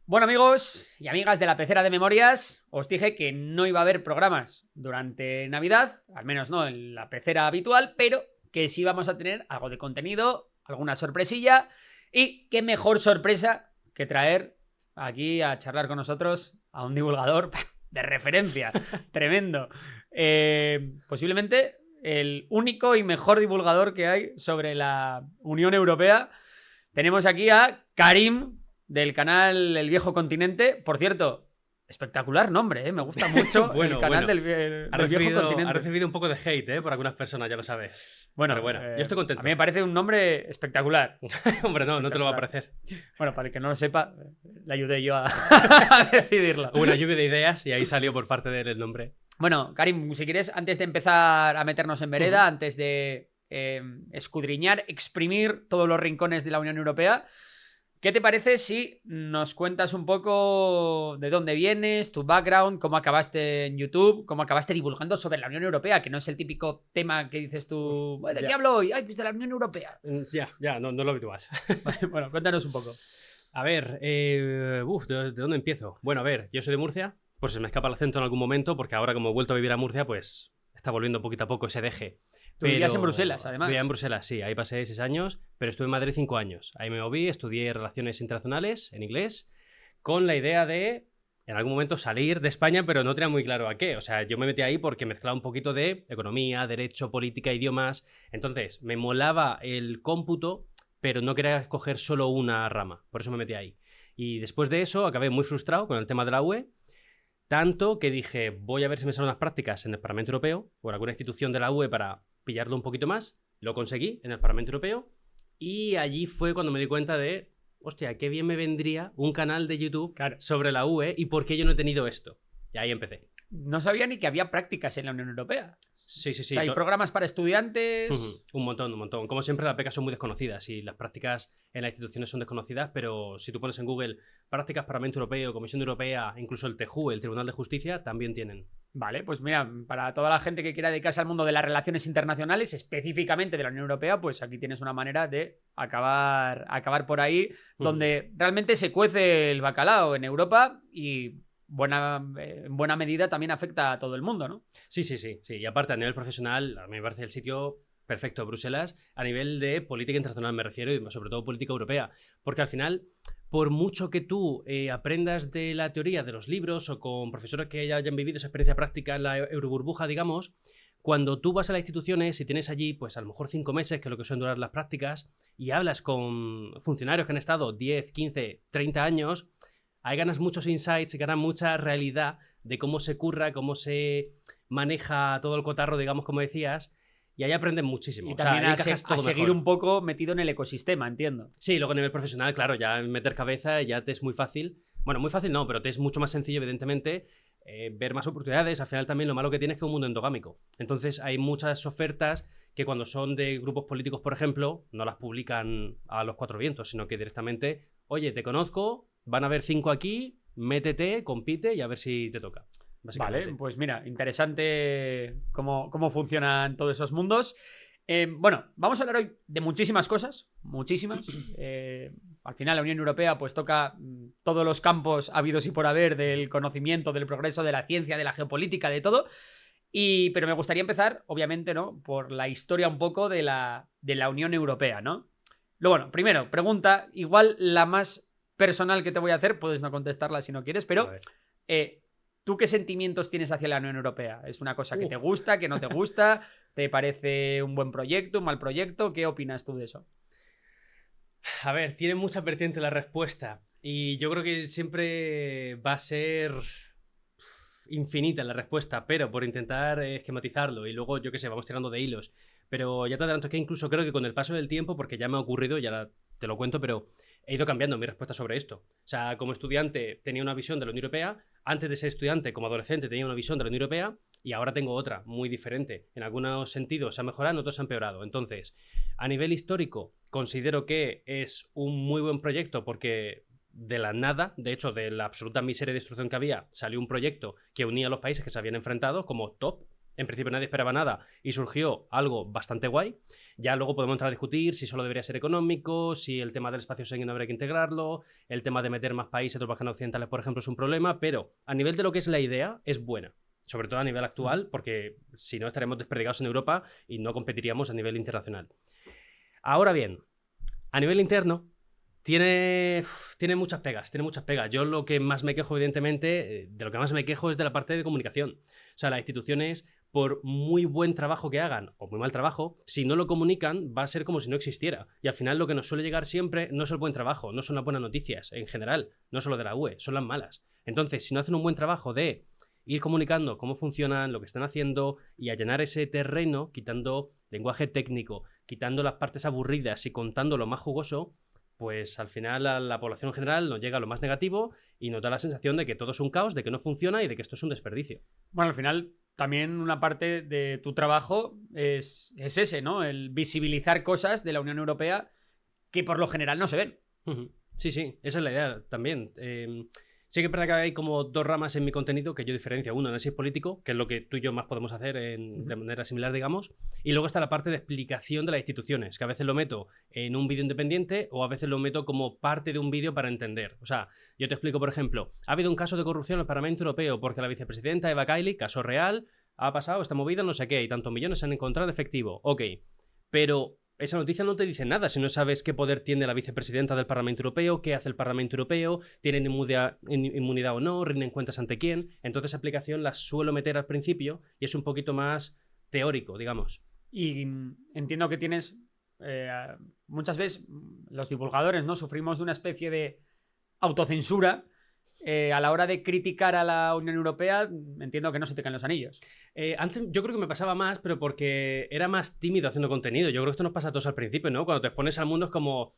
Bueno, amigos y amigas de la Pecera de Memorias, os dije que no iba a haber programas durante Navidad, al menos no en la pecera habitual, pero que sí vamos a tener algo de contenido, alguna sorpresilla, y qué mejor sorpresa que traer aquí a charlar con nosotros a un divulgador de referencia, tremendo. Posiblemente el único y mejor divulgador que hay sobre la Unión Europea. Tenemos aquí a Karim, del canal El Viejo Continente. Por cierto, espectacular nombre, ¿eh? Me gusta mucho el canal del Viejo Continente. Ha recibido un poco de hate, por algunas personas, ya lo sabes. Bueno, pero bueno, yo estoy contento. A mí me parece un nombre espectacular. Hombre, no te lo va a parecer. Bueno, para el que no lo sepa, le ayudé yo a decidirlo. Una lluvia de ideas y ahí salió por parte de él el nombre. Bueno, Karim, si quieres, antes de empezar a meternos en vereda, antes de escudriñar, exprimir todos los rincones de la Unión Europea, ¿qué te parece si nos cuentas un poco de dónde vienes, tu background, cómo acabaste en YouTube, cómo acabaste divulgando sobre la Unión Europea, que no es el típico tema que dices tú, ¿de qué hablo hoy? Ay, pues de la Unión Europea. Ya, no es lo habitual. Bueno, cuéntanos un poco. A ver, ¿de dónde empiezo? Bueno, a ver, yo soy de Murcia, pues se me escapa el acento en algún momento, porque ahora como he vuelto a vivir a Murcia, pues está volviendo poquito a poco ese deje. Tú vivías en Bruselas, además. Vivía en Bruselas, sí. Ahí pasé 6 años, pero estuve en Madrid 5 años. Ahí me moví, estudié Relaciones Internacionales en inglés, con la idea de, en algún momento, salir de España, pero no tenía muy claro a qué. O sea, yo me metí ahí porque mezclaba un poquito de economía, derecho, política, idiomas. Entonces, me molaba el cómputo, pero no quería escoger solo una rama. Por eso me metí ahí. Y después de eso, acabé muy frustrado con el tema de la UE. Tanto que dije, voy a ver si me salen unas prácticas en el Parlamento Europeo o en alguna institución de la UE para pillarlo un poquito más. Lo conseguí en el Parlamento Europeo y allí fue cuando me di cuenta de, hostia, qué bien me vendría un canal de YouTube sobre la UE y por qué yo no he tenido esto. Y ahí empecé. No sabía ni que había prácticas en la Unión Europea. Sí. O sea, hay programas para estudiantes. Un montón. Como siempre, las becas son muy desconocidas y las prácticas en las instituciones son desconocidas, pero si tú pones en Google prácticas Parlamento Europeo, Comisión Europea, incluso el TJU, el Tribunal de Justicia, también tienen. Vale, pues mira, para toda la gente que quiera dedicarse al mundo de las relaciones internacionales, específicamente de la Unión Europea, pues aquí tienes una manera de acabar por ahí, donde realmente se cuece el bacalao en Europa y en buena medida también afecta a todo el mundo, ¿no? Sí. Y aparte, a nivel profesional, a mí me parece el sitio perfecto, Bruselas, a nivel de política internacional me refiero, y sobre todo política europea. Porque al final, por mucho que tú aprendas de la teoría de los libros o con profesores que ya hayan vivido esa experiencia práctica en la euroburbuja, digamos, cuando tú vas a las instituciones y tienes allí, pues a lo mejor 5 meses, que es lo que suelen durar las prácticas, y hablas con funcionarios que han estado 10, 15, 30 años, ahí ganas muchos insights, ganas mucha realidad de cómo se curra, cómo se maneja todo el cotarro, digamos, como decías, y ahí aprendes muchísimo. Y también a seguir un poco metido en el ecosistema, entiendo. Sí, luego a nivel profesional, claro, ya meter cabeza ya te es muy fácil. Bueno, muy fácil no, pero te es mucho más sencillo, evidentemente, ver más oportunidades. Al final también lo malo que tienes es que es un mundo endogámico. Entonces hay muchas ofertas que cuando son de grupos políticos, por ejemplo, no las publican a los 4 vientos, sino que directamente, oye, te conozco, van a haber 5 aquí, métete, compite y a ver si te toca. Vale, pues mira, interesante cómo funcionan todos esos mundos. Bueno, vamos a hablar hoy de muchísimas cosas, muchísimas. Al final la Unión Europea pues toca todos los campos habidos y por haber del conocimiento, del progreso, de la ciencia, de la geopolítica, de todo. Pero me gustaría empezar, obviamente, ¿no?, por la historia un poco de la Unión Europea, ¿no? Bueno, primero, pregunta, igual la más personal que te voy a hacer, puedes no contestarla si no quieres, pero ¿tú qué sentimientos tienes hacia la Unión Europea? ¿Es una cosa que te gusta, que no te gusta? ¿Te parece un buen proyecto, un mal proyecto? ¿Qué opinas tú de eso? A ver, tiene mucha vertiente la respuesta y yo creo que siempre va a ser infinita la respuesta, pero por intentar esquematizarlo y luego, yo qué sé, vamos tirando de hilos. Pero ya te adelanto que incluso creo que con el paso del tiempo, porque ya me ha ocurrido, ya te lo cuento, pero he ido cambiando mi respuesta sobre esto. O sea, como estudiante tenía una visión de la Unión Europea, antes de ser estudiante, como adolescente, tenía una visión de la Unión Europea y ahora tengo otra, muy diferente. En algunos sentidos se ha mejorado, en otros se ha empeorado. Entonces, a nivel histórico, considero que es un muy buen proyecto porque de la nada, de hecho, de la absoluta miseria y destrucción que había, salió un proyecto que unía a los países que se habían enfrentado como top en principio nadie esperaba nada y surgió algo bastante guay. Ya luego podemos entrar a discutir si solo debería ser económico, si el tema del espacio Schengen habría que integrarlo, el tema de meter más países de los Balcanes occidentales, por ejemplo, es un problema, pero a nivel de lo que es la idea, es buena. Sobre todo a nivel actual, porque si no estaremos desperdigados en Europa y no competiríamos a nivel internacional. Ahora bien, a nivel interno, tiene muchas pegas, Yo lo que más me quejo, evidentemente, de lo que más me quejo es de la parte de comunicación. O sea, las instituciones, por muy buen trabajo que hagan, o muy mal trabajo, si no lo comunican, va a ser como si no existiera. Y al final lo que nos suele llegar siempre no es el buen trabajo, no son las buenas noticias, en general, no solo de la UE, son las malas. Entonces, si no hacen un buen trabajo de ir comunicando cómo funcionan, lo que están haciendo y allanar ese terreno, quitando lenguaje técnico, quitando las partes aburridas y contando lo más jugoso, pues al final a la población en general nos llega lo más negativo y nos da la sensación de que todo es un caos, de que no funciona y de que esto es un desperdicio. Bueno, al final también una parte de tu trabajo es ese, ¿no? El visibilizar cosas de la Unión Europea que por lo general no se ven. Sí, esa es la idea también. Sí que es verdad que hay como dos ramas en mi contenido que yo diferencio. Uno, análisis político, que es lo que tú y yo más podemos hacer de manera similar, digamos. Y luego está la parte de explicación de las instituciones, que a veces lo meto en un vídeo independiente o a veces lo meto como parte de un vídeo para entender. O sea, yo te explico, por ejemplo, ha habido un caso de corrupción en el Parlamento Europeo porque la vicepresidenta Eva Kaili, caso real, ha pasado esta movida, no sé qué, y tantos millones se han encontrado en efectivo. Ok, pero esa noticia no te dice nada si no sabes qué poder tiene la vicepresidenta del Parlamento Europeo, qué hace el Parlamento Europeo, tienen inmunidad o no, rinden cuentas ante quién. Entonces, esa aplicación la suelo meter al principio y es un poquito más teórico, digamos. Y entiendo que tienes... muchas veces los divulgadores, ¿no? Sufrimos de una especie de autocensura a la hora de criticar a la Unión Europea. Entiendo que no se te caen los anillos. Antes yo creo que me pasaba más, pero porque era más tímido haciendo contenido. Yo creo que esto nos pasa a todos al principio, ¿no? Cuando te expones al mundo es como...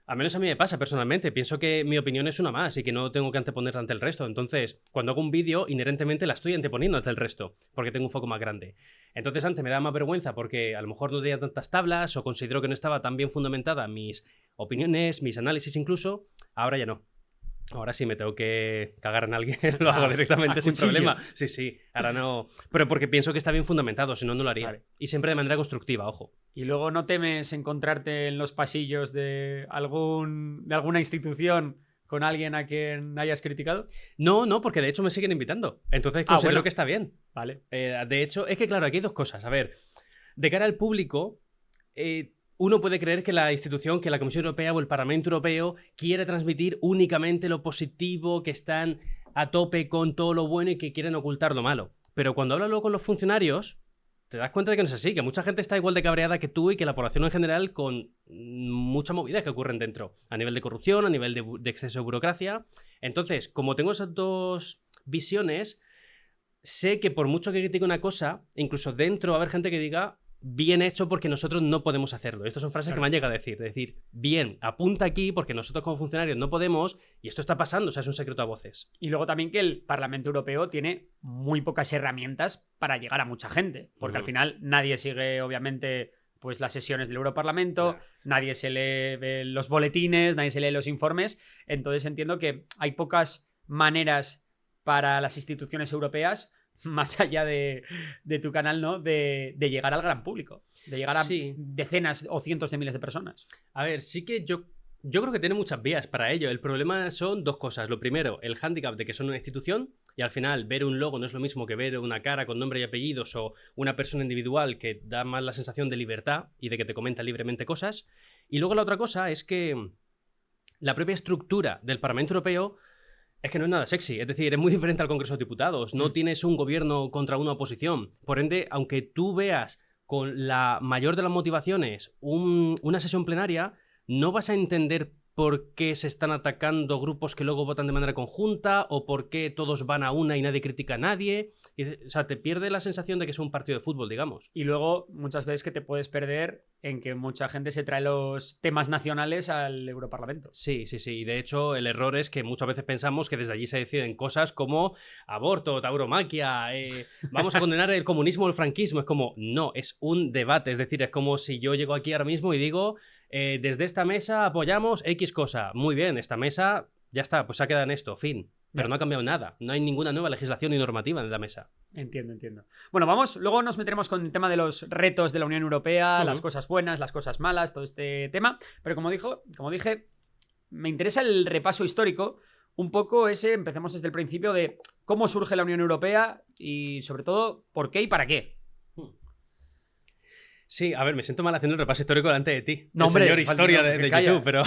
Al menos a mí me pasa personalmente. Pienso que mi opinión es una más y que no tengo que anteponerla ante el resto. Entonces, cuando hago un vídeo, inherentemente la estoy anteponiendo ante el resto, porque tengo un foco más grande. Entonces, antes me daba más vergüenza porque a lo mejor no tenía tantas tablas o considero que no estaba tan bien fundamentada mis opiniones, mis análisis incluso. Ahora ya no. Ahora sí me tengo que cagar en alguien, lo hago directamente sin problema. Sí, ahora no. Pero porque pienso que está bien fundamentado, si no, no lo haría. Vale. Y siempre de manera constructiva, ojo. ¿Y luego no temes encontrarte en los pasillos de alguna institución con alguien a quien hayas criticado? No, porque de hecho me siguen invitando. Entonces considero que está bien. Vale. De hecho, es que claro, aquí hay dos cosas. A ver, de cara al público... uno puede creer que la institución, que la Comisión Europea o el Parlamento Europeo quiere transmitir únicamente lo positivo, que están a tope con todo lo bueno y que quieren ocultar lo malo. Pero cuando hablas luego con los funcionarios, te das cuenta de que no es así, que mucha gente está igual de cabreada que tú y que la población en general con mucha movida que ocurren dentro, a nivel de corrupción, a nivel de exceso de burocracia. Entonces, como tengo esas dos visiones, sé que por mucho que critique una cosa, incluso dentro va a haber gente que diga... bien hecho porque nosotros no podemos hacerlo. Estas son frases que me han llegado a decir. Es decir, bien, apunta aquí porque nosotros como funcionarios no podemos y esto está pasando, o sea, es un secreto a voces. Y luego también que el Parlamento Europeo tiene muy pocas herramientas para llegar a mucha gente, porque al final nadie sigue, obviamente, pues las sesiones del Europarlamento, nadie se lee los boletines, nadie se lee los informes, entonces entiendo que hay pocas maneras para las instituciones europeas más allá de tu canal, ¿no? De llegar al gran público, de llegar a decenas o cientos de miles de personas. A ver, sí que yo creo que tiene muchas vías para ello. El problema son dos cosas. Lo primero, el hándicap de que son una institución y al final ver un logo no es lo mismo que ver una cara con nombre y apellidos o una persona individual que da más la sensación de libertad y de que te comenta libremente cosas. Y luego la otra cosa es que la propia estructura del Parlamento Europeo es que no es nada sexy, es decir, es muy diferente al Congreso de Diputados, no tienes un gobierno contra una oposición, por ende, aunque tú veas con la mayor de las motivaciones una sesión plenaria, no vas a entender por qué se están atacando grupos que luego votan de manera conjunta o por qué todos van a una y nadie critica a nadie. O sea, te pierde la sensación de que es un partido de fútbol, digamos. Y luego muchas veces que te puedes perder en que mucha gente se trae los temas nacionales al Europarlamento. Sí. Y de hecho el error es que muchas veces pensamos que desde allí se deciden cosas como aborto, tauromaquia, vamos a condenar el comunismo o el franquismo. Es como, no, es un debate. Es decir, es como si yo llego aquí ahora mismo y digo, desde esta mesa apoyamos X cosa. Muy bien, esta mesa ya está, pues se ha quedado en esto, fin. pero Ya. no ha cambiado nada. No hay ninguna nueva legislación ni normativa en la mesa. Entiendo. Bueno, luego nos meteremos con el tema de los retos de la Unión Europea, las cosas buenas, las cosas malas, todo este tema. Pero como dije, me interesa el repaso histórico. Un poco empecemos desde el principio de cómo surge la Unión Europea y sobre todo por qué y para qué. Sí, a ver, me siento mal haciendo el repaso histórico delante de ti. No, hombre, señor historia de calla. YouTube, pero...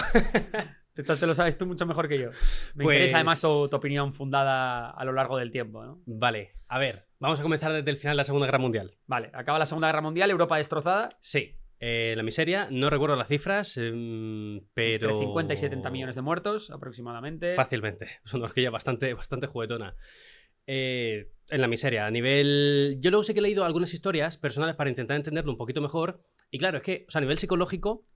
Esto te lo sabes tú mucho mejor que yo. Me Pues- interesa además tu opinión fundada a lo largo del tiempo, ¿no? Vale, a ver, vamos a comenzar desde el final de la Segunda Guerra Mundial. Vale, acaba la Segunda Guerra Mundial, Europa destrozada. Sí, la miseria, no recuerdo las cifras, pero... Entre 50 y 70 millones de muertos aproximadamente. Fácilmente, es una horquilla bastante juguetona. En la miseria, a nivel... Yo luego sé que he leído algunas historias personales para intentar entenderlo un poquito mejor. Y claro, es que, o sea, a nivel psicológico,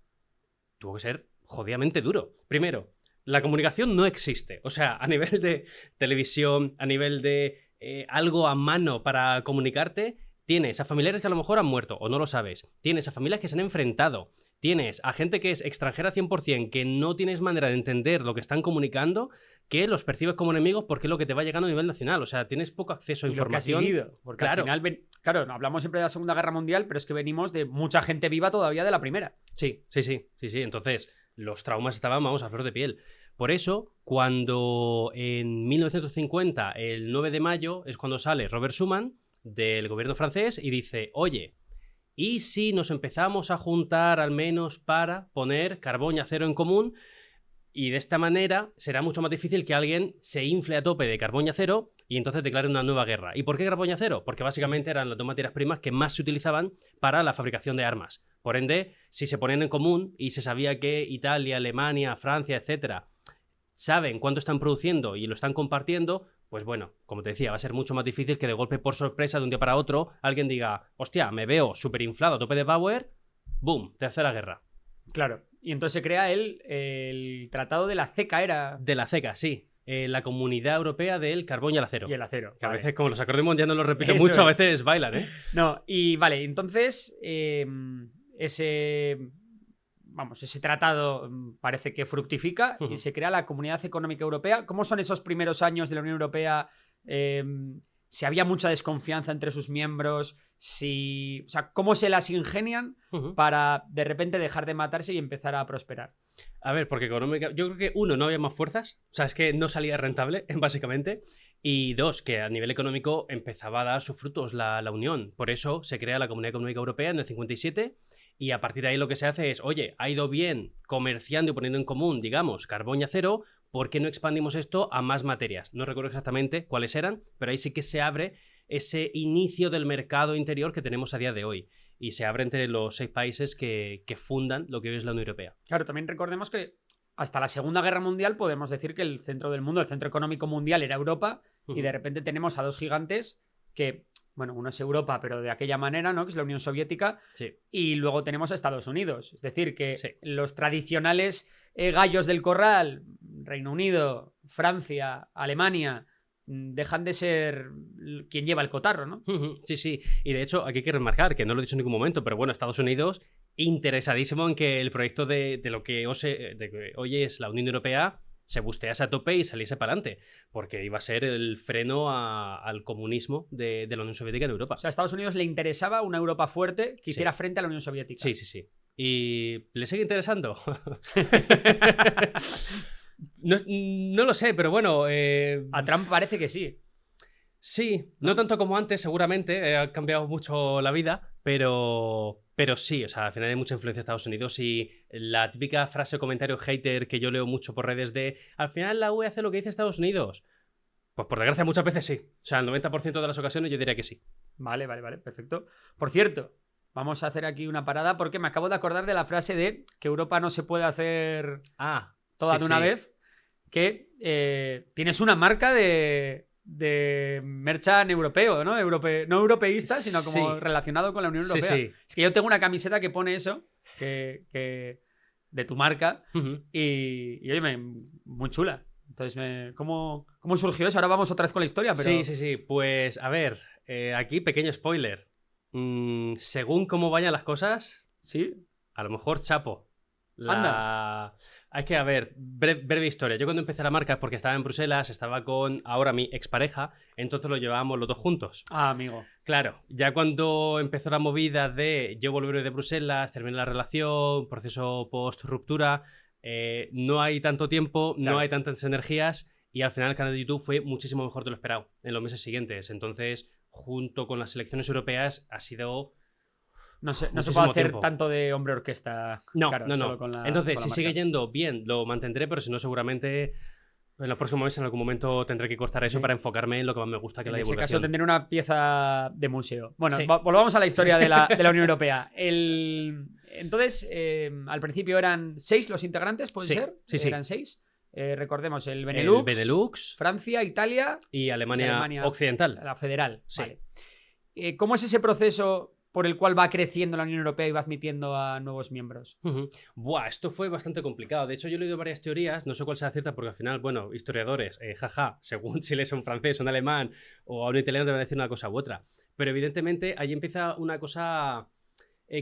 tuvo que ser jodidamente duro. Primero, la comunicación no existe. O sea, a nivel de televisión, a nivel de algo a mano para comunicarte, tienes a familiares que a lo mejor han muerto o no lo sabes. Tienes a familias que se han enfrentado. Tienes a gente que es extranjera 100%, que no tienes manera de entender lo que están comunicando, que los percibes como enemigos porque es lo que te va llegando a nivel nacional. O sea, tienes poco acceso a Y lo que has información. vivido, porque Claro. al final, claro, no hablamos siempre de la Segunda Guerra Mundial, pero es que venimos de mucha gente viva todavía de la primera. Sí. Entonces, los traumas estaban, vamos, a flor de piel. Por eso, cuando en 1950, el 9 de mayo, es cuando sale Robert Schuman del gobierno francés y dice, oye, ¿y si nos empezamos a juntar al menos para poner carbón y acero en común? Y de esta manera será mucho más difícil que alguien se infle a tope de carbón y acero y entonces declare una nueva guerra. ¿Y por qué carbón y acero? Porque básicamente eran las dos materias primas que más se utilizaban para la fabricación de armas. Por ende, si se ponían en común y se sabía que Italia, Alemania, Francia, etcétera, saben cuánto están produciendo y lo están compartiendo, pues bueno, como te decía, va a ser mucho más difícil que de golpe por sorpresa, de un día para otro, alguien diga, hostia, me veo súper inflado a tope de power, boom, tercera guerra. Claro. Y entonces se crea el Tratado de la CECA, era. De la CECA, sí. La Comunidad Europea del Carbón y el Acero. Y el acero. Que a vale. veces, como los acrónimos ya no los repito Eso mucho, a es. veces bailan, ¿eh? No, y vale, entonces ese tratado parece que fructifica y se crea la Comunidad Económica Europea. ¿Cómo son esos primeros años de la Unión Europea? Si había mucha desconfianza entre sus miembros, o sea, ¿cómo se las ingenian para de repente dejar de matarse y empezar a prosperar? A ver, porque económica... Yo creo que, uno, no había más fuerzas. O sea, es que no salía rentable, básicamente. Y dos, que a nivel económico empezaba a dar sus frutos la Unión. Por eso se crea la Comunidad Económica Europea en el 57. Y a partir de ahí lo que se hace es, oye, ha ido bien comerciando y poniendo en común, digamos, carbón y acero, ¿por qué no expandimos esto a más materias? No recuerdo exactamente cuáles eran, pero ahí sí que se abre ese inicio del mercado interior que tenemos a día de hoy. Y se abre entre los 6 países que fundan lo que hoy es la Unión Europea. Claro, también recordemos que hasta la Segunda Guerra Mundial podemos decir que el centro del mundo, el centro económico mundial era Europa, y de repente tenemos a dos gigantes que, bueno, uno es Europa, pero de aquella manera, ¿no? Que es la Unión Soviética, Sí. y luego tenemos a Estados Unidos. Es decir, que Sí. los tradicionales gallos del corral, Reino Unido, Francia, Alemania, dejan de ser quien lleva el cotarro, ¿no? Sí, sí. Y de hecho, aquí hay que remarcar, que no lo he dicho en ningún momento, pero bueno, Estados Unidos interesadísimo en que el proyecto de lo que hoy es la Unión Europea se bustease a tope y saliese para adelante, porque iba a ser el freno al comunismo de la Unión Soviética en Europa. O sea, a Estados Unidos le interesaba una Europa fuerte que Sí. hiciera frente a la Unión Soviética. Sí, sí, sí. ¿Y le sigue interesando? No lo sé, pero bueno. A Trump parece que sí. Sí, no tanto como antes, seguramente. Ha cambiado mucho la vida, pero sí, o sea, al final hay mucha influencia de Estados Unidos y la típica frase o comentario hater que yo leo mucho por redes de al final la UE hace lo que dice Estados Unidos. Pues por desgracia muchas veces sí. O sea, el 90% de las ocasiones yo diría que sí. Vale, perfecto. Por cierto, vamos a hacer aquí una parada porque me acabo de acordar de la frase de que Europa no se puede hacer toda sí, de una sí. vez, que tienes una marca de merchan europeo, ¿no? No europeísta, sino como Sí. relacionado con la Unión Sí, Europea. sí. Es que yo tengo una camiseta que pone eso, que de tu marca, Ujú. y oye, muy chula. Entonces, ¿cómo surgió eso? Ahora vamos otra vez con la historia, pero... Sí, sí, sí. Pues a ver, aquí pequeño spoiler. Según cómo vayan las cosas, ¿Sí? a lo mejor chapo. Es que, a ver, breve historia. Yo cuando empecé la marca es porque estaba en Bruselas, estaba con ahora mi expareja, entonces lo llevábamos los dos juntos. Ah, amigo. Claro, ya cuando empezó la movida de yo volver de Bruselas, terminé la relación, proceso post-ruptura, no hay tanto tiempo, Claro. no hay tantas energías y al final el canal de YouTube fue muchísimo mejor de lo esperado en los meses siguientes. Entonces, junto con las elecciones europeas, ha sido... No se muchísimo puede hacer tiempo. tanto de hombre orquesta. No, claro, no, solo no. con la- Entonces, con la si marca. sigue yendo bien, lo mantendré, pero si no, seguramente en los próximos meses en algún momento tendré que cortar eso Sí. para enfocarme en lo que más me gusta, que es En la ese caso divulgación. tendré una pieza de museo. Bueno, Sí. volvamos a la historia de la Unión Europea. Entonces, al principio eran 6 los integrantes, ¿puede Sí, ser? sí. Eran 6. Recordemos, el El Benelux, Benelux Francia, Italia, y Alemania, Alemania Occidental. la federal. Sí. Vale. ¿Cómo es ese proceso por el cual va creciendo la Unión Europea y va admitiendo a nuevos miembros? Ujú. Buah, esto fue bastante complicado. De hecho, yo he leído varias teorías, no sé cuál sea cierta, porque al final, bueno, historiadores, jaja, según si lees a un francés, un alemán o a un italiano te van a decir una cosa u otra. Pero evidentemente ahí empieza una cosa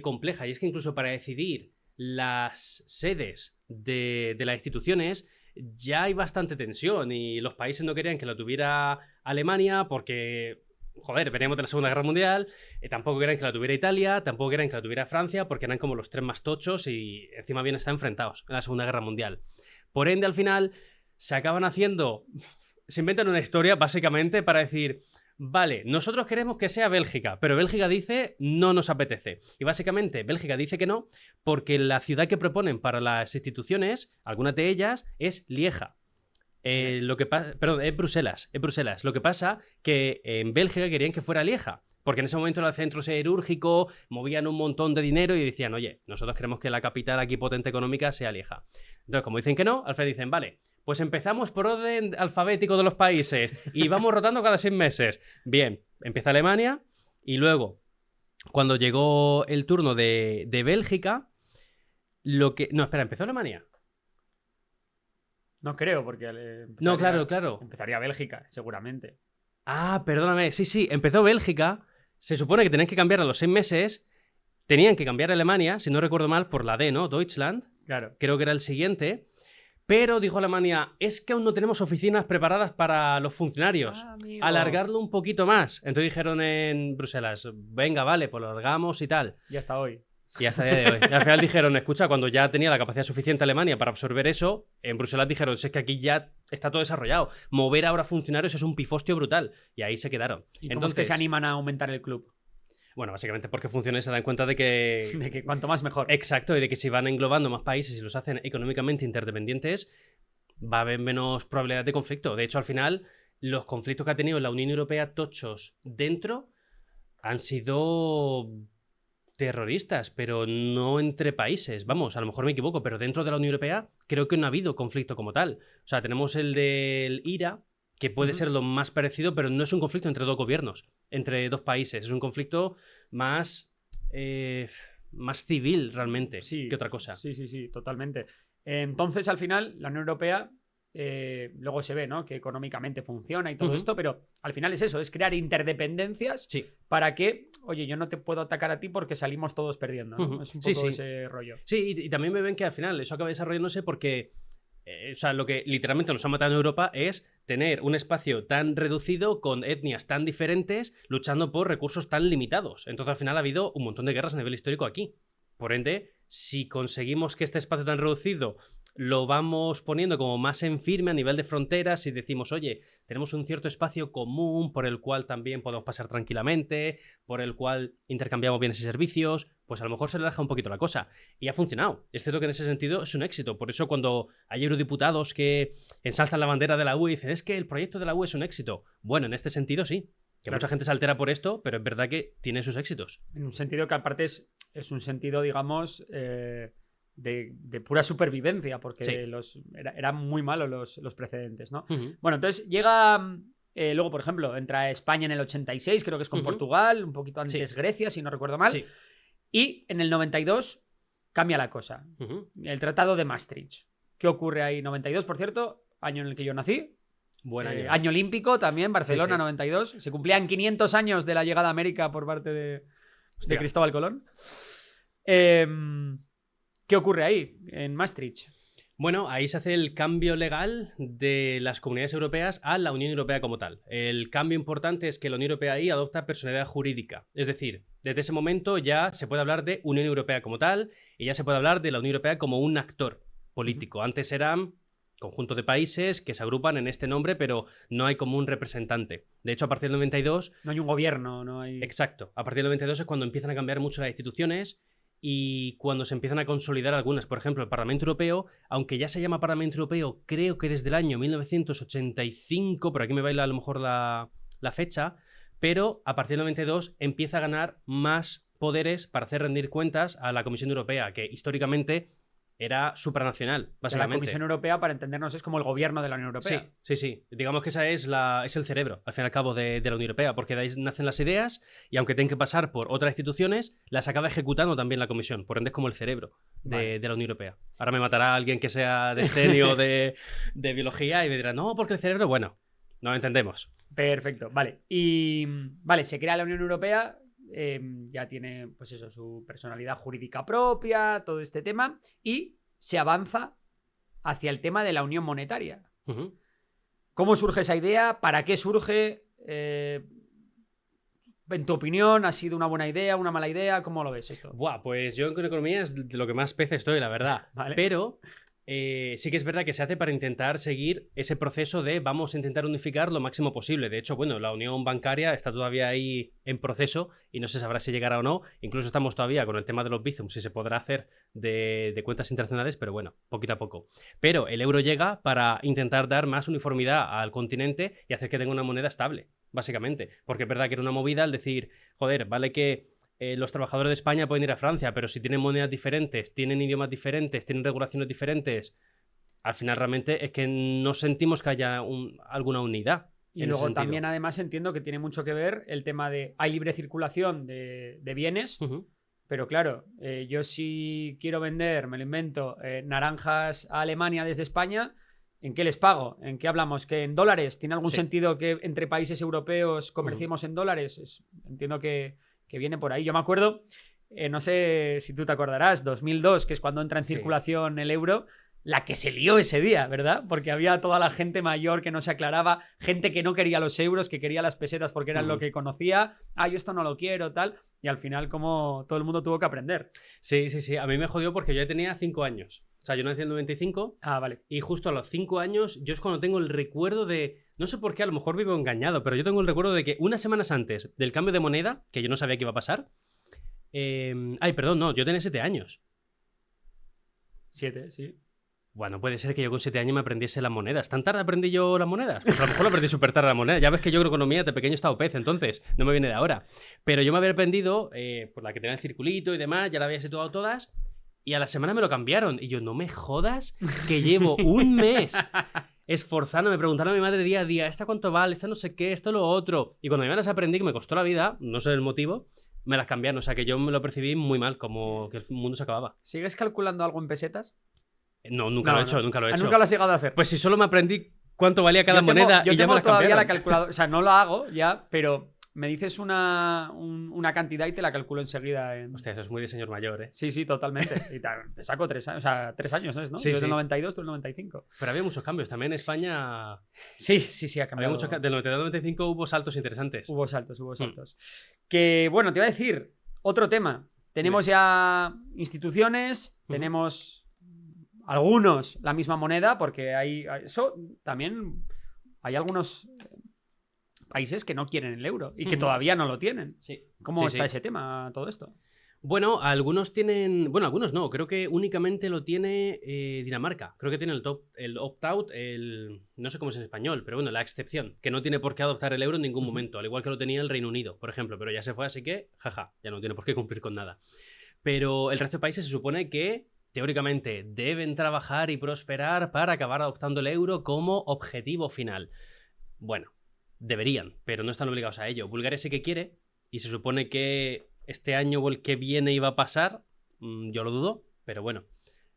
compleja, y es que incluso para decidir las sedes de las instituciones ya hay bastante tensión y los países no querían que lo tuviera Alemania porque... Joder, veníamos de la Segunda Guerra Mundial, tampoco querían que la tuviera Italia, tampoco querían que la tuviera Francia, porque eran como los tres más tochos y encima bien están enfrentados en la Segunda Guerra Mundial. Por ende, al final, se acaban haciendo... Se inventan una historia, básicamente, para decir... Vale, nosotros queremos que sea Bélgica, pero Bélgica dice no nos apetece. Y básicamente Bélgica dice que no, porque la ciudad que proponen para las instituciones, algunas de ellas, es Lieja. Perdón, es Bruselas. Lo que pasa que en Bélgica querían que fuera Lieja, porque en ese momento era el centro siderúrgico, movían un montón de dinero y decían, oye, nosotros queremos que la capital aquí potente económica sea Lieja. Entonces, como dicen que no, al final dicen, vale, pues empezamos por orden alfabético de los países y vamos rotando cada 6 meses. Bien, empieza Alemania y luego, cuando llegó el turno de Bélgica, Pues No, espera, ¿empezó Alemania? No creo, porque No, claro. empezaría Bélgica, seguramente. Ah, perdóname. Sí, empezó Bélgica. Se supone que tenían que cambiar a los 6 meses. Tenían que cambiar a Alemania, si no recuerdo mal, por la D, ¿no? Deutschland. Claro. Creo que era el siguiente. Pero dijo Alemania, es que aún no tenemos oficinas preparadas para los funcionarios. Amigo. Alargarlo un poquito más. Entonces dijeron en Bruselas, venga, vale, pues lo alargamos y tal. Y hasta hoy. Y hasta el día de hoy. Y al final dijeron, escucha, cuando ya tenía la capacidad suficiente Alemania para absorber eso, en Bruselas dijeron, si es que aquí ya está todo desarrollado. Mover ahora funcionarios es un pifostio brutal. Y ahí se quedaron. ¿Y cómo es que se animan a aumentar el club? Bueno, básicamente porque funcionarios se dan cuenta de que... De que cuanto más mejor. Exacto, y de que si van englobando más países y los hacen económicamente interdependientes, va a haber menos probabilidad de conflicto. De hecho, al final, los conflictos que ha tenido la Unión Europea tochos dentro han sido terroristas, pero no entre países. Vamos, a lo mejor me equivoco, pero dentro de la Unión Europea creo que no ha habido conflicto como tal. O sea, tenemos el del IRA, que puede ser lo más parecido, pero no es un conflicto entre dos gobiernos, entre dos países. Es un conflicto más civil, realmente, que otra cosa. Sí, totalmente. Entonces, al final, la Unión Europea luego se ve, ¿no? Que económicamente funciona y todo esto, pero al final es eso, es crear interdependencias para que, oye, yo no te puedo atacar a ti porque salimos todos perdiendo, ¿no? Es un poco ese rollo. Sí, y también me ven que al final eso acaba desarrollándose porque o sea, lo que literalmente nos ha matado en Europa es tener un espacio tan reducido con etnias tan diferentes luchando por recursos tan limitados. Entonces al final ha habido un montón de guerras a nivel histórico aquí. Por ende, si conseguimos que este espacio tan reducido lo vamos poniendo como más en firme a nivel de fronteras y decimos, oye, tenemos un cierto espacio común por el cual también podemos pasar tranquilamente, por el cual intercambiamos bienes y servicios, pues a lo mejor se relaja un poquito la cosa. Y ha funcionado. Es cierto que en ese sentido es un éxito. Por eso cuando hay eurodiputados que ensalzan la bandera de la UE y dicen, es que el proyecto de la UE es un éxito. Bueno, en este sentido sí. Que mucha gente se altera por esto, pero es verdad que tiene sus éxitos. En un sentido que aparte es un sentido, digamos, de pura supervivencia, porque eran muy malos los precedentes, ¿no? Bueno, entonces llega... luego, por ejemplo, entra España en el 86, creo que es con Portugal, un poquito antes Grecia, si no recuerdo mal. Y en el 92 cambia la cosa. El Tratado de Maastricht. ¿Qué ocurre ahí? 92, por cierto, año en el que yo nací. Buen año. Año olímpico también, Barcelona 92. Se cumplían 500 años de la llegada a América por parte de Cristóbal Colón. ¿Qué ocurre ahí, en Maastricht? Bueno, ahí se hace el cambio legal de las comunidades europeas a la Unión Europea como tal. El cambio importante es que la Unión Europea ahí adopta personalidad jurídica. Es decir, desde ese momento ya se puede hablar de Unión Europea como tal y ya se puede hablar de la Unión Europea como un actor político. Antes eran conjunto de países que se agrupan en este nombre, pero no hay como un representante. De hecho, a partir del 92... No hay un gobierno, no hay... Exacto. A partir del 92 es cuando empiezan a cambiar mucho las instituciones y cuando se empiezan a consolidar algunas. Por ejemplo, el Parlamento Europeo, aunque ya se llama Parlamento Europeo, creo que desde el año 1985, por aquí me baila a lo mejor la fecha, pero a partir del 92 empieza a ganar más poderes para hacer rendir cuentas a la Comisión Europea, que históricamente era supranacional, básicamente. La Comisión Europea, para entendernos, es como el gobierno de la Unión Europea. Sí. Digamos que esa es el cerebro, al fin y al cabo, de la Unión Europea, porque de ahí nacen las ideas y aunque tengan que pasar por otras instituciones, las acaba ejecutando también la Comisión. Por ende, es como el cerebro de la Unión Europea. Ahora me matará alguien que sea de STENI o de biología y me dirá, no, porque el cerebro, bueno, no lo entendemos. Perfecto, vale. Y vale, se crea la Unión Europea, ya tiene, pues eso, su personalidad jurídica propia, todo este tema, y se avanza hacia el tema de la unión monetaria. Uh-huh. ¿Cómo surge esa idea? ¿Para qué surge? En tu opinión, ¿ha sido una buena idea, una mala idea? ¿Cómo lo ves esto? Buah, pues yo en economía es de lo que más pez estoy, la verdad. Vale. Pero sí que es verdad que se hace para intentar seguir ese proceso de vamos a intentar unificar lo máximo posible. De hecho, bueno, la unión bancaria está todavía ahí en proceso y no se sabrá si llegará o no. Incluso estamos todavía con el tema de los Bizum, si se podrá hacer de cuentas internacionales, pero bueno, poquito a poco. Pero el euro llega para intentar dar más uniformidad al continente y hacer que tenga una moneda estable, básicamente. Porque es verdad que era una movida al decir, joder, vale que los trabajadores de España pueden ir a Francia, pero si tienen monedas diferentes, tienen idiomas diferentes, tienen regulaciones diferentes, al final realmente es que no sentimos que haya alguna unidad. Y luego también además entiendo que tiene mucho que ver el tema de hay libre circulación de bienes, Uh-huh. pero claro, yo si quiero vender, me lo invento, naranjas a Alemania desde España, ¿en qué les pago? ¿En qué hablamos? ¿Que en dólares? ¿Tiene algún sentido que entre países europeos comerciemos en dólares? Entiendo que viene por ahí. Yo me acuerdo, no sé si tú te acordarás, 2002, que es cuando entra en circulación el euro, la que se lió ese día, ¿verdad? Porque había toda la gente mayor que no se aclaraba, gente que no quería los euros, que quería las pesetas porque eran lo que conocía. Yo esto no lo quiero, tal. Y al final, como todo el mundo tuvo que aprender. Sí. A mí me jodió porque yo ya tenía 5 años. O sea, yo nací en el 95. Vale. Y justo a los 5 años, yo es cuando tengo el recuerdo de... No sé por qué, a lo mejor vivo engañado, pero yo tengo el recuerdo de que unas semanas antes del cambio de moneda, que yo no sabía que iba a pasar... perdón, no, yo tenía 7 años. 7, sí. Bueno, puede ser que yo con 7 años me aprendiese las monedas. ¿Tan tarde aprendí yo las monedas? Pues a lo mejor lo aprendí súper tarde las monedas. Ya ves que yo creo economía de pequeño he estado pez, entonces no me viene de ahora. Pero yo me había aprendido, por la que tenía el circulito y demás, ya la había situado todas, y a la semana me lo cambiaron. Y yo, no me jodas que llevo un mes esforzando, me preguntaron a mi madre día a día, ¿esta cuánto vale? ¿Esta no sé qué? ¿Esto lo otro? Y cuando me las aprendí, que me costó la vida, no sé el motivo, me las cambiaron. O sea que yo me lo percibí muy mal, como que el mundo se acababa. ¿Sigues calculando algo en pesetas? No, nunca lo he hecho. Nunca lo has llegado a hacer. Pues si solo me aprendí cuánto valía cada moneda yo y ya me las todavía cambiaron. la calculadora, o sea, no la hago ya, pero me dices una cantidad y te la calculo enseguida. Hostia, eso es muy de señor mayor, ¿eh? Sí, totalmente. Y te saco 3 años, o sea, 3 años, ¿no? Sí, yo del 92, tú del 95. Pero había muchos cambios. También en España... Sí, ha cambiado. Del 92 al 95 hubo saltos interesantes. Hubo saltos. Que, bueno, te iba a decir, otro tema. Tenemos ya instituciones, tenemos... algunos la misma moneda, porque eso también hay algunos países que no quieren el euro y que todavía no lo tienen. Sí. ¿Cómo está ese tema, todo esto? Bueno, algunos tienen... Bueno, algunos no. Creo que únicamente lo tiene Dinamarca. Creo que tiene el opt-out, no sé cómo es en español, pero bueno, la excepción, que no tiene por qué adoptar el euro en ningún momento, al igual que lo tenía el Reino Unido, por ejemplo, pero ya se fue, así que, ya no tiene por qué cumplir con nada. Pero el resto de países se supone que teóricamente deben trabajar y prosperar para acabar adoptando el euro como objetivo final. Bueno, deberían, pero no están obligados a ello. Bulgaria sí que quiere y se supone que este año o el que viene iba a pasar. Yo lo dudo, pero bueno.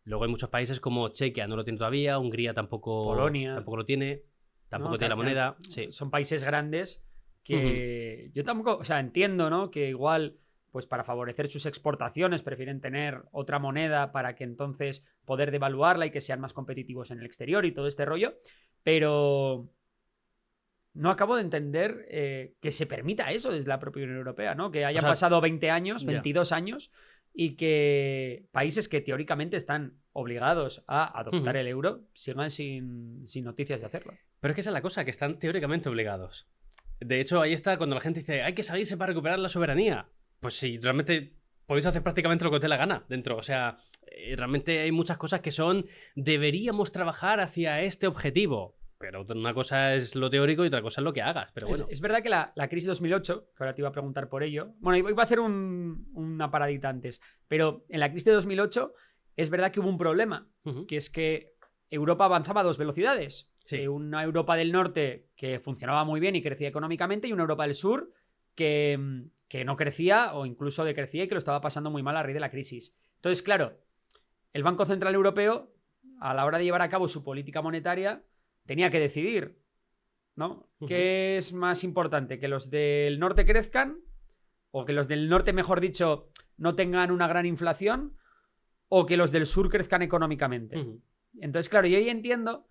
Luego hay muchos países como Chequia, no lo tiene todavía, Hungría tampoco, Polonia tampoco lo tiene, tampoco tiene la moneda. Sí. Son países grandes que yo tampoco, o sea, entiendo, ¿no? Que igual pues para favorecer sus exportaciones prefieren tener otra moneda para que entonces poder devaluarla y que sean más competitivos en el exterior y todo este rollo, pero no acabo de entender que se permita eso desde la propia Unión Europea, ¿no? Que hayan pasado 20 años, 22 años y que países que teóricamente están obligados a adoptar el euro sigan sin noticias de hacerlo. Pero es que esa es la cosa, que están teóricamente obligados. De hecho, ahí está cuando la gente dice hay que salirse para recuperar la soberanía. Pues sí, realmente podéis hacer prácticamente lo que os dé la gana dentro. O sea, realmente hay muchas cosas que son deberíamos trabajar hacia este objetivo. Pero una cosa es lo teórico y otra cosa es lo que hagas. Pero bueno. Es verdad que la crisis 2008, que ahora te iba a preguntar por ello. Bueno, iba a hacer una paradita antes. Pero en la crisis de 2008 es verdad que hubo un problema. Que es que Europa avanzaba a 2 velocidades. Sí. Una Europa del norte que funcionaba muy bien y crecía económicamente y una Europa del sur que no crecía o incluso decrecía y que lo estaba pasando muy mal a raíz de la crisis. Entonces, claro, el Banco Central Europeo, a la hora de llevar a cabo su política monetaria, tenía que decidir, ¿no? ¿Qué es más importante? ¿Que los del norte crezcan? ¿O que los del norte, mejor dicho, no tengan una gran inflación? ¿O que los del sur crezcan económicamente? Entonces, claro, yo ahí entiendo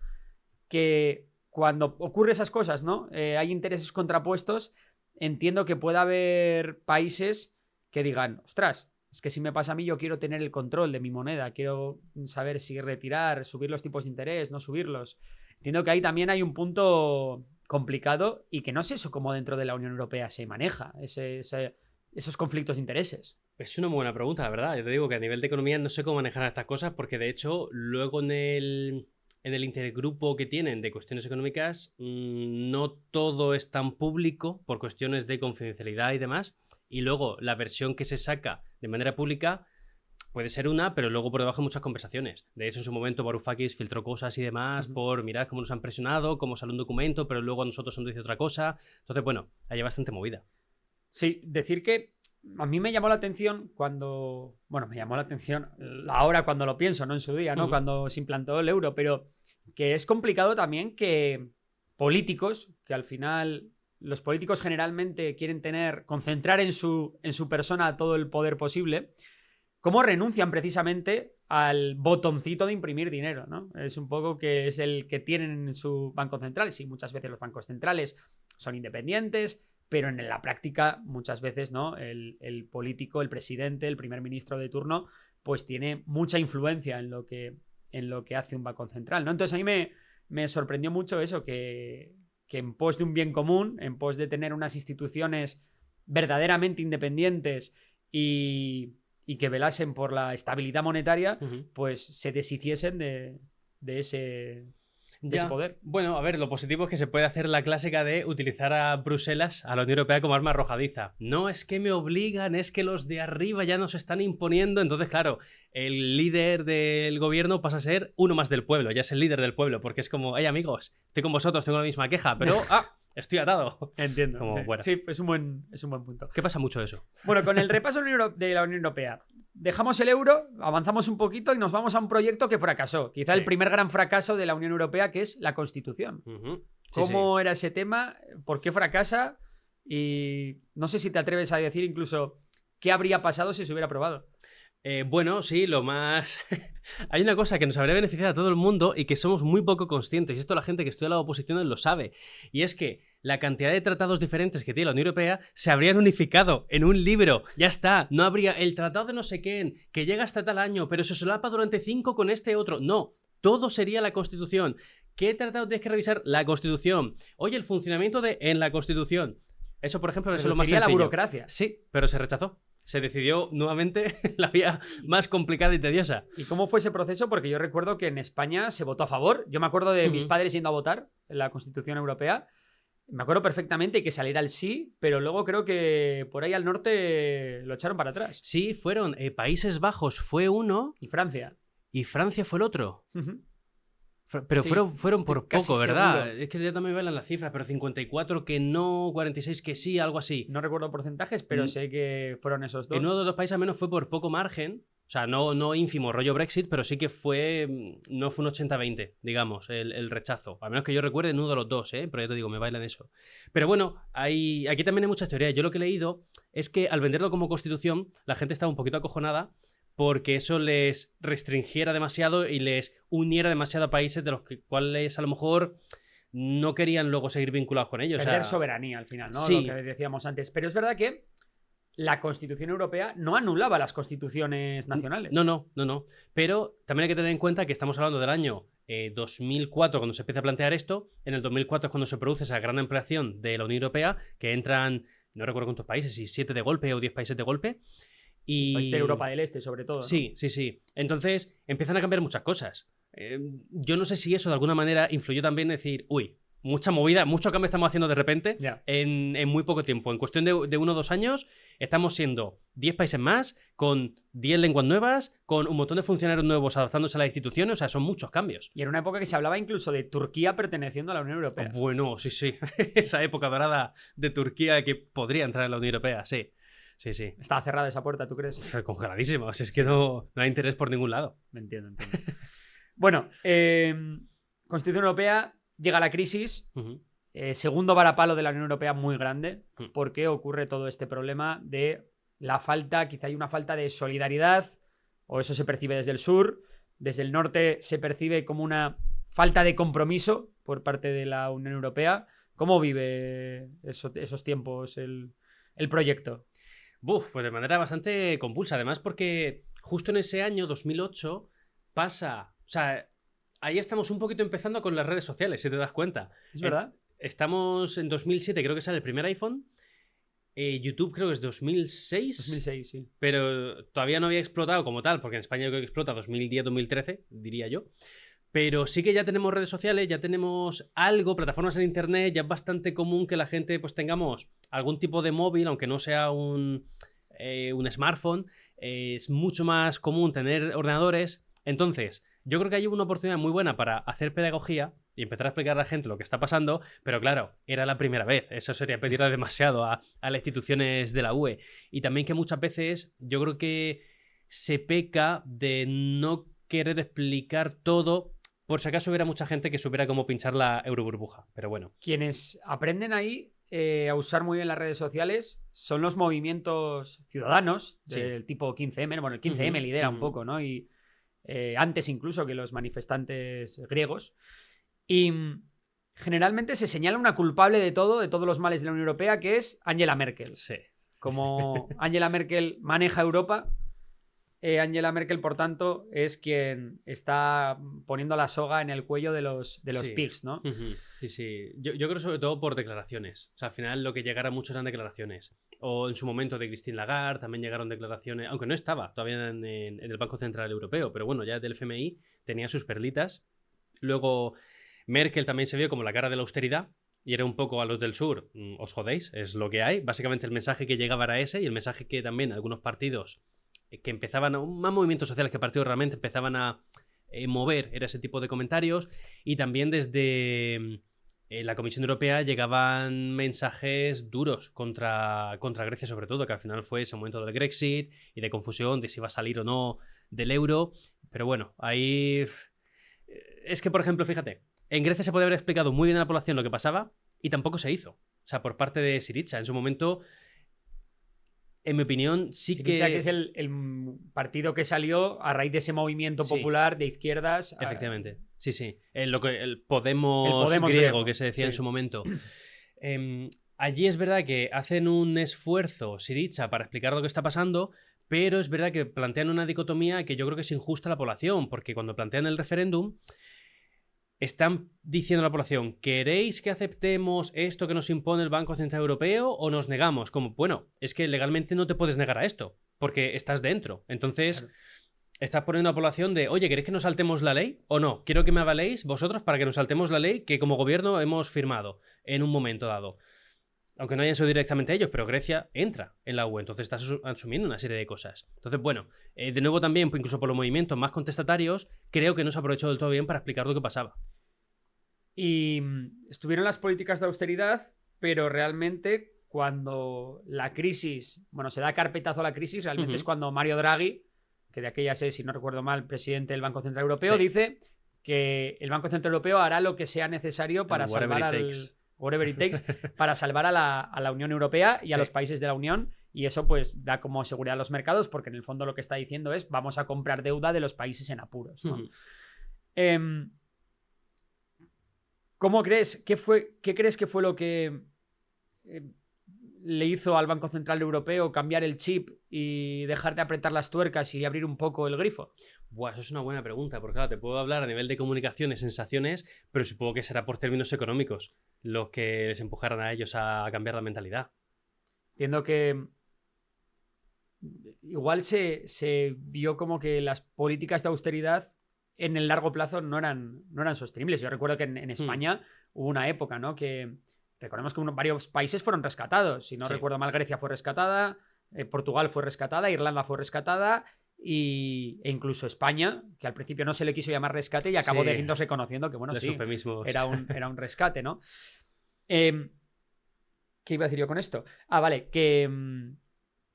que cuando ocurren esas cosas, ¿no? Hay intereses contrapuestos. Entiendo que pueda haber países que digan, ostras, es que si me pasa a mí yo quiero tener el control de mi moneda, quiero saber si retirar, subir los tipos de interés, no subirlos. Entiendo que ahí también hay un punto complicado y que no sé eso cómo dentro de la Unión Europea se maneja esos conflictos de intereses. Es una muy buena pregunta, la verdad. Yo te digo que a nivel de economía no sé cómo manejar estas cosas porque de hecho luego en el intergrupo que tienen de cuestiones económicas no todo es tan público por cuestiones de confidencialidad y demás. Y luego la versión que se saca de manera pública puede ser una, pero luego por debajo hay muchas conversaciones. De hecho, en su momento Varoufakis filtró cosas y demás por mirar cómo nos han presionado, cómo sale un documento, pero luego a nosotros nos dice otra cosa. Entonces, bueno, hay bastante movida. Sí, decir que a mí me llamó la atención cuando... Bueno, me llamó la atención ahora cuando lo pienso, no en su día, ¿no? Cuando se implantó el euro, pero que es complicado también que políticos, que al final los políticos generalmente quieren concentrar en su persona todo el poder posible, cómo renuncian precisamente al botoncito de imprimir dinero, ¿no? Es un poco que es el que tienen en su banco central. Sí, muchas veces los bancos centrales son independientes, pero en la práctica muchas veces, ¿no? El político, el presidente, el primer ministro de turno, pues tiene mucha influencia en lo que hace un banco central, ¿no? Entonces a mí me sorprendió mucho eso, que en pos de un bien común, en pos de tener unas instituciones verdaderamente independientes y que velasen por la estabilidad monetaria, pues se deshiciesen de ese poder. Bueno, a ver, lo positivo es que se puede hacer la clásica de utilizar a Bruselas, a la Unión Europea, como arma arrojadiza. No es que me obligan, es que los de arriba ya nos están imponiendo. Entonces, claro, el líder del gobierno pasa a ser uno más del pueblo, ya es el líder del pueblo, porque es como, hey amigos, estoy con vosotros, tengo la misma queja, pero estoy atado. Entiendo. Como, sí, bueno. sí, es un buen punto. ¿Qué pasa mucho eso? Bueno, con el repaso de la Unión Europea, dejamos el euro, avanzamos un poquito y nos vamos a un proyecto que fracasó. Quizá el primer gran fracaso de la Unión Europea, que es la Constitución. ¿Cómo era ese tema? ¿Por qué fracasa? Y no sé si te atreves a decir incluso qué habría pasado si se hubiera aprobado. Bueno, sí, lo más... Hay una cosa que nos habría beneficiado a todo el mundo y que somos muy poco conscientes, y esto la gente que estudia las oposiciones lo sabe, y es que la cantidad de tratados diferentes que tiene la Unión Europea se habrían unificado en un libro. Ya está, no habría el tratado de no sé quién, que llega hasta tal año, pero se solapa durante 5 con este otro. No, todo sería la Constitución. ¿Qué tratado tienes que revisar? La Constitución. Oye, el funcionamiento en la Constitución. Eso, por ejemplo, es lo más sencillo. La burocracia. Sí, pero se rechazó. Se decidió nuevamente la vía más complicada y tediosa. ¿Y cómo fue ese proceso? Porque yo recuerdo que en España se votó a favor. Yo me acuerdo de mis padres yendo a votar en la Constitución Europea. Me acuerdo perfectamente que saliera el sí, pero luego creo que por ahí al norte lo echaron para atrás. Sí, fueron Países Bajos fue uno. Y Francia. Y Francia fue el otro. Pero Sí, fueron por estoy casi poco, ¿verdad? seguro. Es que ya también bailan las cifras, pero 54 que no, 46 que sí, algo así. No recuerdo porcentajes, pero Mm. sé que fueron esos En uno dos. de los países al menos fue por poco margen. O sea, no ínfimo rollo Brexit, pero sí que fue. No fue un 80-20, digamos, el rechazo. A menos que yo recuerde en uno de los dos, ¿eh? Pero ya te digo, me bailan eso. Pero bueno, aquí también hay muchas teorías. Yo lo que he leído es que al venderlo como constitución, la gente estaba un poquito acojonada porque eso les restringiera demasiado y les uniera demasiado a países de los cuales a lo mejor no querían luego seguir vinculados con ellos. Perder o sea, soberanía al final, ¿no? sí. Lo que decíamos antes. Pero es verdad que la Constitución Europea no anulaba las constituciones nacionales. No. Pero también hay que tener en cuenta que estamos hablando del año 2004, cuando se empieza a plantear esto. En el 2004 es cuando se produce esa gran ampliación de la Unión Europea, que entran, no recuerdo cuántos países, si 7 de golpe o 10 países de golpe. Y... País de Europa del Este, sobre todo, ¿no? Sí. Entonces empiezan a cambiar muchas cosas. Yo no sé si eso de alguna manera influyó también en decir, uy, mucha movida, mucho cambio estamos haciendo de repente Ya. en muy poco tiempo. En cuestión de 1 o 2 años estamos siendo 10 países más, con 10 lenguas nuevas, con un montón de funcionarios nuevos adaptándose a las instituciones. O sea, son muchos cambios. Y en una época que se hablaba incluso de Turquía perteneciendo a la Unión Europea. Bueno, sí. Esa época dorada de Turquía que podría entrar en la Unión Europea, sí. Estaba cerrada esa puerta, ¿tú crees? Congeladísimo. O sea, es que no hay interés por ningún lado. Me entiendo. Bueno, Constitución Europea, llega la crisis, Ujú. segundo varapalo de la Unión Europea muy grande, Mm. porque ocurre todo este problema de la falta, quizá hay una falta de solidaridad, o eso se percibe desde el sur, desde el norte se percibe como una falta de compromiso por parte de la Unión Europea. ¿Cómo vive esos tiempos el proyecto? Pues de manera bastante compulsa, además porque justo en ese año, 2008, pasa... O sea, ahí estamos un poquito empezando con las redes sociales, si te das cuenta. ¿Es verdad? Estamos en 2007, creo que sale el primer iPhone. YouTube creo que es 2006. 2006, sí. Pero todavía no había explotado como tal, porque en España yo creo que explota 2010-2013, diría yo. Pero sí que ya tenemos redes sociales, ya tenemos algo, plataformas en internet, ya es bastante común que la gente pues tengamos algún tipo de móvil, aunque no sea un smartphone. Es mucho más común tener ordenadores. Entonces, yo creo que hay una oportunidad muy buena para hacer pedagogía y empezar a explicar a la gente lo que está pasando, pero claro, era la primera vez. Eso sería pedirle demasiado a las instituciones de la UE. Y también que muchas veces yo creo que se peca de no querer explicar todo, por si acaso hubiera mucha gente que supiera cómo pinchar la euroburbuja. Pero bueno. Quienes aprenden ahí a usar muy bien las redes sociales son los movimientos ciudadanos del tipo 15M. Bueno, el 15M lidera un poco, ¿no? Y antes incluso que los manifestantes griegos. Y generalmente se señala una culpable de todos los males de la Unión Europea, que es Angela Merkel. Sí. Como Angela Merkel maneja Europa, Angela Merkel, por tanto, es quien está poniendo la soga en el cuello de los Sí. pigs, ¿no? Sí. Yo creo sobre todo por declaraciones. O sea, al final lo que llegara mucho eran declaraciones. O en su momento de Christine Lagarde también llegaron declaraciones, aunque no estaba todavía en el Banco Central Europeo, pero bueno, ya del FMI tenía sus perlitas. Luego Merkel también se vio como la cara de la austeridad. Y era un poco a los del sur, os jodéis, es lo que hay. Básicamente el mensaje que llegaba era ese, y el mensaje que también algunos partidos que empezaban, más movimientos sociales que partidos realmente empezaban a mover, era ese tipo de comentarios. Y también desde la Comisión Europea llegaban mensajes duros contra Grecia, sobre todo, que al final fue ese momento del Brexit y de confusión de si iba a salir o no del euro. Pero bueno, ahí es que, por ejemplo, fíjate, en Grecia se podía haber explicado muy bien a la población lo que pasaba y tampoco se hizo. O sea, por parte de Syriza. En su momento, en mi opinión, sí Syriza, que... que es el partido que salió a raíz de ese movimiento popular de izquierdas. Efectivamente. Sí. El Podemos Podemos griego que se decía en sí. su momento. Allí es verdad que hacen un esfuerzo Syriza para explicar lo que está pasando, pero es verdad que plantean una dicotomía que yo creo que es injusta a la población, porque cuando plantean el referéndum están diciendo a la población: ¿queréis que aceptemos esto que nos impone el Banco Central Europeo o nos negamos? Como, bueno, es que legalmente no te puedes negar a esto, porque estás dentro. Entonces, claro, estás poniendo a la población de, oye, ¿queréis que nos saltemos la ley o no? Quiero que me avaléis vosotros para que nos saltemos la ley que como gobierno hemos firmado en un momento dado. aunque no hayan sido directamente ellos, pero Grecia entra en la UE, entonces está asumiendo una serie de cosas. Entonces, bueno, de nuevo también, pues, incluso por los movimientos más contestatarios, creo que no se aprovechó del todo bien para explicar lo que pasaba. Y estuvieron las políticas de austeridad, pero realmente cuando la crisis, bueno, se da carpetazo a la crisis, realmente es cuando Mario Draghi, que de aquella es, si no recuerdo mal, presidente del Banco Central Europeo, dice que el Banco Central Europeo hará lo que sea necesario para salvar whatever it takes, para salvar a la Unión Europea y a los países de la Unión, y eso pues da como seguridad a los mercados, porque en el fondo lo que está diciendo es vamos a comprar deuda de los países en apuros, ¿no? ¿Cómo crees? ¿Qué crees que fue lo que le hizo al Banco Central Europeo cambiar el chip y dejar de apretar las tuercas y abrir un poco el grifo? Buah, eso es una buena pregunta, porque claro, te puedo hablar a nivel de comunicaciones, sensaciones, pero supongo que será por términos económicos los que les empujaran a ellos a cambiar la mentalidad. Entiendo que igual se vio como que las políticas de austeridad en el largo plazo no eran sostenibles. Yo recuerdo que en España hubo una época, ¿no? Que recordemos que varios países fueron rescatados. Si no recuerdo mal, Grecia fue rescatada, Portugal fue rescatada, Irlanda fue rescatada e incluso España, que al principio no se le quiso llamar rescate y acabó de Guindos reconociendo que, bueno, los eufemismos. Era un rescate, ¿no? ¿Qué iba a decir yo con esto? Ah, vale, que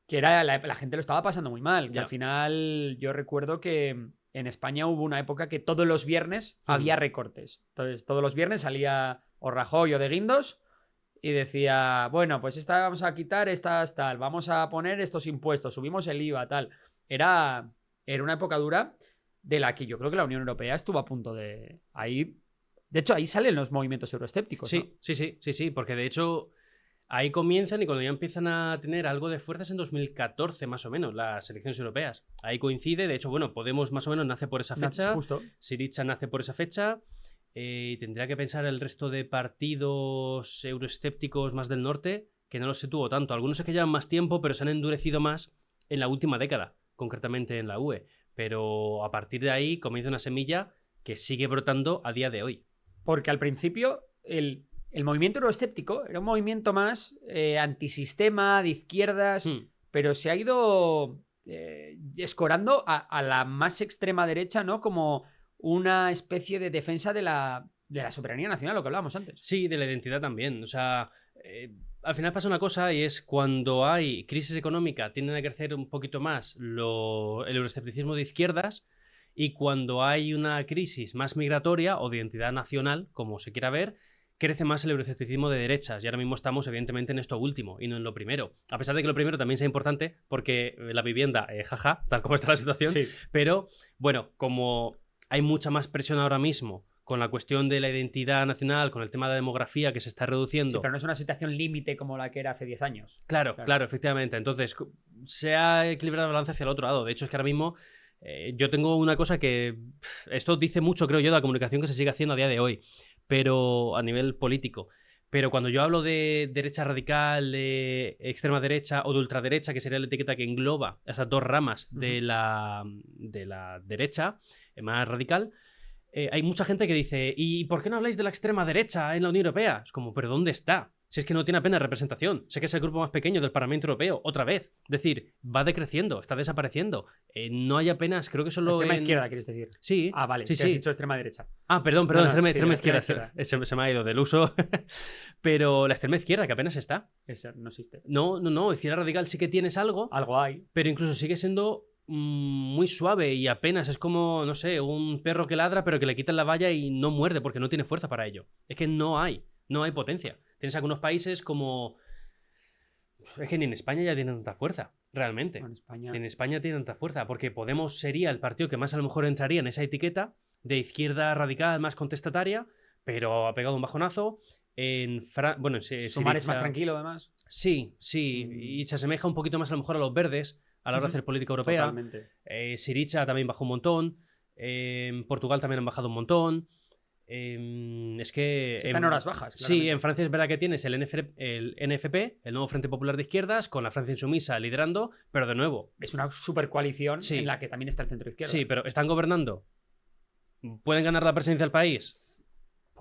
era la gente lo estaba pasando muy mal. Que al final yo recuerdo que en España hubo una época que todos los viernes había recortes. Entonces, todos los viernes salía o Rajoy o de Guindos y decía, bueno, pues esta vamos a quitar, estas tal, vamos a poner estos impuestos, subimos el IVA, tal. Era una época dura de la que yo creo que la Unión Europea estuvo a punto de... Ahí, de hecho, ahí salen los movimientos euroescépticos, ¿no? Sí, porque de hecho ahí comienzan y cuando ya empiezan a tener algo de fuerzas en 2014 más o menos, las elecciones europeas. Ahí coincide, de hecho, bueno, Podemos más o menos nace por esa fecha, justo. Syriza nace por esa fecha, y tendría que pensar el resto de partidos euroescépticos más del norte, que no los tuvo tanto. Algunos es que llevan más tiempo, pero se han endurecido más en la última década, concretamente en la UE. Pero a partir de ahí comienza una semilla que sigue brotando a día de hoy. Porque al principio el movimiento euroescéptico era un movimiento más antisistema, de izquierdas, pero se ha ido escorando a la más extrema derecha, ¿no? Como una especie de defensa de la soberanía nacional, lo que hablábamos antes. Sí, de la identidad también. O sea, al final pasa una cosa y es cuando hay crisis económica tienden a crecer un poquito más el euroescepticismo de izquierdas, y cuando hay una crisis más migratoria o de identidad nacional, como se quiera ver, crece más el euroescepticismo de derechas. Y ahora mismo estamos evidentemente en esto último y no en lo primero. A pesar de que lo primero también sea importante porque la vivienda, tal como está la situación, pero bueno, como hay mucha más presión ahora mismo con la cuestión de la identidad nacional, con el tema de la demografía que se está reduciendo. Sí, pero no es una situación límite como la que era hace 10 años. Claro, efectivamente. Entonces, se ha equilibrado la balanza hacia el otro lado. De hecho, es que ahora mismo yo tengo una cosa que... Esto dice mucho, creo yo, de la comunicación que se sigue haciendo a día de hoy, pero a nivel político. Pero cuando yo hablo de derecha radical, de extrema derecha o de ultraderecha, que sería la etiqueta que engloba esas dos ramas de la derecha más radical, hay mucha gente que dice, ¿y por qué no habláis de la extrema derecha en la Unión Europea? Es como, ¿pero dónde está? Si es que no tiene apenas representación. Sé que es el grupo más pequeño del Parlamento Europeo, otra vez. Es decir, va decreciendo, está desapareciendo. No hay apenas, creo que solo extrema izquierda, ¿quieres decir? Sí. Ah, vale, sí, has dicho extrema derecha. Ah, perdón, extrema izquierda. Se me ha ido del uso. Pero la extrema izquierda, que apenas está. Esa no existe. No, izquierda radical sí que tienes algo. Algo hay. Pero incluso sigue siendo muy suave y apenas es como, no sé, un perro que ladra pero que le quitan la valla y no muerde porque no tiene fuerza para ello. Es que no hay potencia. Tienes algunos países como... Es que ni en España ya tienen tanta fuerza, realmente. En España tienen tanta fuerza, porque Podemos sería el partido que más a lo mejor entraría en esa etiqueta de izquierda radical, más contestataria, pero ha pegado un bajonazo. Sumar es más tranquilo, además. Sí, y se asemeja un poquito más a lo mejor a los verdes a la hora de hacer política europea. Totalmente. Syriza también bajó un montón. Portugal también han bajado un montón. Es que... Está en horas bajas. Sí, en Francia es verdad que tienes el NFP, el nuevo Frente Popular de Izquierdas, con la Francia Insumisa liderando, pero de nuevo... Es una super coalición en la que también está el centro izquierda. Sí, pero ¿están gobernando? ¿Pueden ganar la presidencia del país?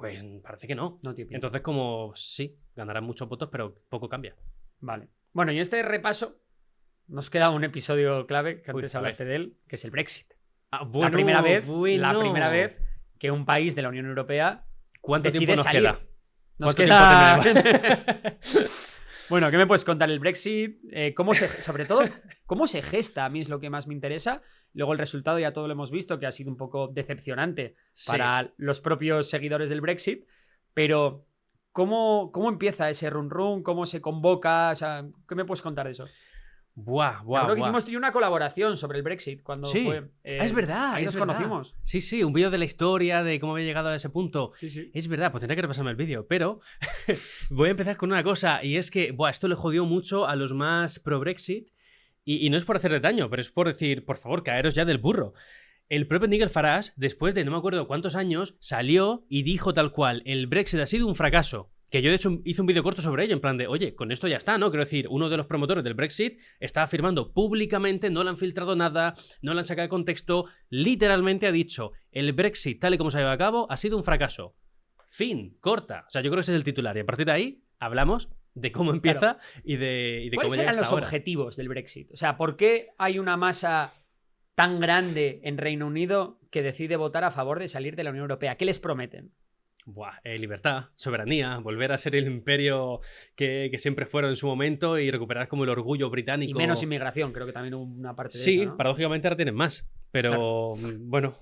Pues parece que no. No tiene pinta. Entonces, como sí, ganarán muchos votos, pero poco cambia. Vale. Bueno, y en este repaso nos queda un episodio clave, que Uy, antes a ver. hablaste de él, que es el Brexit. Bueno, la primera vez bueno. que un país de la Unión Europea ¿Cuánto decide tiempo nos salir. queda? Nos ¿Cuánto queda... tiempo tenemos? Bueno, ¿qué me puedes contar el Brexit? Sobre todo, ¿cómo se gesta? A mí es lo que más me interesa. Luego el resultado ya todo lo hemos visto, que ha sido un poco decepcionante para los propios seguidores del Brexit. Pero, ¿cómo empieza ese run-run? ¿Cómo se convoca? O sea, ¿qué me puedes contar de eso? Buah. Creo que hicimos tú y yo una colaboración sobre el Brexit cuando Sí. fue. Es verdad. Ahí es nos verdad. conocimos. Sí, un vídeo de la historia, de cómo había llegado a ese punto. Sí. Es verdad, pues tendría que repasarme el vídeo, pero voy a empezar con una cosa, y es que esto le jodió mucho a los más pro-Brexit, y no es por hacerle daño, pero es por decir, por favor, caeros ya del burro. El propio Nigel Farage, después de no me acuerdo cuántos años, salió y dijo tal cual, el Brexit ha sido un fracaso. Que yo, de hecho, hice un vídeo corto sobre ello, en plan de, oye, con esto ya está, ¿no? Quiero decir, uno de los promotores del Brexit está afirmando públicamente, no le han filtrado nada, no le han sacado de contexto, literalmente ha dicho, el Brexit, tal y como se ha llevado a cabo, ha sido un fracaso. Fin, corta. O sea, yo creo que ese es el titular, y a partir de ahí hablamos de cómo empieza y de cómo ¿Cuáles llega eran hasta los ahora. objetivos del Brexit? O sea, ¿por qué hay una masa tan grande en Reino Unido que decide votar a favor de salir de la Unión Europea? ¿Qué les prometen? Libertad, soberanía, volver a ser el imperio que siempre fueron en su momento y recuperar como el orgullo británico. Y menos inmigración, creo que también hubo una parte de Sí, eso, ¿no? paradójicamente ahora tienen más, pero bueno,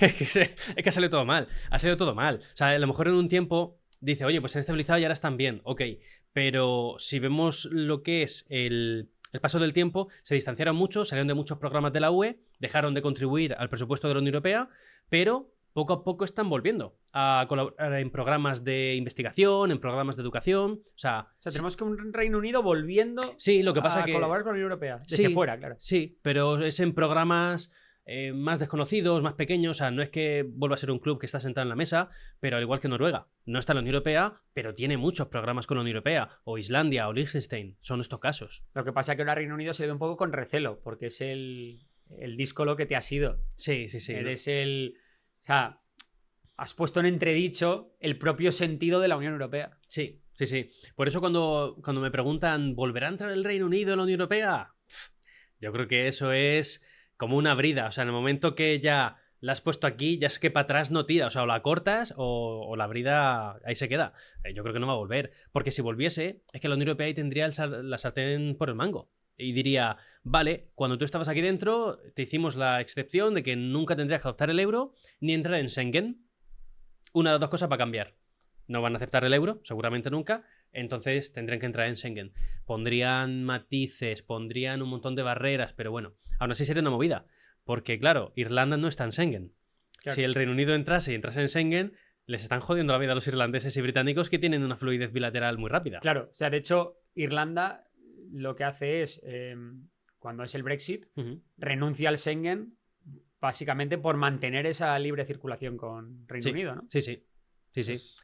es que ha salido todo mal, ha salido todo mal. O sea, a lo mejor en un tiempo dice, oye, pues se han estabilizado y ahora están bien, ok, pero si vemos lo que es el paso del tiempo, se distanciaron mucho, salieron de muchos programas de la UE, dejaron de contribuir al presupuesto de la Unión Europea, pero poco a poco están volviendo a colaborar en programas de investigación, en programas de educación. O sea, tenemos que un Reino Unido volviendo sí, lo que pasa a que colaborar con la Unión Europea. Desde fuera, claro. Sí, pero es en programas más desconocidos, más pequeños. O sea, no es que vuelva a ser un club que está sentado en la mesa, pero al igual que Noruega, no está en la Unión Europea, pero tiene muchos programas con la Unión Europea, o Islandia, o Liechtenstein, son estos casos. Lo que pasa es que ahora Reino Unido se ve un poco con recelo, porque es el díscolo que te has ido. Sí. Eres el... O sea, has puesto en entredicho el propio sentido de la Unión Europea. Sí. Por eso cuando me preguntan, ¿volverá a entrar el Reino Unido en la Unión Europea? Yo creo que eso es como una brida. O sea, en el momento que ya la has puesto aquí, ya es que para atrás no tira. O sea, o la cortas o la brida ahí se queda. Yo creo que no va a volver. Porque si volviese, es que la Unión Europea ahí tendría la sartén por el mango. Y diría, vale, cuando tú estabas aquí dentro, te hicimos la excepción de que nunca tendrías que adoptar el euro ni entrar en Schengen. Una de las dos cosas va a cambiar. No van a aceptar el euro, seguramente nunca, entonces tendrán que entrar en Schengen. Pondrían matices, pondrían un montón de barreras, pero bueno, aún así sería una movida. Porque, claro, Irlanda no está en Schengen. Claro. Si el Reino Unido entrase en Schengen, les están jodiendo la vida a los irlandeses y británicos que tienen una fluidez bilateral muy rápida. Claro, o sea, de hecho, Irlanda lo que hace es, cuando es el Brexit, renuncia al Schengen básicamente por mantener esa libre circulación con Reino Unido, ¿no? Sí.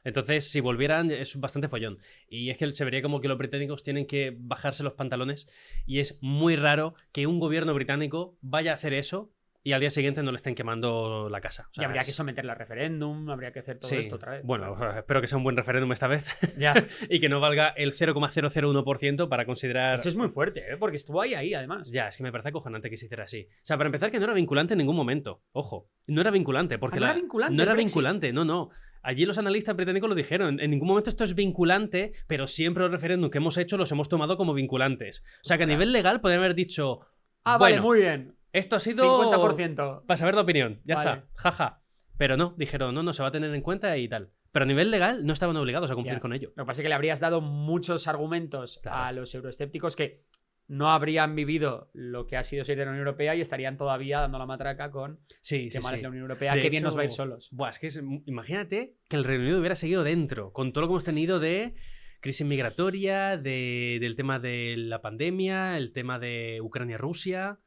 Entonces, si volvieran, es bastante follón. Y es que se vería como que los británicos tienen que bajarse los pantalones y es muy raro que un gobierno británico vaya a hacer eso y al día siguiente no le estén quemando la casa. O sea, y habría que someterla a referéndum, habría que hacer todo esto otra vez. Bueno, espero que sea un buen referéndum esta vez. Ya. Y que no valga el 0,001% para considerar... Eso es muy fuerte, ¿eh? Porque estuvo ahí, además. Ya, es que me parece acojonante que se hiciera así. O sea, para empezar, que no era vinculante en ningún momento. Ojo, no era vinculante. Porque no era vinculante. No era vinculante, no. Allí los analistas británicos lo dijeron. En ningún momento esto es vinculante, pero siempre los referéndums que hemos hecho los hemos tomado como vinculantes. O sea, que a nivel legal podrían haber dicho... Ah, bueno, vale, muy bien. Esto ha sido... 50%. Para saber la opinión. Ya vale. está. Jaja. Pero no, dijeron, no, se va a tener en cuenta y tal. Pero a nivel legal no estaban obligados a cumplir con ello. Lo que pasa es que le habrías dado muchos argumentos a los euroescépticos que no habrían vivido lo que ha sido ser de la Unión Europea y estarían todavía dando la matraca con qué mal es la Unión Europea, qué bien nos va a ir solos. Buah, es que imagínate que el Reino Unido hubiera seguido dentro, con todo lo que hemos tenido de crisis migratoria, del tema de la pandemia, el tema de Ucrania-Rusia.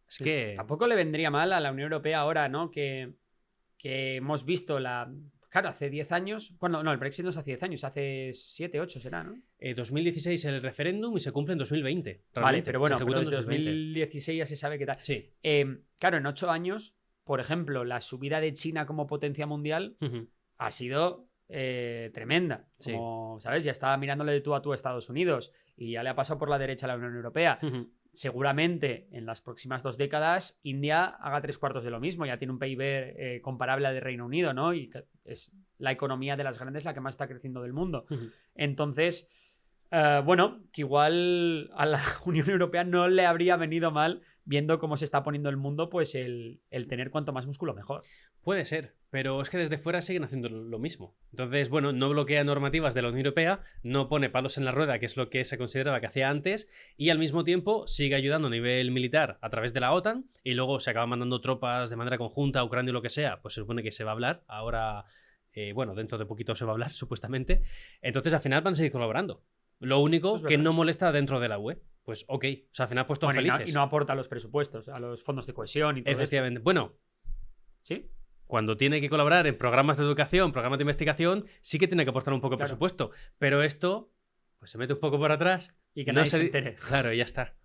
Es que... Tampoco le vendría mal a la Unión Europea ahora, ¿no? Que hemos visto Claro, hace 10 años... Bueno, no, el Brexit no es hace 10 años, hace 7, 8 será, ¿no? 2016 el referéndum y se cumple en 2020. Vale, pero bueno, pero desde 2016 ya se sabe qué tal. Sí. Claro, en 8 años, por ejemplo, la subida de China como potencia mundial ha sido tremenda. Sí. Como, ¿sabes? Ya está mirándole de tú a Estados Unidos y ya le ha pasado por la derecha a la Unión Europea. Seguramente en las próximas 2 décadas India haga 3/4 de lo mismo, ya tiene un PIB comparable al de Reino Unido, ¿no? Y es la economía de las grandes la que más está creciendo del mundo. Entonces, bueno, que igual a la Unión Europea no le habría venido mal, viendo cómo se está poniendo el mundo, pues el tener cuanto más músculo mejor. Puede ser, pero es que desde fuera siguen haciendo lo mismo. Entonces, bueno, no bloquea normativas de la Unión Europea, no pone palos en la rueda, que es lo que se consideraba que hacía antes, y al mismo tiempo sigue ayudando a nivel militar a través de la OTAN, y luego se acaba mandando tropas de manera conjunta a Ucrania o lo que sea, pues se supone que se va a hablar. Ahora, bueno, dentro de poquito se va a hablar, supuestamente. Entonces, al final van a seguir colaborando. Lo único que no molesta dentro de la UE. Pues ok, o sea, al final pues todos felices. Y no aporta a los presupuestos, a los fondos de cohesión y todo Efectivamente. Bueno, ¿sí? Cuando tiene que colaborar en programas de educación, programas de investigación, sí que tiene que aportar un poco de presupuesto. Pero esto, pues se mete un poco por atrás y que nadie se entere. Claro, y ya está.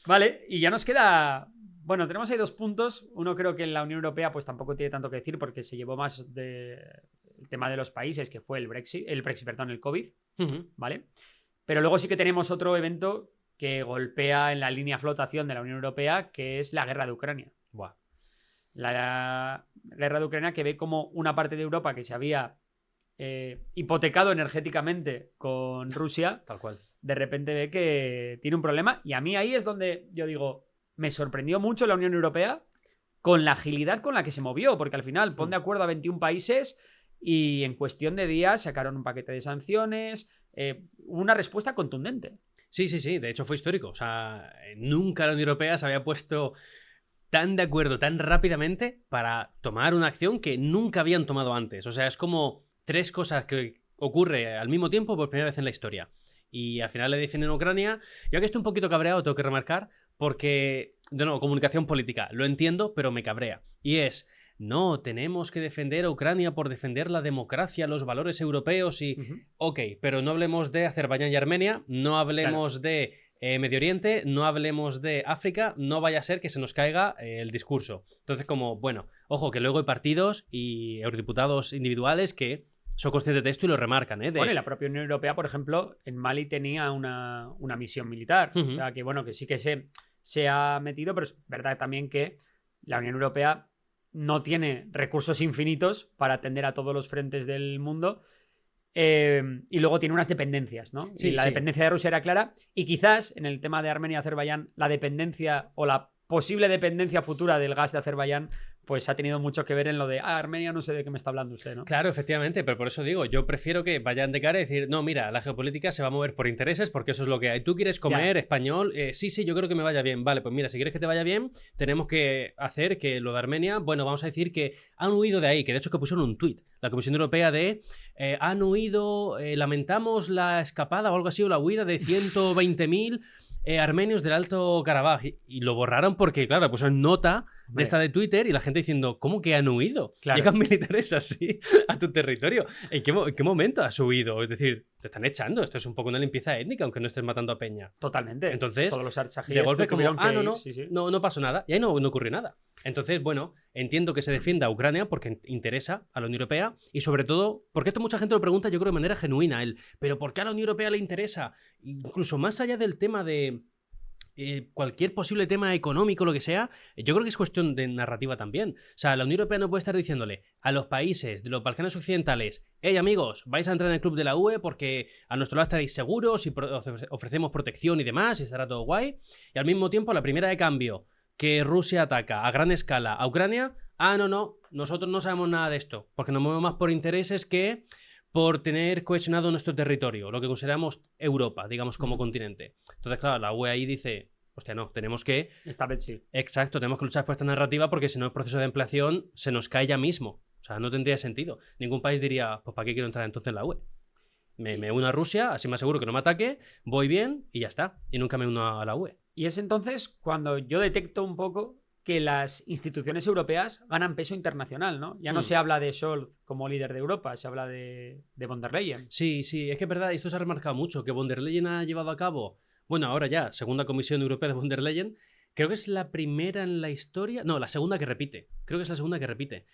Vale, y ya nos queda... Bueno, tenemos ahí 2 puntos. Uno, creo que en la Unión Europea pues tampoco tiene tanto que decir porque se llevó más el tema de los países, que fue el COVID, ¿vale? Pero luego sí que tenemos otro evento que golpea en la línea flotación de la Unión Europea, que es la guerra de Ucrania. Buah. La guerra de Ucrania, que ve como una parte de Europa que se había hipotecado energéticamente con Rusia, tal cual, de repente ve que tiene un problema. Y a mí ahí es donde yo digo, me sorprendió mucho la Unión Europea con la agilidad con la que se movió, porque al final pon de acuerdo a 21 países y en cuestión de días sacaron un paquete de sanciones, una respuesta contundente. Sí, sí, sí, de hecho fue histórico. O sea, nunca la Unión Europea se había puesto tan de acuerdo tan rápidamente para tomar una acción que nunca habían tomado antes. O sea, es como 3 cosas que ocurre al mismo tiempo por primera vez en la historia. Y al final le defienden a Ucrania. Yo aquí estoy un poquito cabreado, tengo que remarcar, porque, de nuevo, comunicación política. Lo entiendo, pero me cabrea. Y es... No, tenemos que defender a Ucrania por defender la democracia, los valores europeos y... Ok, pero no hablemos de Azerbaiyán y Armenia, no hablemos de Medio Oriente, no hablemos de África, no vaya a ser que se nos caiga el discurso. Entonces, como, bueno, ojo, que luego hay partidos y eurodiputados individuales que son conscientes de esto y lo remarcan. Bueno, y la propia Unión Europea, por ejemplo, en Mali tenía una misión militar. O sea, que bueno, que sí que se ha metido, pero es verdad también que la Unión Europea no tiene recursos infinitos para atender a todos los frentes del mundo. Y luego tiene unas dependencias, ¿no? Sí, y la dependencia de Rusia era clara. Y quizás en el tema de Armenia y Azerbaiyán, la dependencia o la posible dependencia futura del gas de Azerbaiyán, pues ha tenido mucho que ver en lo de Armenia, no sé de qué me está hablando usted, ¿no? Claro, efectivamente, pero por eso digo, yo prefiero que vayan de cara y decir, no, mira, la geopolítica se va a mover por intereses porque eso es lo que hay. Tú quieres comer español, sí, yo creo que me vaya bien. Vale, pues mira, si quieres que te vaya bien, tenemos que hacer que lo de Armenia, bueno, vamos a decir que han huido de ahí, que de hecho que pusieron un tuit, la Comisión Europea de han huido, lamentamos la escapada o algo así, o la huida de 120.000 armenios del Alto Karabaj, y lo borraron porque, claro, pusieron nota de esta de Twitter y la gente diciendo, ¿cómo que han huido? Claro. Llegan militares así a tu territorio. ¿En qué momento has huido? Es decir, te están echando. Esto es un poco una limpieza étnica, aunque no estés matando a peña. Totalmente. Entonces, todos los de golpe como, sí. no pasó nada. Y ahí no ocurrió nada. Entonces, bueno, entiendo que se defienda a Ucrania porque interesa a la Unión Europea y sobre todo, porque esto mucha gente lo pregunta yo creo de manera genuina, pero ¿por qué a la Unión Europea le interesa? Incluso más allá del tema de cualquier posible tema económico, lo que sea, yo creo que es cuestión de narrativa también. O sea, la Unión Europea no puede estar diciéndole a los países de los Balcanes occidentales, hey amigos, vais a entrar en el club de la UE porque a nuestro lado estaréis seguros y ofrecemos protección y demás y estará todo guay. Y al mismo tiempo, la primera de cambio que Rusia ataca a gran escala a Ucrania, no, nosotros no sabemos nada de esto, porque nos movemos más por intereses que por tener cohesionado nuestro territorio, lo que consideramos Europa, digamos, como continente. Entonces, claro, la UE ahí dice, hostia, no, tenemos que... Esta vez sí. Exacto, tenemos que luchar por esta narrativa porque si no el proceso de ampliación se nos cae ya mismo. O sea, no tendría sentido. Ningún país diría, pues ¿para qué quiero entrar entonces en la UE? Me uno a Rusia, así me aseguro que no me ataque, voy bien y ya está. Y nunca me uno a la UE. Y es entonces cuando yo detecto un poco que las instituciones europeas ganan peso internacional, ¿no? Ya no se habla de Scholz como líder de Europa, se habla de von der Leyen. Sí, es que es verdad, esto se ha remarcado mucho, que von der Leyen ha llevado a cabo, bueno, ahora ya, segunda Comisión Europea de von der Leyen, creo que es la primera en la historia, no, la segunda que repite, creo que es la segunda que repite.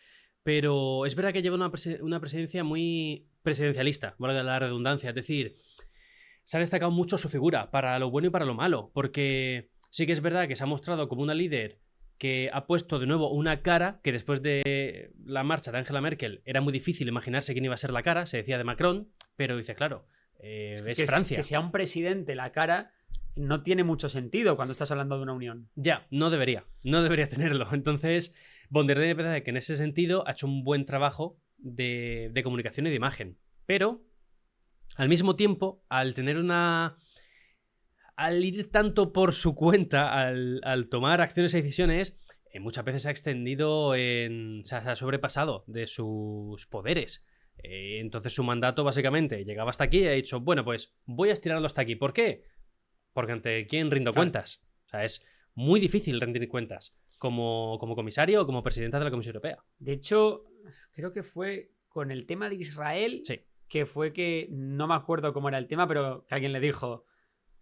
pero es verdad que lleva una presidencia muy presidencialista, valga la redundancia. Es decir, se ha destacado mucho su figura, para lo bueno y para lo malo, porque sí que es verdad que se ha mostrado como una líder que ha puesto de nuevo una cara que después de la marcha de Angela Merkel era muy difícil imaginarse quién iba a ser la cara, se decía de Macron, pero dice, claro, es Francia. Que sea un presidente la cara no tiene mucho sentido cuando estás hablando de una unión. Ya, no debería tenerlo. Entonces, von der Leyen es verdad que en ese sentido ha hecho un buen trabajo de comunicación y de imagen, pero al mismo tiempo, al ir tanto por su cuenta, al tomar acciones y decisiones, muchas veces se ha extendido, se ha sobrepasado de sus poderes. Entonces su mandato básicamente llegaba hasta aquí y ha dicho, bueno, pues voy a estirarlo hasta aquí. ¿Por qué? Porque ante quién rindo cuentas. O sea, es muy difícil rendir cuentas como comisario o como presidenta de la Comisión Europea. De hecho, creo que fue con el tema de Israel, Sí. que fue que, no me acuerdo cómo era el tema, pero que alguien le dijo,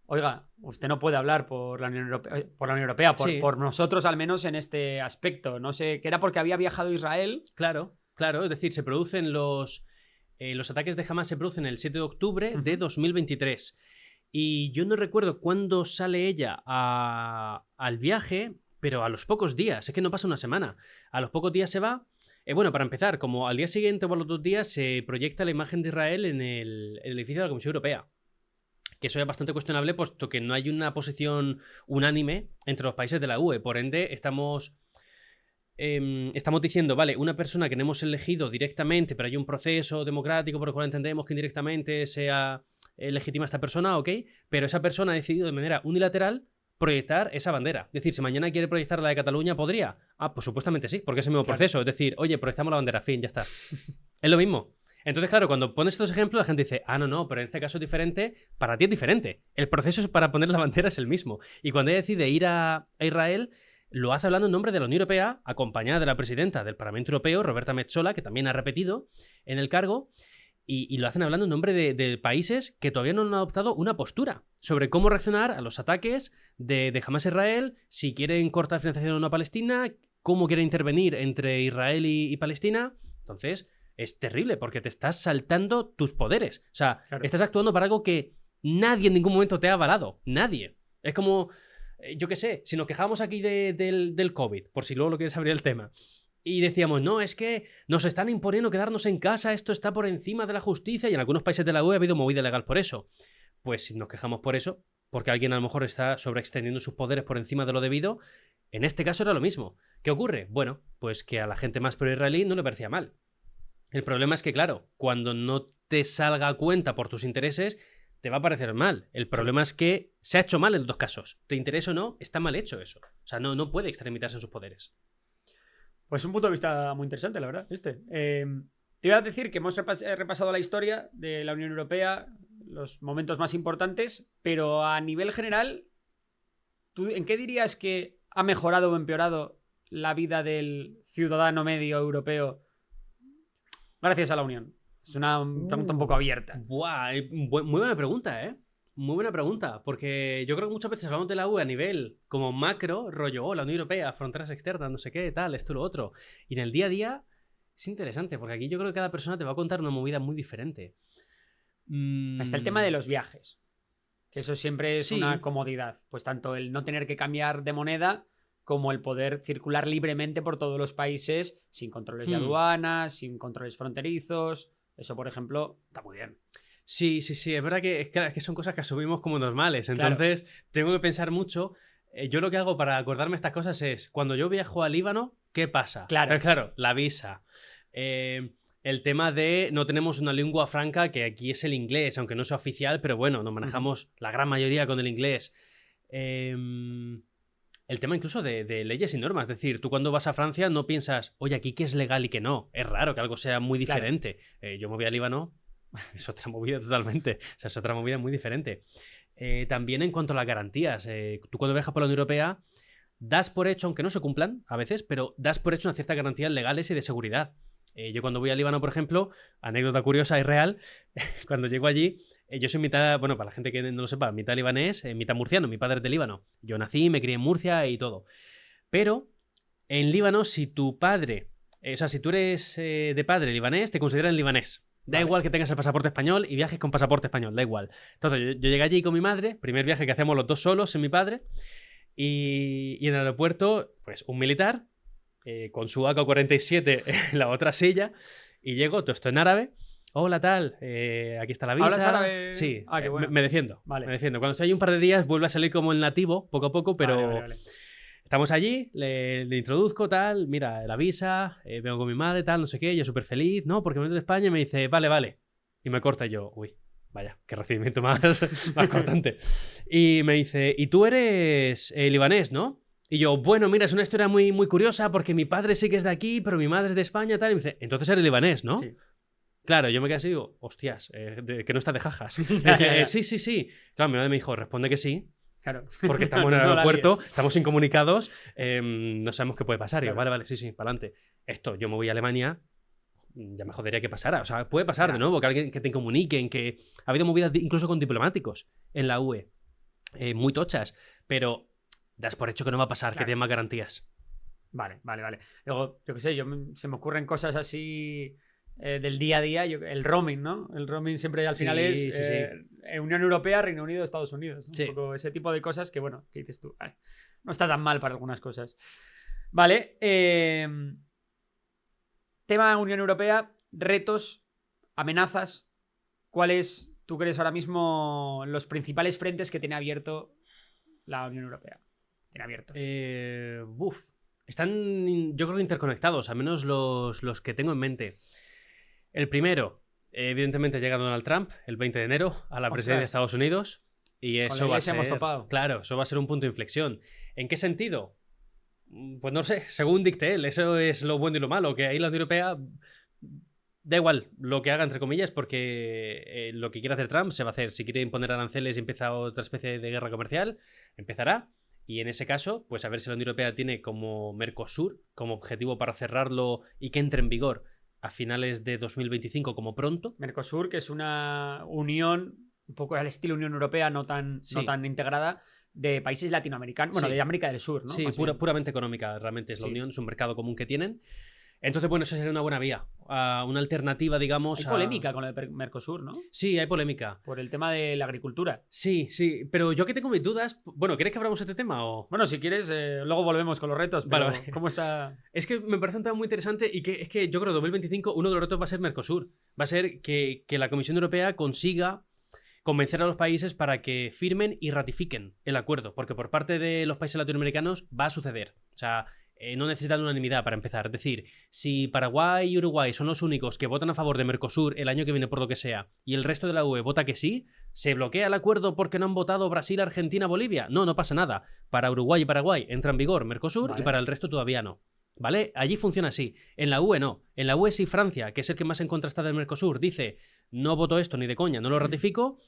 oiga, usted no puede hablar por la Unión Europea, Sí. por nosotros al menos en este aspecto. No sé, que era porque había viajado a Israel. Claro, es decir, se producen los ataques de Hamas se producen el 7 de octubre de 2023. Y yo no recuerdo cuándo sale ella al viaje, pero a los pocos días, es que no pasa una semana. A los pocos días se va. Bueno, para empezar, como al día siguiente o a los 2 días se proyecta la imagen de Israel en el edificio de la Comisión Europea. Que eso es bastante cuestionable, puesto que no hay una posición unánime entre los países de la UE. Por ende, estamos diciendo, vale, una persona que no hemos elegido directamente, pero hay un proceso democrático por el cual entendemos que indirectamente sea legítima esta persona, ok, pero esa persona ha decidido de manera unilateral proyectar esa bandera. Es decir, si mañana quiere proyectar la de Cataluña, ¿podría? Ah, pues supuestamente sí, porque es el mismo proceso. Es decir, oye, proyectamos la bandera, fin, ya está. Es lo mismo. Entonces, claro, cuando pones estos ejemplos, la gente dice, ah, no, pero en este caso es diferente, para ti es diferente. El proceso para poner la bandera es el mismo. Y cuando ella decide ir a Israel, lo hace hablando en nombre de la Unión Europea, acompañada de la presidenta del Parlamento Europeo, Roberta Metsola, que también ha repetido en el cargo, y lo hacen hablando en nombre de países que todavía no han adoptado una postura sobre cómo reaccionar a los ataques de Hamas a Israel, si quieren cortar financiación o no a Palestina, cómo quieren intervenir entre Israel y Palestina. Entonces, es terrible porque te estás saltando tus poderes. O sea, claro, estás actuando para algo que nadie en ningún momento te ha avalado. Nadie. Es como, yo qué sé, si nos quejábamos aquí del COVID, por si luego lo quieres abrir el tema, y decíamos, no, es que nos están imponiendo quedarnos en casa, esto está por encima de la justicia, y en algunos países de la UE ha habido movida legal por eso. Pues si nos quejamos por eso, porque alguien a lo mejor está sobreextendiendo sus poderes por encima de lo debido, en este caso era lo mismo. ¿Qué ocurre? Bueno, pues que a la gente más pro-israelí no le parecía mal. El problema es que, claro, cuando no te salga a cuenta por tus intereses, te va a parecer mal. El problema es que se ha hecho mal en los dos casos. Te interese o no, está mal hecho eso. O sea, no puede extralimitarse en sus poderes. Pues un punto de vista muy interesante, la verdad. Te iba a decir que hemos repasado la historia de la Unión Europea, los momentos más importantes, pero a nivel general, ¿tú en qué dirías que ha mejorado o empeorado la vida del ciudadano medio europeo gracias a la Unión? Es una pregunta un poco abierta. Buah, muy buena pregunta, ¿eh? Muy buena pregunta, porque yo creo que muchas veces hablamos de la UE a nivel como macro, rollo, la Unión Europea, fronteras externas, no sé qué, tal, esto, lo otro. Y en el día a día es interesante, porque aquí yo creo que cada persona te va a contar una movida muy diferente. Está el tema de los viajes, que eso siempre es una comodidad. Pues tanto el no tener que cambiar de moneda como el poder circular libremente por todos los países sin controles de aduanas, sin controles fronterizos. Eso, por ejemplo, está muy bien. Sí, es verdad que son cosas que asumimos como normales. Entonces, tengo que pensar mucho. Yo lo que hago para acordarme estas cosas es, cuando yo viajo a Líbano, ¿qué pasa? Claro, la visa. El tema de no tenemos una lengua franca, que aquí es el inglés, aunque no sea oficial, pero bueno, nos manejamos la gran mayoría con el inglés. El tema incluso de leyes y normas. Es decir, tú cuando vas a Francia no piensas, oye, aquí qué es legal y qué no. Es raro que algo sea muy diferente. Yo me voy a Líbano, es otra movida totalmente. O sea, es otra movida muy diferente. También en cuanto a las garantías. Tú cuando viajas por la Unión Europea das por hecho, aunque no se cumplan a veces, pero das por hecho una cierta garantías legales y de seguridad. Yo cuando voy a Líbano, por ejemplo, anécdota curiosa y real, cuando llego allí, yo soy mitad, bueno, para la gente que no lo sepa, mitad libanés, mitad murciano, mi padre es de Líbano. Yo nací, me crié en Murcia y todo. Pero en Líbano, si tu padre O sea, si tú eres de padre libanés, te consideran libanés. Da Vale. igual que tengas el pasaporte español y viajes con pasaporte español, da igual. Entonces, yo llegué allí con mi madre, primer viaje que hacíamos los dos solos sin mi padre, y en el aeropuerto, pues un militar con su AK-47 en la otra silla, y llego, todo esto en árabe. Hola, tal, aquí está la visa. ¿Hablas árabe? Sí, Ah, qué bueno. me defiendo. Vale. Me defiendo. Cuando estoy allí un par de días, vuelve a salir como el nativo, poco a poco, pero Vale. estamos allí, le introduzco, tal, mira, la visa, vengo con mi madre, tal, no sé qué, yo súper feliz, no, porque me meto de España y me dice, vale. Y me corta y yo, uy, vaya, qué recibimiento más, más cortante. Y me dice, ¿y tú eres libanés, no? Y yo, bueno, mira, es una historia muy, muy curiosa porque mi padre sí que es de aquí, pero mi madre es de España, tal. Y me dice, entonces eres libanés, ¿no? Sí. Claro, yo me quedé así y digo, hostias, que no está de jajas. Ya, ya. Sí. Claro, mi madre me dijo, responde que sí, Claro. porque estamos en el No la aeropuerto, líes. estamos incomunicados, no sabemos qué puede pasar. Y yo, Claro. vale, sí, para adelante. Esto, yo me voy a Alemania, ya me jodería que pasara. O sea, puede pasar Ya. de nuevo, que alguien que te incomuniquen, que ha habido movidas incluso con diplomáticos en la UE, muy tochas, pero das por hecho que no va a pasar, que Claro. tienen más garantías. Vale. Luego, yo qué sé, se me ocurren cosas así del día a día. El roaming, ¿no? El roaming siempre al final Sí, es sí. Unión Europea, Reino Unido, Estados Unidos, ¿no? Sí. Un poco ese tipo de cosas que, bueno, que dices tú, vale, no está tan mal para algunas cosas. Vale. Tema Unión Europea, retos, amenazas. ¿Cuáles tú crees ahora mismo los principales frentes que tiene abierto la Unión Europea? Tiene abiertos. Están, yo creo, interconectados, al menos los que tengo en mente. El primero, evidentemente, llega Donald Trump el 20 de enero a la presidencia de Estados Unidos. Y eso va a ser. Hemos topado. Claro, eso va a ser un punto de inflexión. ¿En qué sentido? Pues no sé, según dicte él, eso es lo bueno y lo malo, que ahí la Unión Europea da igual lo que haga, entre comillas, porque lo que quiere hacer Trump se va a hacer. Si quiere imponer aranceles y empieza otra especie de guerra comercial, empezará. Y en ese caso, pues a ver si la Unión Europea tiene como Mercosur, como objetivo para cerrarlo y que entre en vigor a finales de 2025 como pronto. Mercosur, que es una unión un poco al estilo Unión Europea, no tan integrada, de países latinoamericanos, bueno, Sí. de América del Sur, ¿no? Sí, Más bien. puramente económica, realmente es la Sí. unión, es un mercado común que tienen. Entonces, bueno, eso sería una buena vía, una alternativa, digamos. Hay polémica con lo de Mercosur, ¿no? Sí, hay polémica. Por el tema de la agricultura. Sí, pero yo que tengo mis dudas. Bueno, ¿quieres que abramos este tema o...? Bueno, si quieres, luego volvemos con los retos, pero Vale. ¿cómo está? Es que me parece un tema muy interesante y que es que yo creo que 2025 uno de los retos va a ser Mercosur. Va a ser que la Comisión Europea consiga convencer a los países para que firmen y ratifiquen el acuerdo, porque por parte de los países latinoamericanos va a suceder. O sea, no necesitan unanimidad para empezar. Es decir, si Paraguay y Uruguay son los únicos que votan a favor de Mercosur el año que viene por lo que sea, y el resto de la UE vota que sí, ¿se bloquea el acuerdo porque no han votado Brasil, Argentina, Bolivia? No pasa nada. Para Uruguay y Paraguay entra en vigor Mercosur, Vale. y para el resto todavía no. ¿Vale? Allí funciona así. En la UE no. En la UE sí Francia, que es el que más en contra está del Mercosur, dice no voto esto ni de coña, no lo ratifico,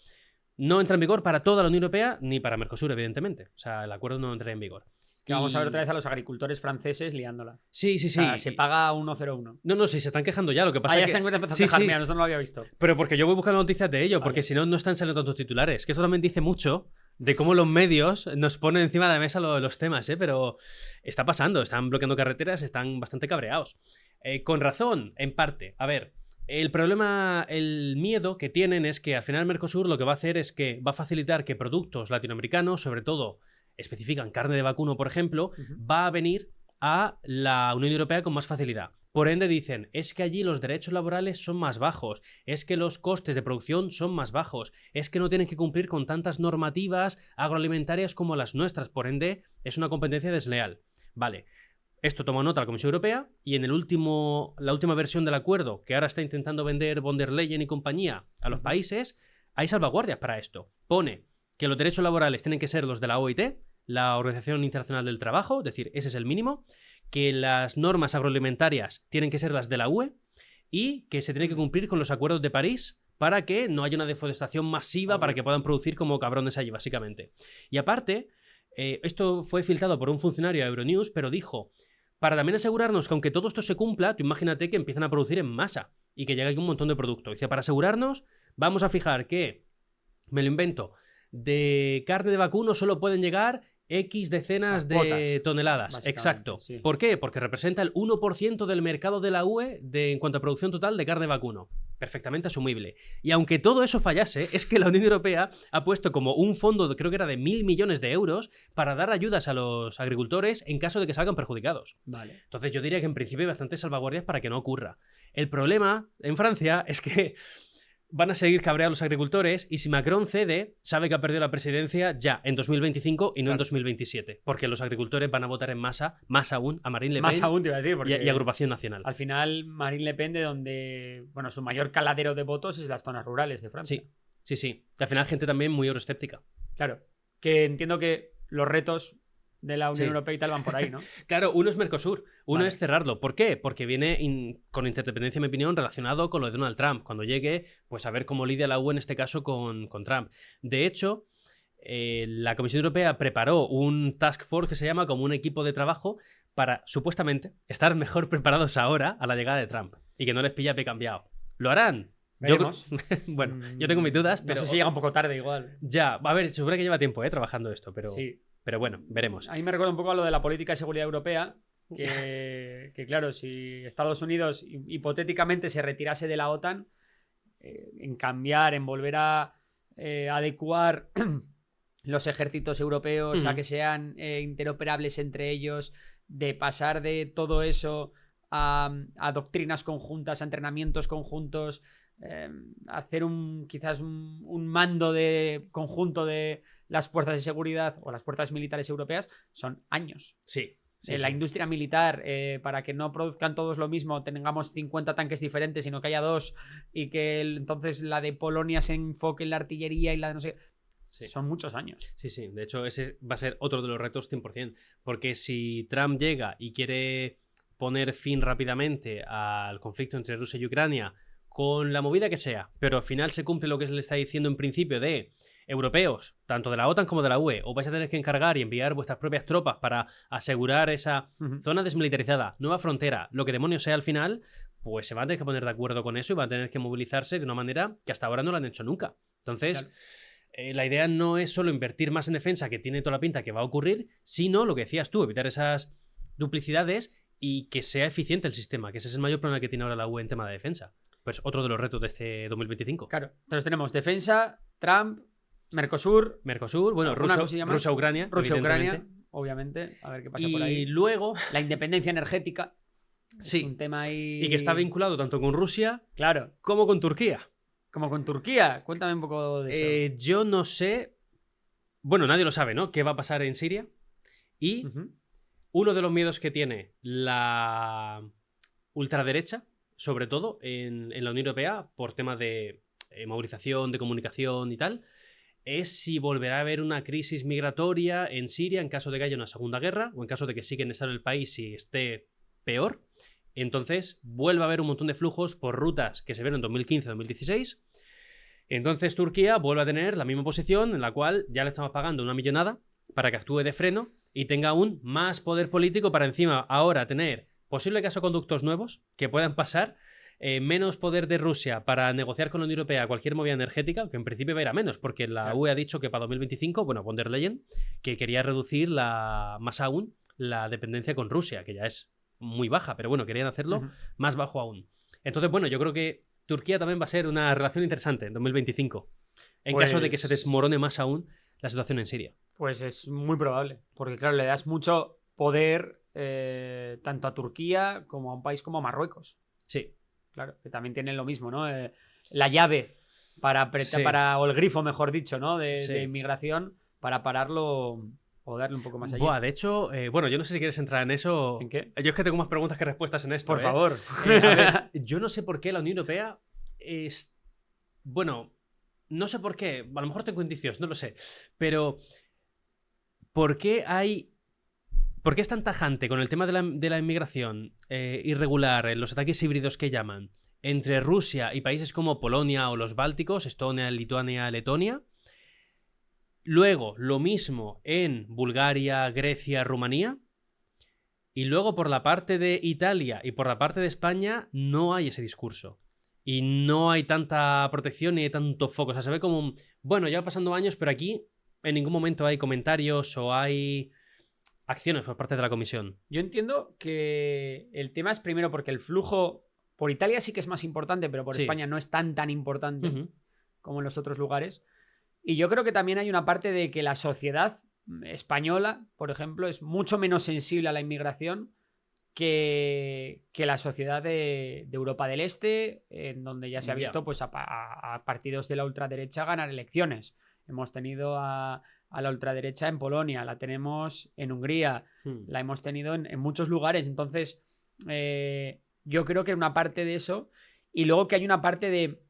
no entra en vigor para toda la Unión Europea ni para Mercosur, evidentemente. O sea, el acuerdo no entra en vigor. Que vamos a ver otra vez a los agricultores franceses liándola. Sí. O sea, se paga 1,01. No, sí, se están quejando ya. Lo que pasa Ya es que... se han empezado Sí, a quejar, sí. mira, nosotros no lo había visto. Pero porque yo voy buscando noticias de ello, Vale. porque si no, no están saliendo tantos titulares. Que eso también dice mucho de cómo los medios nos ponen encima de la mesa los temas, ¿eh? Pero está pasando, están bloqueando carreteras, están bastante cabreados. Con razón, en parte. A ver, el problema, el miedo que tienen es que al final Mercosur lo que va a hacer es que va a facilitar que productos latinoamericanos, sobre todo, especifican carne de vacuno, por ejemplo, va a venir a la Unión Europea con más facilidad. Por ende dicen, es que allí los derechos laborales son más bajos, es que los costes de producción son más bajos, es que no tienen que cumplir con tantas normativas agroalimentarias como las nuestras, por ende es una competencia desleal. Vale, esto toma nota la Comisión Europea y en la última versión del acuerdo, que ahora está intentando vender von der Leyen y compañía a los países, hay salvaguardias para esto. Pone que los derechos laborales tienen que ser los de la OIT, la Organización Internacional del Trabajo, es decir, ese es el mínimo, que las normas agroalimentarias tienen que ser las de la UE y que se tiene que cumplir con los acuerdos de París para que no haya una deforestación masiva, para que puedan producir como cabrones allí, básicamente. Y aparte, esto fue filtrado por un funcionario de Euronews, pero dijo, para también asegurarnos que aunque todo esto se cumpla, tú imagínate que empiezan a producir en masa y que llega aquí un montón de producto. Dice, para asegurarnos, vamos a fijar que, me lo invento, de carne de vacuno solo pueden llegar X decenas O sea, de cuotas, toneladas. básicamente, Exacto. sí. ¿Por qué? Porque representa el 1% del mercado de la UE en cuanto a producción total de carne vacuno. Perfectamente asumible. Y aunque todo eso fallase, es que la Unión Europea ha puesto como un fondo, creo que era de 1.000 millones de euros, para dar ayudas a los agricultores en caso de que salgan perjudicados. Vale. Entonces yo diría que en principio hay bastantes salvaguardias para que no ocurra. El problema en Francia es que van a seguir cabreados los agricultores y si Macron cede, sabe que ha perdido la presidencia ya en 2025 y no en 2027, porque los agricultores van a votar en masa, más aún, a Marine Le Pen Más aún te iba a decir, porque y Agrupación Nacional. al final Marine Le Pen de donde, bueno, su mayor caladero de votos es las zonas rurales de Francia. Sí, sí, sí. Y al final gente también muy euroescéptica. Claro, que entiendo que los retos de la Unión Sí. Europea y tal van por ahí, ¿no? Claro, uno es Mercosur, uno Vale. es cerrarlo. ¿Por qué? Porque viene con interdependencia, en mi opinión, relacionado con lo de Donald Trump. Cuando llegue, pues a ver cómo lidia la UE en este caso con Trump. De hecho, la Comisión Europea preparó un task force que se llama como un equipo de trabajo para, supuestamente, estar mejor preparados ahora a la llegada de Trump y que no les pilla pie cambiado. ¿Lo harán? Veremos. Bueno, yo tengo mis dudas, pero No sé si llega un poco tarde igual. ya, a ver, seguro que lleva tiempo trabajando esto, pero, Sí. pero bueno, veremos. A mí me recuerda un poco a lo de la política de seguridad europea, que claro, si Estados Unidos hipotéticamente se retirase de la OTAN, en cambiar, en volver a adecuar los ejércitos europeos a que sean interoperables entre ellos, de pasar de todo eso a doctrinas conjuntas, a entrenamientos conjuntos, hacer quizás un mando de conjunto de las fuerzas de seguridad o las fuerzas militares europeas, son años. Sí. Sí, La sí. industria militar, para que no produzcan todos lo mismo, tengamos 50 tanques diferentes, sino que haya 2 y que entonces la de Polonia se enfoque en la artillería y la de no sé. Sí. Son muchos años. Sí, sí. De hecho, ese va a ser otro de los retos 100%. Porque si Trump llega y quiere poner fin rápidamente al conflicto entre Rusia y Ucrania, con la movida que sea, pero al final se cumple lo que se le está diciendo en principio de europeos, tanto de la OTAN como de la UE, os vais a tener que encargar y enviar vuestras propias tropas para asegurar esa zona desmilitarizada, nueva frontera, lo que demonios sea al final, pues se van a tener que poner de acuerdo con eso y van a tener que movilizarse de una manera que hasta ahora no lo han hecho nunca. Entonces, claro, la idea no es solo invertir más en defensa, que tiene toda la pinta que va a ocurrir, sino lo que decías tú, evitar esas duplicidades y que sea eficiente el sistema, que ese es el mayor problema que tiene ahora la UE en tema de defensa. Pues otro de los retos de este 2025. Claro. Entonces tenemos defensa, Trump, Mercosur, bueno, Rusia-Ucrania. Rusia-Ucrania, obviamente. A ver qué pasa por ahí. Y luego, la independencia energética. sí, es un tema ahí. y que está vinculado tanto con Rusia, claro, como con Turquía. Como con Turquía. Cuéntame un poco de eso. Yo no sé. Bueno, nadie lo sabe, ¿no? ¿Qué va a pasar en Siria? Y uno de los miedos que tiene la ultraderecha, sobre todo en la Unión Europea, por temas de movilización, de comunicación y tal, es si volverá a haber una crisis migratoria en Siria en caso de que haya una segunda guerra o en caso de que siga en estado el país y esté peor. Entonces vuelve a haber un montón de flujos por rutas que se vieron en 2015-2016. Entonces Turquía vuelve a tener la misma posición en la cual ya le estamos pagando una millonada para que actúe de freno y tenga aún más poder político para encima ahora tener posible gasoconductos nuevos que puedan pasar, menos poder de Rusia para negociar con la Unión Europea cualquier movida energética, que en principio va a ir a menos, porque la UE ha dicho que para 2025, bueno, von der Leyen, que quería reducir más aún la dependencia con Rusia, que ya es muy baja, pero bueno, querían hacerlo más bajo aún. Entonces, bueno, yo creo que Turquía también va a ser una relación interesante en 2025, en caso de que se desmorone más aún la situación en Siria. Pues es muy probable, porque claro, le das mucho poder tanto a Turquía como a un país como Marruecos. Sí. Claro, que también tienen lo mismo, ¿no? La llave o el grifo, mejor dicho, ¿no? De inmigración para pararlo o darle un poco más allá. De hecho, bueno, yo no sé si quieres entrar en eso. ¿En qué? Yo es que tengo más preguntas que respuestas en esto. Por favor. A ver, yo no sé por qué la Unión Europea es... Bueno, no sé por qué. A lo mejor tengo indicios, no lo sé. Pero, ¿por qué es tan tajante con el tema de la inmigración irregular, los ataques híbridos que llaman, entre Rusia y países como Polonia o los Bálticos, Estonia, Lituania, Letonia? Luego, lo mismo en Bulgaria, Grecia, Rumanía. Y luego, por la parte de Italia y por la parte de España, no hay ese discurso. Y no hay tanta protección ni hay tanto foco. O sea, se ve como bueno, ya va pasando años, pero aquí en ningún momento hay comentarios o hay acciones por parte de la comisión. Yo entiendo que el tema es primero porque el flujo por Italia sí que es más importante, pero por Sí. España no es tan importante Ujú. como en los otros lugares. Y yo creo que también hay una parte de que la sociedad española, por ejemplo, es mucho menos sensible a la inmigración que la sociedad de Europa del Este, en donde ya se ha Ya. visto pues, a partidos de la ultraderecha ganar elecciones. Hemos tenido a la ultraderecha en Polonia, la tenemos en Hungría, la hemos tenido en muchos lugares. Entonces, yo creo que una parte de eso, y luego que hay una parte de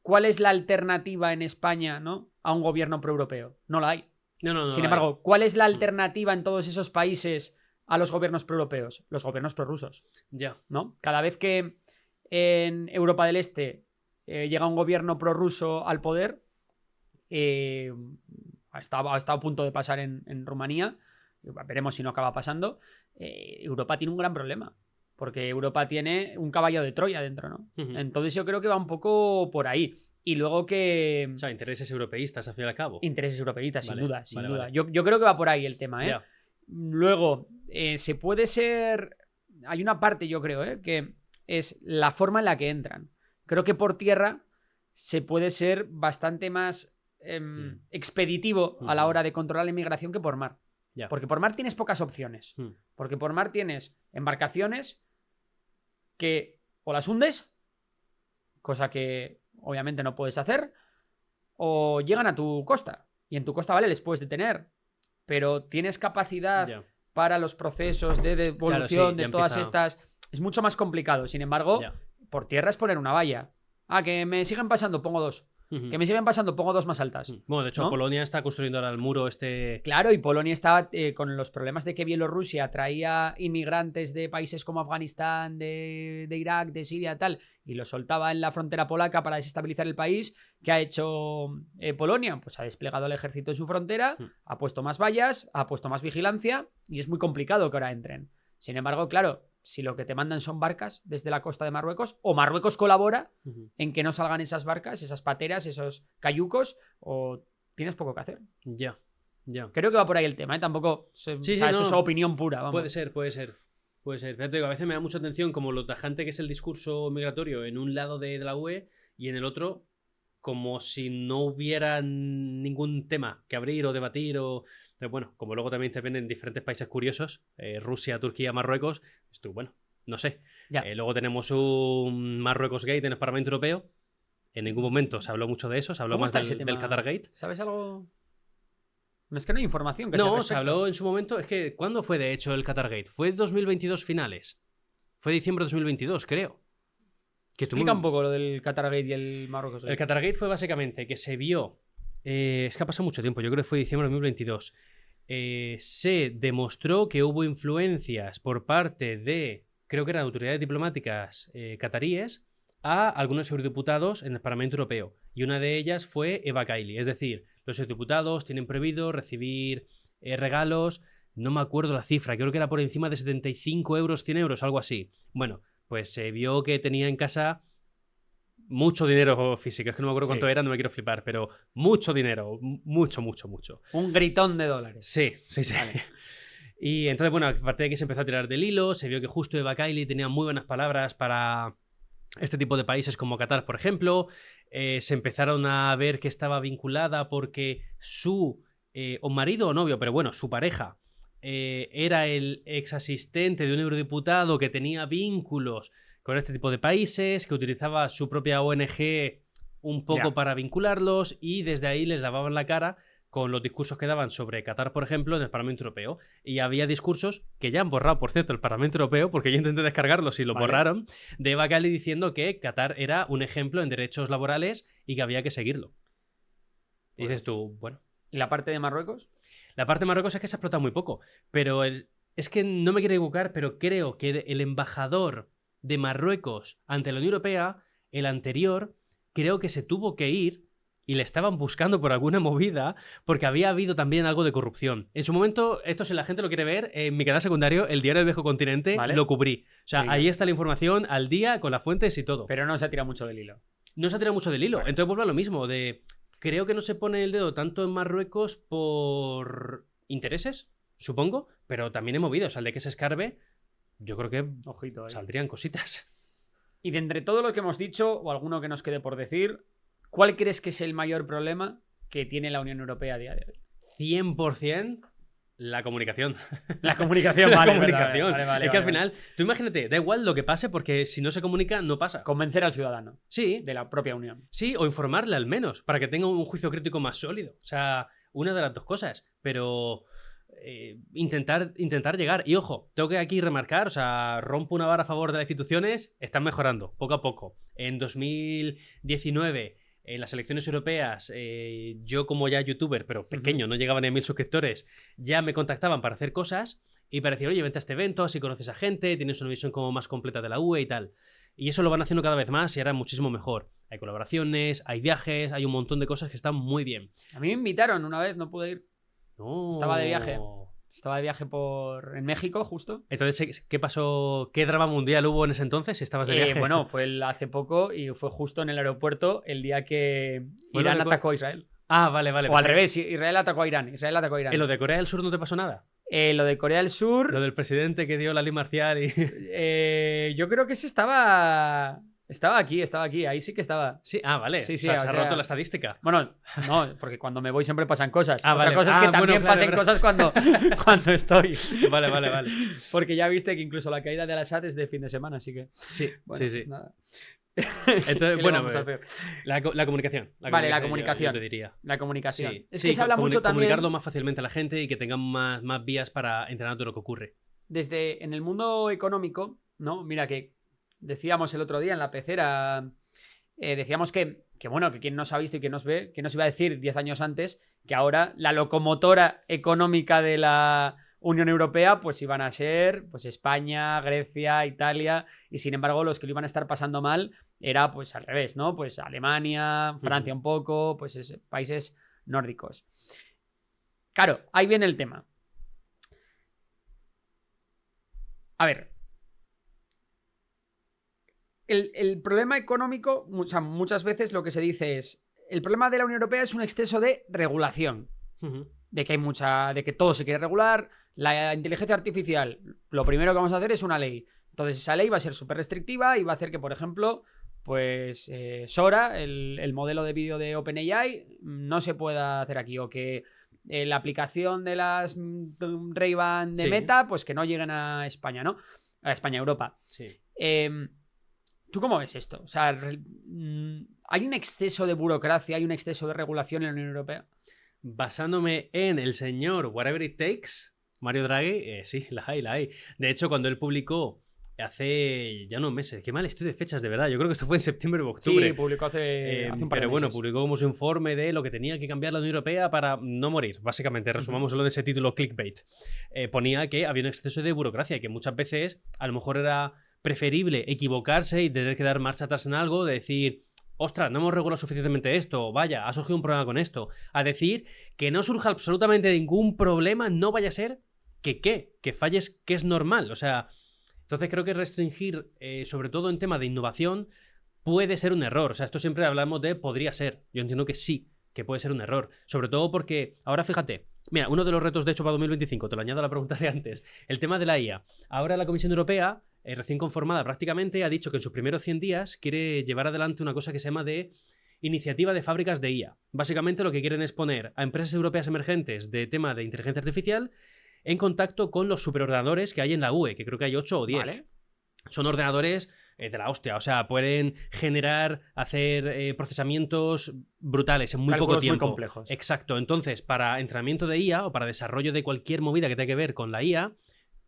cuál es la alternativa en España, ¿no?, a un gobierno proeuropeo. No la hay. No Sin la hay. embargo, ¿cuál es la alternativa en todos esos países a los gobiernos proeuropeos? Los gobiernos prorrusos, Ya. ¿no? Cada vez que en Europa del Este llega un gobierno prorruso al poder, ha estado a punto de pasar en Rumanía, veremos si no acaba pasando, Europa tiene un gran problema, porque Europa tiene un caballo de Troya dentro, ¿no? Ujú. Entonces yo creo que va un poco por ahí. Y luego que... O sea, intereses europeístas, al fin y al cabo. Intereses europeístas, sin Vale, duda, sin vale, duda. vale. Yo creo que va por ahí el tema, ¿eh? Ya. Luego, se puede ser... Hay una parte, yo creo, que es la forma en la que entran. Creo que por tierra se puede ser bastante más expeditivo a la hora de controlar la inmigración que por mar. Ya. Porque por mar tienes pocas opciones. Porque por mar tienes embarcaciones que o las hundes, cosa que obviamente no puedes hacer, o llegan a tu costa. Y en tu costa, vale, les puedes detener. Pero tienes capacidad Ya. para los procesos de devolución Claro, sí, de ya todas empieza- estas. Es mucho más complicado. Sin embargo, Ya. por tierra es poner una valla. Ah, que me siguen pasando, pongo dos. Ujú. Que me siguen pasando, pongo dos más altas. Bueno, de hecho, ¿no? Polonia está construyendo ahora el muro este. Claro, y Polonia estaba con los problemas de que Bielorrusia traía inmigrantes de países como Afganistán, de Irak, de Siria, tal, y los soltaba en la frontera polaca para desestabilizar el país. ¿Qué ha hecho Polonia? Pues ha desplegado el ejército en su frontera, ha puesto más vallas, ha puesto más vigilancia, y es muy complicado que ahora entren. Sin embargo, claro, si lo que te mandan son barcas desde la costa de Marruecos, o Marruecos colabora en que no salgan esas barcas, esas pateras, esos cayucos, o tienes poco que hacer. Ya. Creo que va por ahí el tema, ¿eh? Tampoco Sí, esto no. es opinión pura, vamos. Puede ser. Pero te digo, a veces me da mucha atención como lo tajante que es el discurso migratorio en un lado de la UE y en el otro como si no hubiera ningún tema que abrir o debatir o... Entonces, bueno, como luego también intervienen diferentes países curiosos, Rusia, Turquía, Marruecos, esto, bueno, no sé. Ya. Luego tenemos un Marruecos Gate en el Parlamento Europeo. En ningún momento se habló mucho de eso, se habló ¿Cómo más está del ese tema? Qatar Gate. ¿Sabes algo? No, es que no hay información que sea al No, se respecto. habló en su momento. Es que, ¿cuándo fue de hecho el Qatar Gate? Fue 2022 finales. Fue diciembre de 2022, creo. Que estuvo Explica un poco lo del Qatar Gate y el Marruecos El Gate. Qatar Gate fue básicamente que se vio. Es que ha pasado mucho tiempo, yo creo que fue diciembre de 2022. Se demostró que hubo influencias por parte de, creo que eran autoridades diplomáticas cataríes, a algunos eurodiputados en el Parlamento Europeo. Y una de ellas fue Eva Kaili. Es decir, los eurodiputados tienen prohibido recibir regalos. No me acuerdo la cifra, creo que era por encima de 75 euros, 100 euros, algo así. Bueno, pues se vio que tenía en casa mucho dinero físico. Es que no me acuerdo cuánto era, no me quiero flipar, pero mucho dinero. Mucho. Un gritón de dólares. Sí. Vale. Y entonces, bueno, a partir de aquí se empezó a tirar del hilo. Se vio que justo Eva Kaili tenía muy buenas palabras para este tipo de países como Qatar, por ejemplo. Se empezaron a ver que estaba vinculada porque su o marido o novio, pero bueno, su pareja era el ex asistente de un eurodiputado que tenía vínculos con este tipo de países, que utilizaba su propia ONG un poco para vincularlos y desde ahí les lavaban la cara con los discursos que daban sobre Qatar, por ejemplo, en el Parlamento Europeo. Y había discursos que ya han borrado, por cierto, el Parlamento Europeo, porque yo intenté descargarlos y lo borraron, de Eva Kaili diciendo que Qatar era un ejemplo en derechos laborales y que había que seguirlo. Y dices tú, bueno. ¿Y la parte de Marruecos? La parte de Marruecos es que se ha explotado muy poco, pero es que no me quiero equivocar, pero creo que el embajador de Marruecos ante la Unión Europea, el anterior, creo que se tuvo que ir y le estaban buscando por alguna movida porque había habido también algo de corrupción. En su momento, esto si la gente lo quiere ver, en mi canal secundario, el Diario del Viejo Continente, lo cubrí. O sea, ahí está la información al día con las fuentes y todo. Pero no se ha tirado mucho del hilo. No se ha tirado mucho del hilo. Vale. Entonces vuelve a lo mismo de... creo que no se pone el dedo tanto en Marruecos por intereses, supongo, pero también he movido. O sea, el de que se escarbe, yo creo que Ojito, saldrían cositas. Y de entre todo lo que hemos dicho, o alguno que nos quede por decir, ¿cuál crees que es el mayor problema que tiene la Unión Europea a día de hoy? 100% la comunicación. La comunicación, La vale. comunicación. Vale, es que al final, tú imagínate, da igual lo que pase porque si no se comunica, no pasa. Convencer al ciudadano Sí, de la propia Unión. sí, o informarle al menos, para que tenga un juicio crítico más sólido. O sea, una de las dos cosas. Pero intentar llegar. Y ojo, tengo que aquí remarcar, o sea, rompo una vara a favor de las instituciones, están mejorando, poco a poco. En 2019... en las elecciones europeas, yo como ya youtuber, pero pequeño, no llegaban a 1000 suscriptores, ya me contactaban para hacer cosas y para decir, oye, vente a este evento, así conoces a gente, tienes una visión como más completa de la UE y tal. Y eso lo van haciendo cada vez más y ahora muchísimo mejor. Hay colaboraciones, hay viajes, hay un montón de cosas que están muy bien. A mí me invitaron una vez, no pude ir. No. Estaba de viaje en México, justo. Entonces, ¿qué pasó? ¿Qué drama mundial hubo en ese entonces? Si estabas de viaje. Bueno, fue hace poco y fue justo en el aeropuerto el día que Irán atacó a Israel. Ah, vale. O al revés, Israel atacó a Irán. ¿En lo de Corea del Sur no te pasó nada? Lo de Corea del Sur... Lo del presidente que dio la ley marcial y... yo creo que ese estaba... Estaba aquí, ahí sí que estaba. Sí, vale. Sí, o sea, se ha roto la estadística. Bueno, no, porque cuando me voy siempre pasan cosas. Vale. Otra cosa es que también pasen cosas cuando estoy. Vale. Porque ya viste que incluso la caída de Al-Assad es de fin de semana, así que... Sí, bueno, sí. Pues nada. Entonces, bueno, vamos a hacer? La comunicación. Vale, la comunicación. Yo te diría. La comunicación. Sí, es que se habla mucho también... Comunicarlo más fácilmente a la gente y que tengan más vías para enterar de lo que ocurre. Desde en el mundo económico, ¿no? Mira que decíamos el otro día en la pecera, decíamos que bueno, que quien nos ha visto y quien nos ve, que nos iba a decir 10 años antes que ahora la locomotora económica de la Unión Europea pues iban a ser pues España, Grecia, Italia, y sin embargo los que lo iban a estar pasando mal era pues al revés, ¿no? Pues Alemania, Francia un poco, pues países nórdicos. Claro, ahí viene el tema. A ver, el problema económico, o sea, muchas veces lo que se dice es, el problema de la Unión Europea es un exceso de regulación, de que hay de que todo se quiere regular. La inteligencia artificial, lo primero que vamos a hacer es una ley. Entonces esa ley va a ser súper restrictiva y va a hacer que, por ejemplo, pues Sora, el modelo de vídeo de OpenAI, no se pueda hacer aquí, o que la aplicación de las Ray-Ban de Meta, pues que no lleguen a España, ¿no? A España, Europa. Sí. ¿Tú cómo ves esto? O sea, ¿hay un exceso de burocracia, hay un exceso de regulación en la Unión Europea? Basándome en el señor Whatever It Takes, Mario Draghi, sí, la hay. De hecho, cuando él publicó hace ya unos meses, qué mal estoy de fechas, de verdad, yo creo que esto fue en septiembre o octubre. Sí, publicó hace un par de pero bueno, meses. publicó como su informe de lo que tenía que cambiar la Unión Europea para no morir, básicamente, resumámoslo de ese título clickbait. Ponía que había un exceso de burocracia y que muchas veces a lo mejor era preferible equivocarse y tener que dar marcha atrás en algo, de decir, ostras, no hemos regulado suficientemente esto, vaya, ha surgido un problema con esto, a decir que no surja absolutamente ningún problema, no vaya a ser que falles, que es normal. O sea, entonces creo que restringir, sobre todo en tema de innovación, puede ser un error. O sea, esto siempre hablamos de podría ser. Yo entiendo que sí, que puede ser un error. Sobre todo porque, ahora fíjate, mira, uno de los retos de hecho para 2025, te lo añado a la pregunta de antes, el tema de la IA. Ahora la Comisión Europea, recién conformada prácticamente, ha dicho que en sus primeros 100 días quiere llevar adelante una cosa que se llama de iniciativa de fábricas de IA. Básicamente lo que quieren es poner a empresas europeas emergentes de tema de inteligencia artificial en contacto con los superordenadores que hay en la UE, que creo que hay 8 o 10. Vale. Son ordenadores de la hostia, o sea, pueden hacer procesamientos brutales en muy poco tiempo. Muy complejos. Exacto, entonces para entrenamiento de IA o para desarrollo de cualquier movida que tenga que ver con la IA,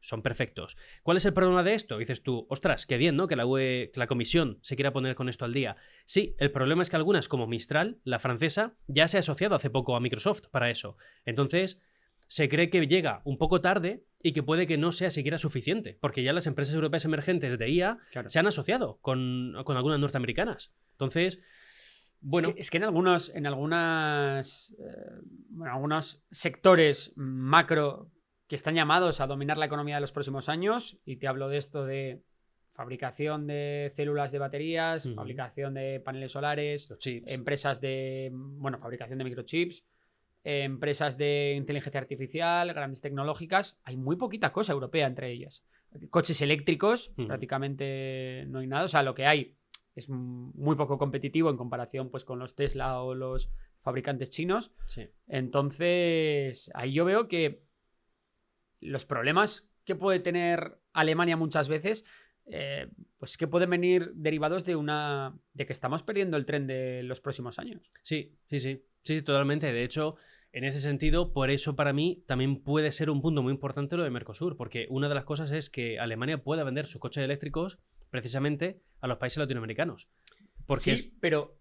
son perfectos. ¿Cuál es el problema de esto? Dices tú, ostras, qué bien, ¿no? Que la UE, que la Comisión se quiera poner con esto al día. Sí, el problema es que algunas, como Mistral, la francesa, ya se ha asociado hace poco a Microsoft para eso. Entonces, se cree que llega un poco tarde y que puede que no sea siquiera suficiente, porque ya las empresas europeas emergentes de IA se han asociado con algunas norteamericanas. Entonces, bueno... Es que en algunos sectores macro que están llamados a dominar la economía de los próximos años, y te hablo de esto de fabricación de células de baterías, Ujú. fabricación de paneles solares, Los chips. empresas de, bueno, fabricación de microchips, empresas de inteligencia artificial, grandes tecnológicas. Hay muy poquita cosa europea entre ellas. Coches eléctricos, Ujú. prácticamente no hay nada. O sea, lo que hay es muy poco competitivo en comparación pues, con los Tesla o los fabricantes chinos. Sí. Entonces, ahí yo veo que los problemas que puede tener Alemania muchas veces, pues que pueden venir derivados de que estamos perdiendo el tren de los próximos años. Sí, totalmente. De hecho, en ese sentido, por eso para mí también puede ser un punto muy importante lo de Mercosur, porque una de las cosas es que Alemania pueda vender sus coches eléctricos precisamente a los países latinoamericanos. Porque sí, pero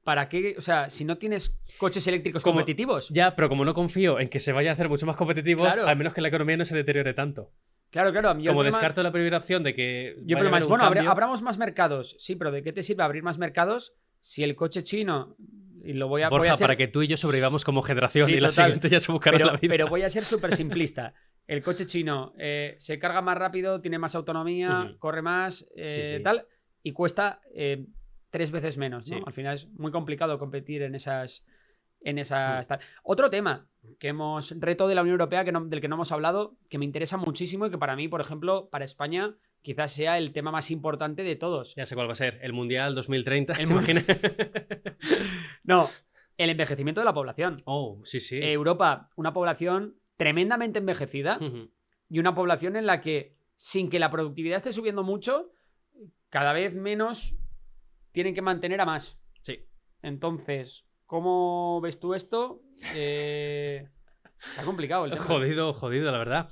¿para qué? O sea, si no tienes coches eléctricos competitivos. Ya, pero como no confío en que se vayan a hacer mucho más competitivos, Claro. al menos que la economía no se deteriore tanto. Claro. Como descarto la primera opción de que Yo vaya a haber un bueno, cambio. abramos más mercados. Sí, pero ¿de qué te sirve abrir más mercados si el coche chino... Y lo voy a Borja, ser... para que tú y yo sobrevivamos como generación Sí, y la total. siguiente ya se buscará la vida. Pero voy a ser súper simplista. El coche chino se carga más rápido, tiene más autonomía, corre más, Sí. tal, y cuesta 3 veces menos, ¿no? Sí. Al final es muy complicado competir en esas tal. Otro tema reto de la Unión Europea del que no hemos hablado, que me interesa muchísimo y que para mí, por ejemplo, para España, quizás sea el tema más importante de todos. Ya sé cuál va a ser. El Mundial 2030. El ¿te imaginas? No, el envejecimiento de la población. Oh, sí. Europa, una población tremendamente envejecida Ujú. y una población en la que, sin que la productividad esté subiendo mucho, cada vez menos tienen que mantener a más. Sí. Entonces, ¿cómo ves tú esto? Está complicado el tema. Jodido, la verdad.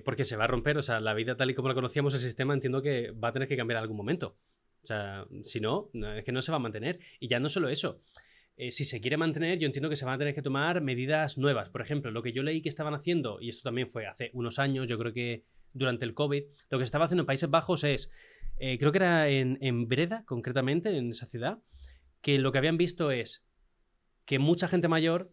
Porque se va a romper, o sea, la vida tal y como la conocíamos, el sistema, entiendo que va a tener que cambiar en algún momento. O sea, si no, es que no se va a mantener. Y ya no solo eso. Si se quiere mantener, yo entiendo que se van a tener que tomar medidas nuevas. Por ejemplo, lo que yo leí que estaban haciendo, y esto también fue hace unos años, yo creo que durante el COVID, lo que se estaba haciendo en Países Bajos es, creo que era en Breda, concretamente, en esa ciudad, que lo que habían visto es que mucha gente mayor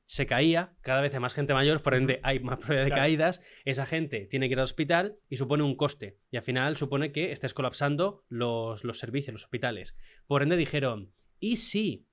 se caía, cada vez hay más gente mayor, por ende hay más probabilidad de caídas, esa gente tiene que ir al hospital y supone un coste. Y al final supone que estés colapsando los servicios, los hospitales. Por ende dijeron, ¿y si,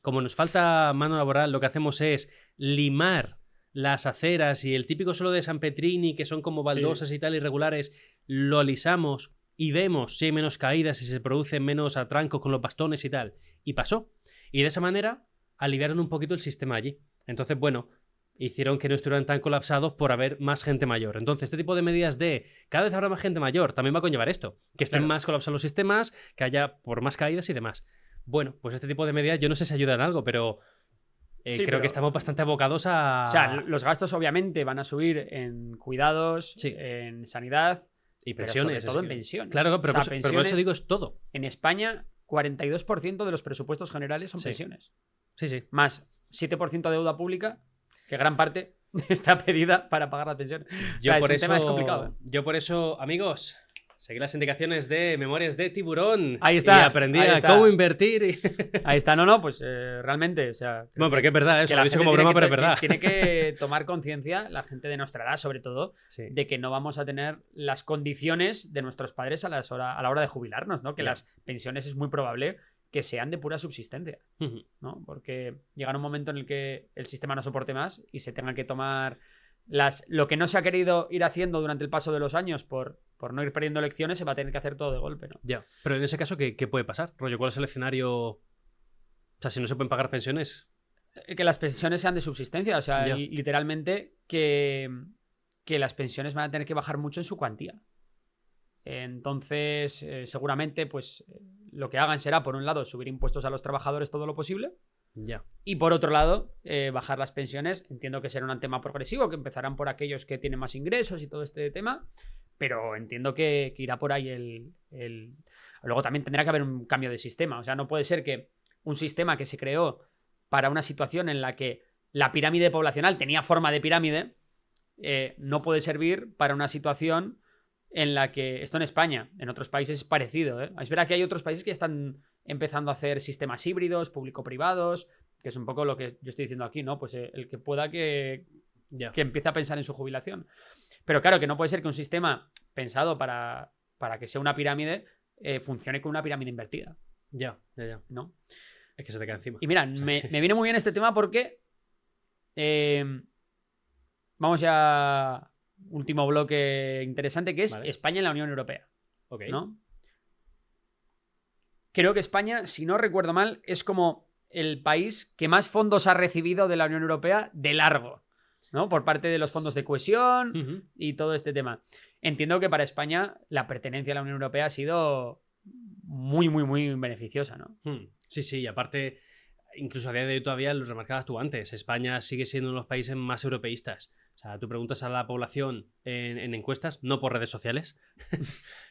como nos falta mano laboral, lo que hacemos es limar las aceras y el típico suelo de San Petrini, que son como baldosas y tal, irregulares, lo alisamos y vemos si hay menos caídas y se producen menos atrancos con los bastones y tal? Y pasó. Y de esa manera aliviaron un poquito el sistema allí. Entonces, bueno, hicieron que no estuvieran tan colapsados por haber más gente mayor. Entonces, este tipo de medidas de cada vez habrá más gente mayor también va a conllevar esto. Que estén más colapsados los sistemas, que haya por más caídas y demás. Bueno, pues este tipo de medidas yo no sé si ayudan en algo, pero creo que estamos bastante abocados a... O sea, los gastos obviamente van a subir en cuidados, en sanidad y pensiones. Pero sobre todo en pensiones. Claro, pero, o sea, pero por eso digo es todo. En España, 42% de los presupuestos generales son pensiones. Sí. Más 7% de deuda pública, que gran parte está pedida para pagar las pensiones. Tema es complicado. Yo por eso, amigos, seguí las indicaciones de Memorias de Tiburón. Ahí está. Y aprendí a cómo invertir. Ahí está. No, pues realmente, o sea... Bueno, pero que es verdad, eso lo he dicho como broma, pero es verdad. Tiene que tomar conciencia, la gente de nuestra edad, sobre todo, de que no vamos a tener las condiciones de nuestros padres a la hora de jubilarnos, ¿no? Que las pensiones es muy probable que sean de pura subsistencia, ¿no? Porque llega un momento en el que el sistema no soporte más y se tenga que tomar lo que no se ha querido ir haciendo durante el paso de los años por no ir perdiendo elecciones, se va a tener que hacer todo de golpe, ¿no? Ya, pero en ese caso, ¿qué puede pasar? Rollo, ¿cuál es el escenario? O sea, si no se pueden pagar pensiones... Que las pensiones sean de subsistencia, o sea, literalmente que las pensiones van a tener que bajar mucho en su cuantía. Entonces, seguramente, pues lo que hagan será, por un lado, subir impuestos a los trabajadores todo lo posible. Ya. Y por otro lado, bajar las pensiones. Entiendo que será un tema progresivo, que empezarán por aquellos que tienen más ingresos y todo este tema. Pero entiendo que irá por ahí Luego también tendrá que haber un cambio de sistema. O sea, no puede ser que un sistema que se creó para una situación en la que la pirámide poblacional tenía forma de pirámide, no puede servir para una situación en la que, esto en España, en otros países es parecido, ¿eh? Es verdad que hay otros países que están empezando a hacer sistemas híbridos, público-privados, que es un poco lo que yo estoy diciendo aquí, ¿no? Pues el que pueda que empiece a pensar en su jubilación. Pero claro, que no puede ser que un sistema pensado para para que sea una pirámide, funcione con una pirámide invertida, Ya. ¿no? Es que se te cae encima. Y mira, me viene muy bien este tema porque vamos ya último bloque interesante, que es España en la Unión Europea, ¿no? Creo que España, si no recuerdo mal, es como el país que más fondos ha recibido de la Unión Europea de largo, ¿no? Por parte de los fondos de cohesión y todo este tema. Entiendo que para España la pertenencia a la Unión Europea ha sido muy, muy, muy beneficiosa, ¿no? Sí, y aparte, incluso a día de hoy todavía lo remarcabas tú antes, España sigue siendo uno de los países más europeístas. O sea, tú preguntas a la población en encuestas, no por redes sociales,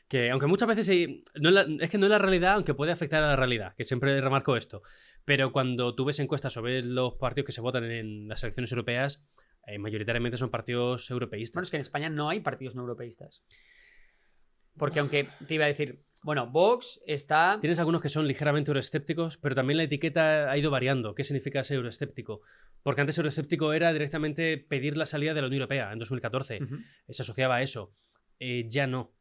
que aunque muchas veces es que no es la realidad, aunque puede afectar a la realidad, que siempre remarco esto, pero cuando tú ves encuestas sobre los partidos que se votan en las elecciones europeas, mayoritariamente son partidos europeístas. Bueno, es que en España no hay partidos no europeístas. Porque aunque te iba a decir, bueno, Vox está... Tienes algunos que son ligeramente euroescépticos, pero también la etiqueta ha ido variando. ¿Qué significa ser euroescéptico? Porque antes euroescéptico era directamente pedir la salida de la Unión Europea en 2014. Se asociaba a eso. Ya no.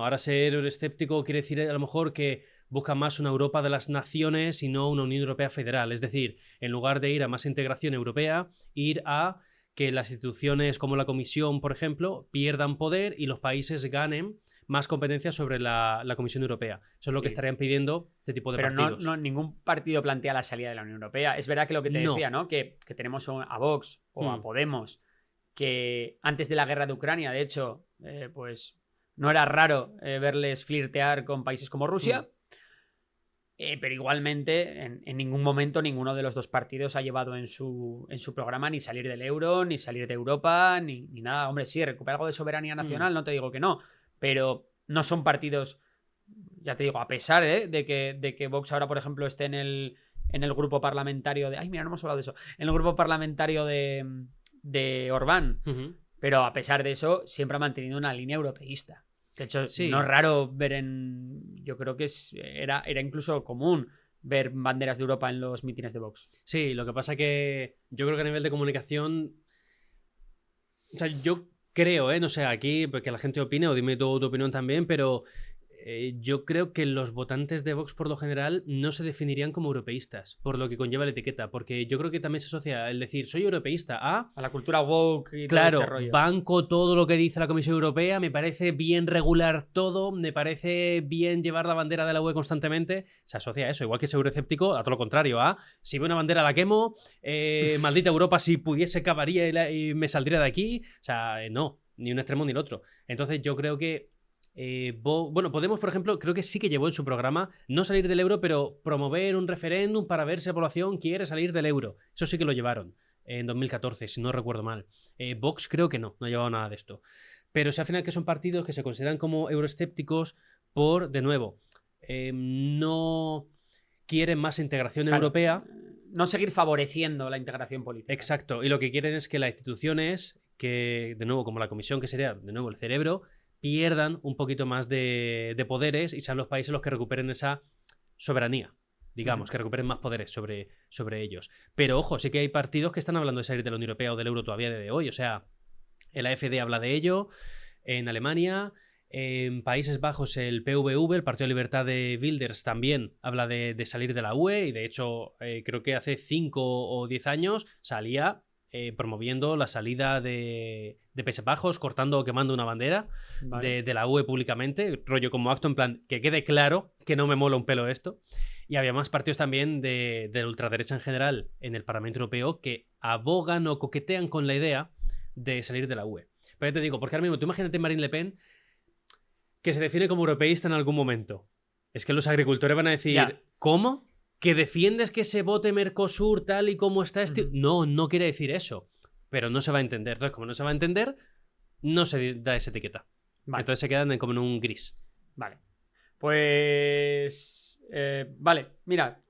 Ahora ser euroescéptico quiere decir a lo mejor que busca más una Europa de las naciones y no una Unión Europea federal. Es decir, en lugar de ir a más integración europea, ir a que las instituciones como la Comisión, por ejemplo, pierdan poder y los países ganen más competencias sobre la Comisión Europea. Eso es lo que estarían pidiendo este tipo de partidos. Pero no, ningún partido plantea la salida de la Unión Europea. Es verdad que lo que te decía, ¿no? Que tenemos a Vox o a Podemos, que antes de la guerra de Ucrania, de hecho, pues no era raro verles flirtear con países como Rusia. Pero igualmente, en ningún momento ninguno de los dos partidos ha llevado en su programa ni salir del euro, ni salir de Europa, ni nada. Hombre, sí, recupera algo de soberanía nacional, no te digo que no, pero no son partidos, ya te digo, a pesar de que Vox ahora, por ejemplo, esté en el grupo parlamentario de... Ay, mira, no hemos hablado de eso. En el grupo parlamentario de Orbán. Pero a pesar de eso, siempre ha mantenido una línea europeísta. De hecho, no es raro ver yo creo que era incluso común ver banderas de Europa en los mítines de Vox. Sí, lo que pasa que yo creo que a nivel de comunicación... O sea, yo creo, no sé, aquí que la gente opine o dime tu opinión también, pero yo creo que los votantes de Vox por lo general no se definirían como europeístas, por lo que conlleva la etiqueta, porque yo creo que también se asocia el decir soy europeísta a la cultura woke y claro, todo este rollo. Banco todo lo que dice la Comisión Europea, me parece bien regular todo, me parece bien llevar la bandera de la UE constantemente, se asocia a eso, igual que ser euroescéptico, a todo lo contrario, a si veo una bandera la quemo, maldita Europa, si pudiese cavaría y me saldría de aquí, o sea, no, ni un extremo ni el otro. Entonces yo creo que Podemos, por ejemplo, creo que sí que llevó en su programa no salir del euro, pero promover un referéndum para ver si la población quiere salir del euro. Eso sí que lo llevaron en 2014, si no recuerdo mal. Vox creo que no ha llevado nada de esto. Pero si al final que son partidos que se consideran como euroescépticos por, de nuevo, no quieren más integración europea. No seguir favoreciendo la integración política. Exacto, y lo que quieren es que las instituciones, que de nuevo como la Comisión, que sería de nuevo el cerebro, pierdan un poquito más de poderes y sean los países los que recuperen esa soberanía, digamos, que recuperen más poderes sobre ellos. Pero ojo, sí que hay partidos que están hablando de salir de la Unión Europea o del euro todavía de hoy, o sea, el AfD habla de ello, en Alemania, en Países Bajos el PVV, el Partido de Libertad de Wilders, también habla de salir de la UE y de hecho creo que hace 5 o 10 años salía promoviendo la salida de Países Bajos, cortando o quemando una bandera de la UE públicamente, rollo como acto en plan, que quede claro que no me mola un pelo esto. Y había más partidos también de la ultraderecha en general en el Parlamento Europeo que abogan o coquetean con la idea de salir de la UE. Pero ya te digo, porque ahora mismo, tú imagínate Marine Le Pen que se define como europeísta en algún momento. Es que los agricultores van a decir, ¿cómo? ¿Que defiendes que se vote Mercosur tal y como está? No quiere decir eso. Pero no se va a entender. Entonces, como no se va a entender, no se da esa etiqueta. Entonces se quedan como en un gris. Vale. Pues... vale, mira,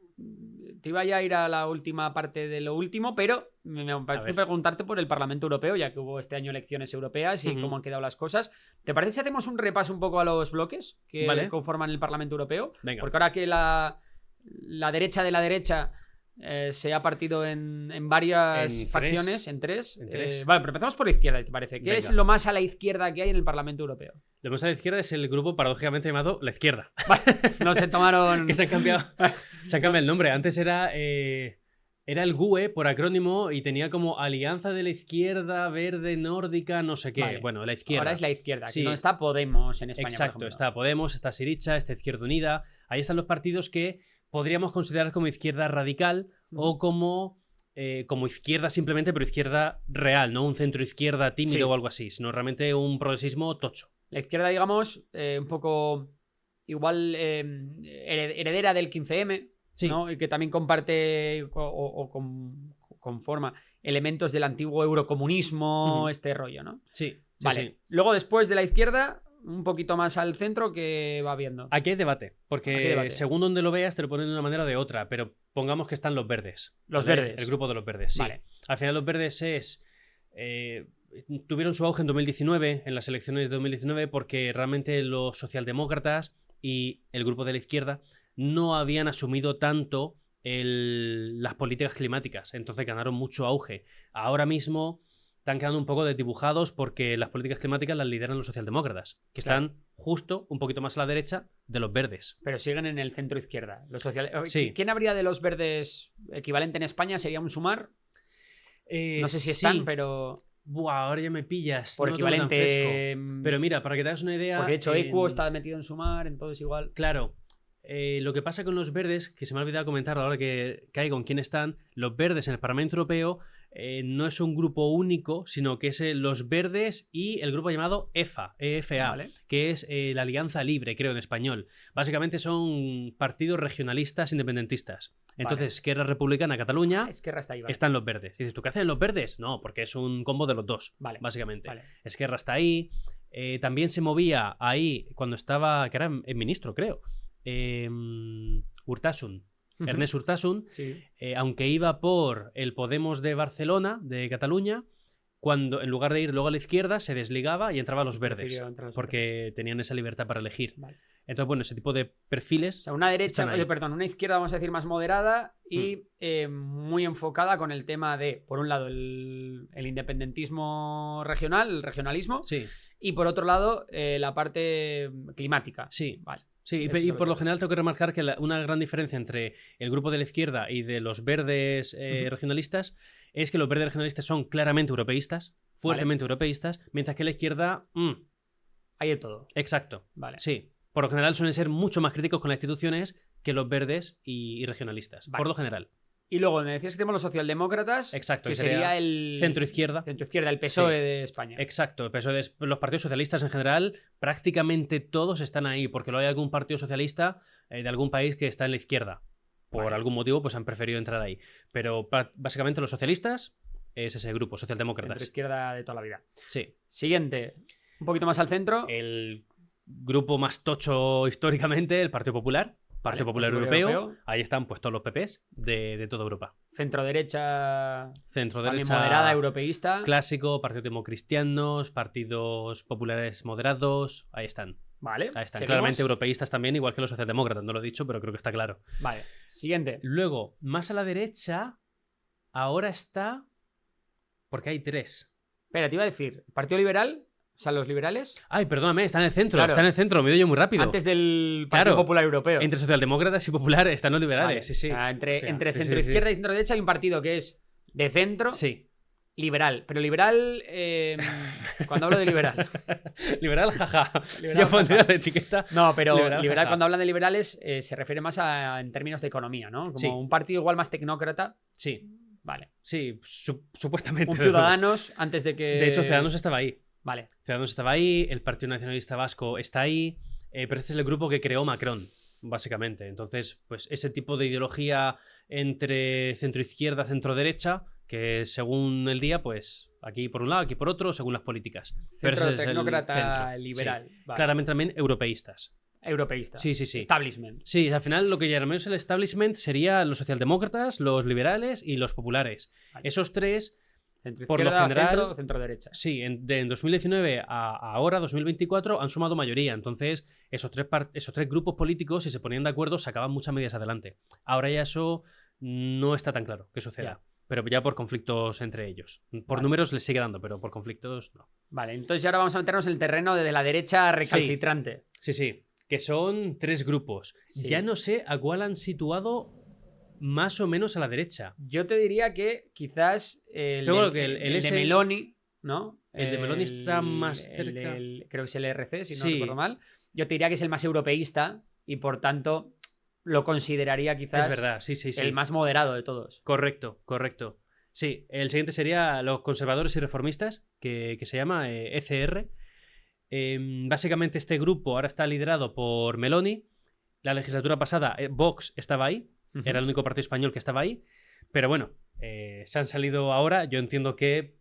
te iba ya a ir a la última parte de lo último, pero me parece preguntarte por el Parlamento Europeo, ya que hubo este año elecciones europeas y cómo han quedado las cosas. ¿Te parece si hacemos un repaso un poco a los bloques que conforman el Parlamento Europeo? Venga. Porque ahora que la derecha de la derecha se ha partido en varias facciones, en tres. Vale, pero empezamos por la izquierda, ¿te parece? ¿Qué es lo más a la izquierda que hay en el Parlamento Europeo? Lo más a la izquierda es el grupo paradójicamente llamado La Izquierda. No se tomaron... Que se han cambiado el nombre. Antes era el GUE por acrónimo y tenía como Alianza de la Izquierda Verde Nórdica, no sé qué. Vale. Bueno, La Izquierda. Ahora es La Izquierda, que Sí. es donde está Podemos en España. por Exacto, ejemplo. está Podemos, está Syriza, está Izquierda Unida. Ahí están los partidos que podríamos considerar como izquierda radical o como izquierda simplemente, pero izquierda real, no un centro izquierda tímido Sí. o algo así, sino realmente un progresismo tocho. La izquierda, digamos, un poco igual heredera del 15M, Sí. ¿no? Y que también comparte conforma elementos del antiguo eurocomunismo, este rollo, ¿no? Sí, sí, Vale. sí. Luego, después de la izquierda, un poquito más al centro, que va viendo. Aquí hay debate, porque Aquí hay debate. según donde lo veas te lo ponen de una manera o de otra, pero pongamos que están los verdes. Los ¿vale? verdes. El grupo de los verdes, sí. Vale. Al final los verdes tuvieron su auge en 2019, en las elecciones de 2019, porque realmente los socialdemócratas y el grupo de la izquierda no habían asumido tanto las políticas climáticas, entonces ganaron mucho auge. Ahora mismo están quedando un poco desdibujados porque las políticas climáticas las lideran los socialdemócratas, que Claro. están justo un poquito más a la derecha de los verdes. Pero siguen en el centro izquierda. Los Sí. ¿Quién habría de los verdes equivalente en España? ¿Sería un Sumar? No sé si sí. están, pero Buah, ahora ya me pillas. por no lo tengo tan equivalente. fresco. Pero mira, para que te hagas una idea. Porque de hecho Equo está metido en Sumar, entonces igual. Claro. Lo que pasa con los verdes, que se me ha olvidado comentar ahora que caigo en quién están, los verdes en el Parlamento Europeo no es un grupo único, sino que es los verdes y el grupo llamado EFA, Vale. que es la Alianza Libre, creo en español. Básicamente son partidos regionalistas independentistas. Entonces, Vale. Esquerra Republicana Cataluña Esquerra está ahí, vale. están los verdes. Y dices, ¿tú qué hacen los verdes? No, porque es un combo de los dos, Vale. básicamente. Vale. Esquerra está ahí. También se movía ahí cuando estaba, que era el ministro, creo. Urtasun. Ernest Urtasun, Sí. aunque iba por el Podemos de Barcelona, de Cataluña, cuando en lugar de ir luego a la izquierda, se desligaba y entraba a los verdes. Prefirió entrar a los verdes. Porque tenían esa libertad para elegir. Vale. Entonces, bueno, ese tipo de perfiles. O sea, una derecha, Están ahí. perdón, una izquierda, vamos a decir, más moderada y muy enfocada con el tema de, por un lado, el independentismo regional, el regionalismo, Sí, y por otro lado, la parte climática. sí. Vale. Sí, Eso y sobre por lo todo. general tengo que remarcar que una gran diferencia entre el grupo de la izquierda y de los verdes regionalistas es que los verdes regionalistas son claramente europeístas, fuertemente europeístas, mientras que la izquierda, Hay de todo. exacto, Vale. sí. Por lo general suelen ser mucho más críticos con las instituciones que los verdes y regionalistas, Vale. por lo general. Y luego me decías que tenemos los socialdemócratas, Exacto, que que sería sería el Centro-izquierda. centro-izquierda, el PSOE Sí. de España. Exacto, el PSOE los partidos socialistas en general, prácticamente todos están ahí, porque luego hay algún partido socialista de algún país que está en la izquierda. Por Vale. algún motivo, pues han preferido entrar ahí. Pero básicamente los socialistas es ese grupo, socialdemócratas. Centro-izquierda de toda la vida. Sí. Siguiente, un poquito más al centro. El grupo más tocho históricamente, el Partido Popular. Partido Vale, Popular Partido Europeo. Ahí están pues todos los PPs de toda Europa. Centro-derecha, Centro también derecha moderada, europeísta. clásico, partidos democristianos, partidos populares moderados. Ahí están. Vale. Ahí están. ¿Seguimos? Claramente europeístas también, igual que los socialdemócratas. No lo he dicho, pero creo que está claro. Vale. Siguiente. Luego, más a la derecha, ahora está. Porque hay tres. Espera, te iba a decir, Partido Liberal, o sea, los liberales, Ay, perdóname, está en el centro. Claro. Está en el centro, me he ido yo muy rápido. antes del Partido Claro. Popular Europeo. Entre socialdemócratas y populares están los liberales. Vale. Sí, sí. O sea, entre Hostia, sí, sí, centro-izquierda y centro-derecha hay un partido que es de centro, Sí. liberal. Pero liberal, cuando hablo de liberal. Liberal, jaja. Liberal, Yo pondría jaja. la etiqueta. No, pero Liberal, liberal, jaja. cuando hablan de liberales se refiere más en términos de economía, ¿no? Como Sí. un partido igual más tecnócrata. Sí, Vale. sí, supuestamente. Un Ciudadanos antes de que... De hecho, Ciudadanos estaba ahí. Vale. Ciudadanos estaba ahí, el Partido Nacionalista Vasco está ahí, pero este es el grupo que creó Macron, básicamente. Entonces, pues ese tipo de ideología entre centro-izquierda, centro-derecha, que según el día, pues aquí por un lado, aquí por otro, según las políticas. Pero Centro ese es el tecnócrata centro, liberal. sí. Vale. Claramente también europeístas. Europeísta. Sí, sí, sí. Establishment. Sí, al final lo que llamamos el establishment sería los socialdemócratas, los liberales y los populares. Vale. Esos tres, Centro por lo general- centro derecha. sí, en 2019 a ahora, 2024, han sumado mayoría. Entonces, esos tres grupos políticos, si se ponían de acuerdo, sacaban muchas medidas adelante. Ahora ya eso no está tan claro que suceda. Ya. pero ya por conflictos entre ellos. Por Vale. números les sigue dando, pero por conflictos no. Vale, entonces ahora vamos a meternos en el terreno de la derecha recalcitrante. Sí, sí, que son 3 grupos. Sí. Ya no sé a cuál han situado más o menos a la derecha. Yo te diría que quizás el, Tengo del- lo que el el de S- Meloni, ¿no? El de Meloni está más cerca. Creo que es el RC, si no Sí. recuerdo mal. Yo te diría que es el más europeísta y por tanto lo consideraría quizás Es verdad, sí, sí, sí. el más moderado de todos. Correcto, correcto. Sí, el siguiente sería los conservadores y reformistas, que se llama ECR. Básicamente este grupo ahora está liderado por Meloni. La legislatura pasada Vox estaba ahí, Ujú. era el único partido español que estaba ahí. Pero bueno, se han salido ahora, yo entiendo que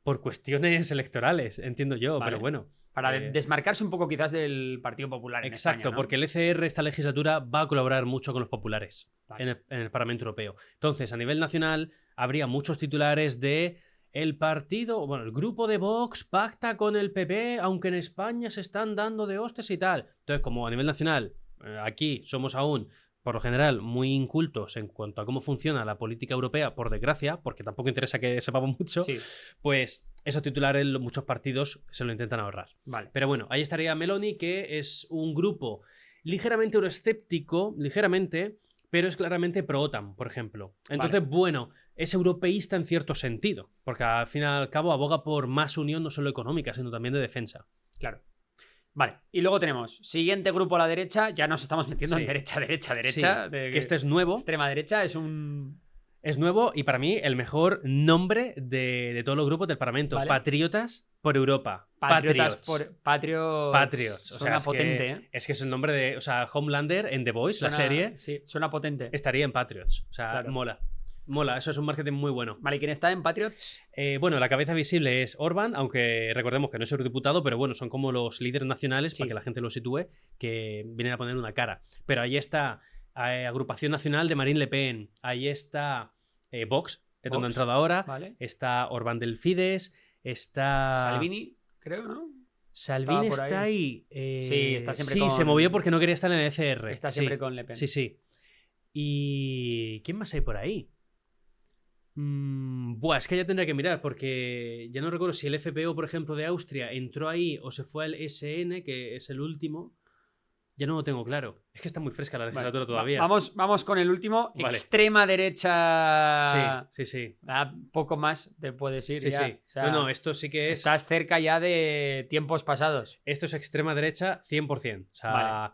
por cuestiones electorales, entiendo yo, Vale. pero bueno. Para Eh, desmarcarse un poco quizás del Partido Popular en Exacto, España, ¿no? porque el ECR esta legislatura va a colaborar mucho con los populares Vale. en el Parlamento Europeo. Entonces, a nivel nacional, habría muchos titulares de el partido, bueno, el grupo de Vox pacta con el PP, aunque en España se están dando de hostes y tal. Entonces, como a nivel nacional, aquí somos aún, por lo general, muy incultos en cuanto a cómo funciona la política europea, por desgracia, porque tampoco interesa que sepamos mucho, Sí, pues esos titulares muchos partidos se lo intentan ahorrar. vale. Pero bueno, ahí estaría Meloni, que es un grupo ligeramente euroescéptico, ligeramente, pero es claramente pro-OTAN, por ejemplo. Entonces, bueno, es europeísta en cierto sentido, porque al fin y al cabo aboga por más unión no solo económica, sino también de defensa. Claro. Vale, y luego tenemos siguiente grupo a la derecha, ya nos estamos metiendo Sí. en derecha, Sí, que este es nuevo. extrema derecha, es un... Es nuevo y para mí el mejor nombre de todos los grupos del Parlamento. Vale. Patriotas por Europa. Patriotas Patriots. por Patriots. Patriots. O sea, Suena es potente, que, ¿eh? es que es el nombre de... O sea, Homelander en The Voice, la Suena- serie, Sí, suena potente. estaría en Patriots. O sea, Claro. mola. Mola, eso es un marketing muy bueno. Vale, ¿y quién está en Patriots? Bueno, la cabeza visible es Orbán, aunque recordemos que no es eurodiputado, pero bueno, son como los líderes nacionales, Sí. para que la gente lo sitúe, que vienen a poner una cara. Pero ahí está Agrupación Nacional de Marine Le Pen, ahí está Vox, es donde ha Vox, entrado ahora, Vale. está Orbán del Fidesz, está... Salvini, creo, ¿no? Salvini estaba por está ahí. Sí, está siempre sí, con- se movió porque no quería estar en el ECR. Está sí. siempre con Le Pen. Sí, sí. ¿Y quién más hay por ahí? Buah, es que ya tendría que mirar porque ya no recuerdo si el FPO, por ejemplo, de Austria entró ahí o se fue al SN, que es el último. Ya no lo tengo claro. Es que está muy fresca la Vale, legislatura todavía. Vamos con el último. Vale. Extrema derecha. Sí, sí, sí. Poco más te puedes ir Sí, ya. sí. O sea, No, esto sí que es... estás cerca ya de tiempos pasados. Esto es extrema derecha 100%. O sea,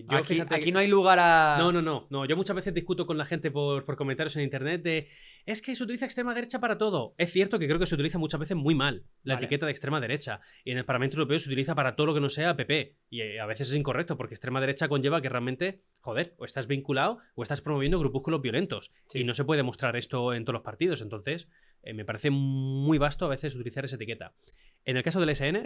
yo Aquí, fíjate aquí que- no hay lugar a... No. Yo muchas veces discuto con la gente por comentarios en internet de es que se utiliza extrema derecha para todo. Es cierto que creo que se utiliza muchas veces muy mal la Vale. etiqueta de extrema derecha. Y en el Parlamento Europeo se utiliza para todo lo que no sea PP. Y a veces es incorrecto porque extrema derecha conlleva que realmente, joder, o estás vinculado o estás promoviendo grupúsculos violentos. Sí. Y no se puede mostrar esto en todos los partidos. Entonces, me parece muy vasto a veces utilizar esa etiqueta. En el caso del SN...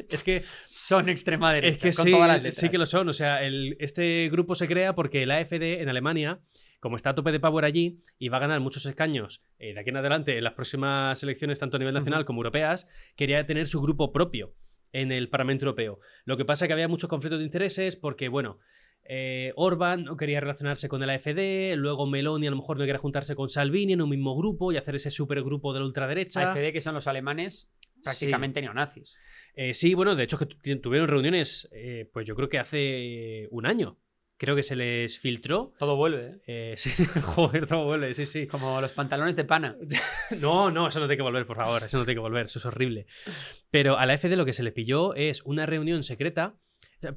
Es que Son extrema derecha. es que con sí, todas las letras. sí que lo son. O sea, este grupo se crea porque el AfD en Alemania, como está a tope de power allí y va a ganar muchos escaños de aquí en adelante en las próximas elecciones, tanto a nivel nacional como europeas, quería tener su grupo propio en el Parlamento Europeo. Lo que pasa es que había muchos conflictos de intereses porque, bueno, Orbán no quería relacionarse con el AfD, luego Meloni a lo mejor no quería juntarse con Salvini en un mismo grupo y hacer ese supergrupo de la ultraderecha. AfD, que son los alemanes prácticamente neonazis. Sí, bueno, de hecho que tuvieron reuniones, pues yo creo que hace un año. Creo que se les filtró. Todo vuelve, Sí, joder, todo vuelve, sí, sí. como los pantalones de pana. No, eso no tiene que volver, por favor. Eso no tiene que volver, eso es horrible. Pero a la AfD lo que se le pilló es una reunión secreta.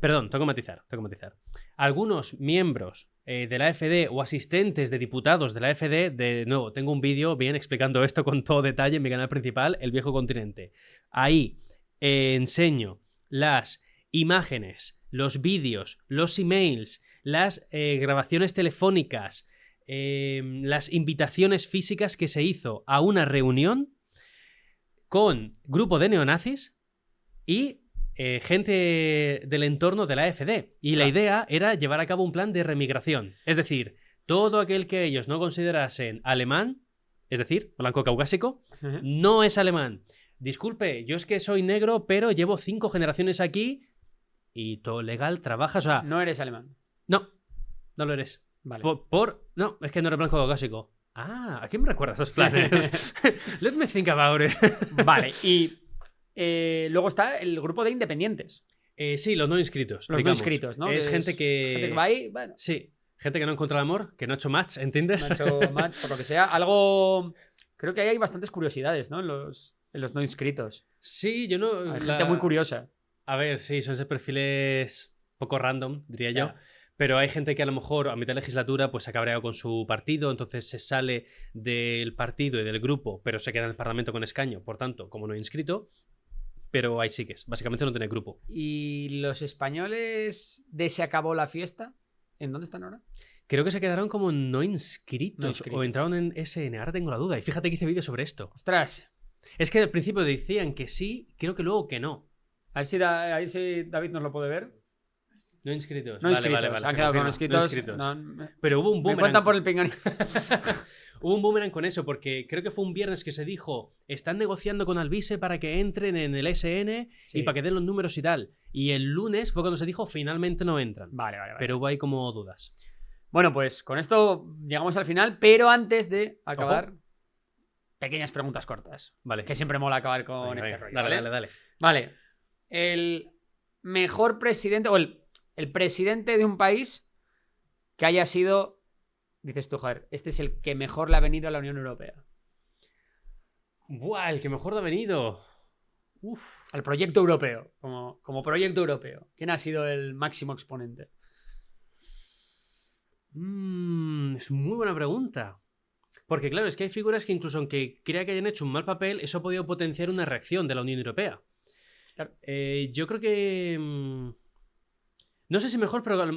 Perdón, tengo que matizar. Algunos miembros de la AfD o asistentes de diputados de la AfD, de nuevo, tengo un vídeo bien explicando esto con todo detalle en mi canal principal, El Viejo Continente. Ahí enseño las imágenes, los vídeos, los emails, las grabaciones telefónicas, las invitaciones físicas que se hizo a una reunión con grupo de neonazis y gente del entorno de la AfD. Y la idea era llevar a cabo un plan de remigración. Es decir, todo aquel que ellos no considerasen alemán, es decir, blanco caucásico, no es alemán. Disculpe, yo es que soy negro, pero llevo 5 generaciones aquí y todo legal, trabajas, o sea... No eres alemán. No lo eres. Vale. No, es que no eres blanco caucásico. ¿A qué me recuerdas esos planes? Let me think about it. Vale, y luego está el grupo de independientes. Sí, los no inscritos. Los digamos. no inscritos, ¿no? Es gente que... Gente que va ahí, bueno. Sí, gente que no encuentra el amor, que no ha hecho match, ¿entiendes? No ha hecho match, por lo que sea. Algo... Creo que ahí hay bastantes curiosidades, ¿no? En los no inscritos. Sí, yo no... Hay gente muy curiosa. A ver, sí, son esos perfiles poco random, diría yo. Ya. Pero hay gente que a lo mejor a mitad de legislatura pues se ha cabreado con su partido, entonces se sale del partido y del grupo, pero se queda en el Parlamento con escaño, por tanto, como no inscrito, pero ahí sigues. Básicamente no tiene grupo. ¿Y los españoles de Se acabó la fiesta? ¿En dónde están ahora? Creo que se quedaron como no inscritos, No inscritos. o entraron en SN, ahora tengo la duda. Y fíjate que hice vídeo sobre esto. Ostras. Es que al principio decían que sí, creo que luego que no. A ver si David nos lo puede ver. No inscritos. No Vale, inscritos. vale, vale, Han se quedado con confirma. inscritos. No inscritos. No, Pero hubo un me boomerang. cuentan por el pinganillo. Hubo un boomerang con eso, porque creo que fue un viernes que se dijo: están negociando con Alvise para que entren en el SN Sí. y para que den los números y tal. Y el lunes fue cuando se dijo: finalmente no entran. Vale. Pero hubo ahí como dudas. Bueno, pues con esto llegamos al final, pero antes de acabar, pequeñas preguntas cortas. Vale. Que siempre mola acabar con Venga, este venga, rollo. Dale, ¿vale? dale. Vale. El mejor presidente, o el presidente de un país que haya sido, dices tú, joder, este es el que mejor le ha venido a la Unión Europea. Buah, el que mejor ha venido. Uf. Al proyecto europeo, como proyecto europeo. ¿Quién ha sido el máximo exponente? Es muy buena pregunta. Porque claro, es que hay figuras que incluso aunque crea que hayan hecho un mal papel, eso ha podido potenciar una reacción de la Unión Europea. Claro. Yo creo que... no sé si mejor, pero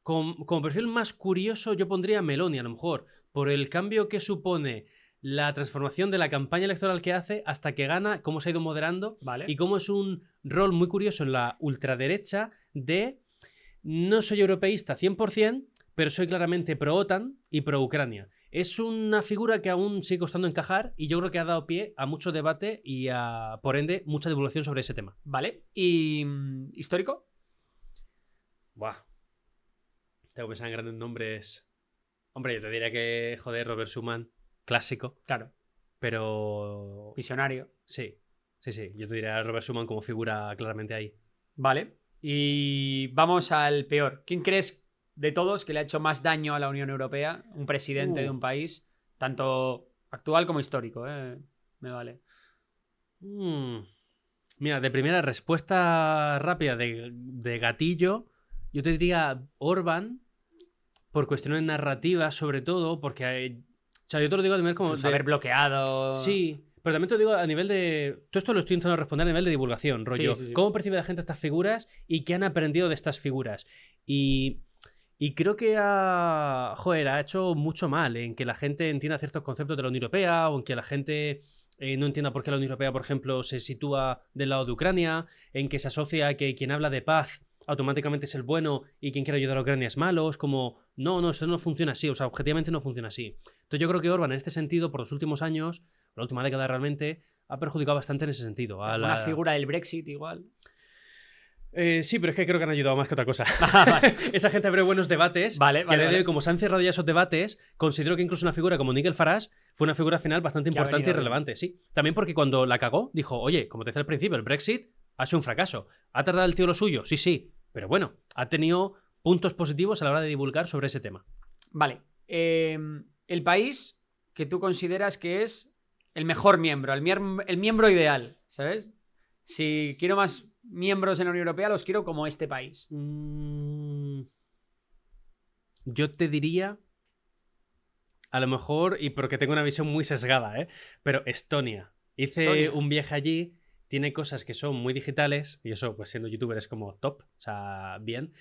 como perfil más curioso yo pondría a Meloni a lo mejor, por el cambio que supone la transformación de la campaña electoral que hace hasta que gana, cómo se ha ido moderando Vale. y cómo es un rol muy curioso en la ultraderecha de no soy europeísta 100%, pero soy claramente pro-OTAN y pro-Ucrania. Es una figura que aún sigue costando encajar y yo creo que ha dado pie a mucho debate y por ende, mucha divulgación sobre ese tema. Vale. ¿Y histórico? Buah. Tengo que pensar en grandes nombres. Hombre, yo te diría que, joder, Robert Schuman, clásico, Claro. pero... Visionario. Sí. Yo te diría Robert Schuman como figura claramente ahí. Vale. Y vamos al peor. ¿Quién crees de todos que le ha hecho más daño a la Unión Europea? Un presidente de un país, tanto actual como histórico, ¿eh? Me vale. Mira, de primera respuesta rápida de gatillo, yo te diría Orbán, por cuestiones narrativas sobre todo, porque... o sea, yo te lo digo a nivel como... Incluso haber bloqueado... Sí, pero también te lo digo a nivel de... Todo esto lo estoy intentando responder a nivel de divulgación, rollo. Sí. ¿Cómo percibe la gente estas figuras y qué han aprendido de estas figuras? Y creo que ha hecho mucho mal en que la gente entienda ciertos conceptos de la Unión Europea o en que la gente no entienda por qué la Unión Europea, por ejemplo, se sitúa del lado de Ucrania, en que se asocia a que quien habla de paz automáticamente es el bueno y quien quiere ayudar a Ucrania es malo. Es como, no, esto no funciona así, o sea, objetivamente no funciona así. Entonces yo creo que Orbán en este sentido, por los últimos años, la última década realmente, ha perjudicado bastante en ese sentido. Una figura del Brexit igual. Sí, pero es que creo que han ayudado más que otra cosa. Vale. Esa gente abrió buenos debates. Vale. Y a día de hoy, como se han cerrado ya esos debates, considero que incluso una figura como Nigel Farage fue una figura final bastante Que ha importante y venido relevante. Sí. También porque cuando la cagó, dijo, oye, como te decía al principio, el Brexit ha sido un fracaso. ¿Ha tardado el tío lo suyo? Sí. Pero bueno, ha tenido puntos positivos a la hora de divulgar sobre ese tema. Vale. El país que tú consideras que es el mejor miembro, el miembro ideal, ¿sabes? Si quiero más miembros en la Unión Europea, los quiero como este país. Yo te diría, a lo mejor, y porque tengo una visión muy sesgada, pero Estonia. Hice un viaje allí, tiene cosas que son muy digitales, y eso, pues siendo youtuber, es como top, o sea, bien.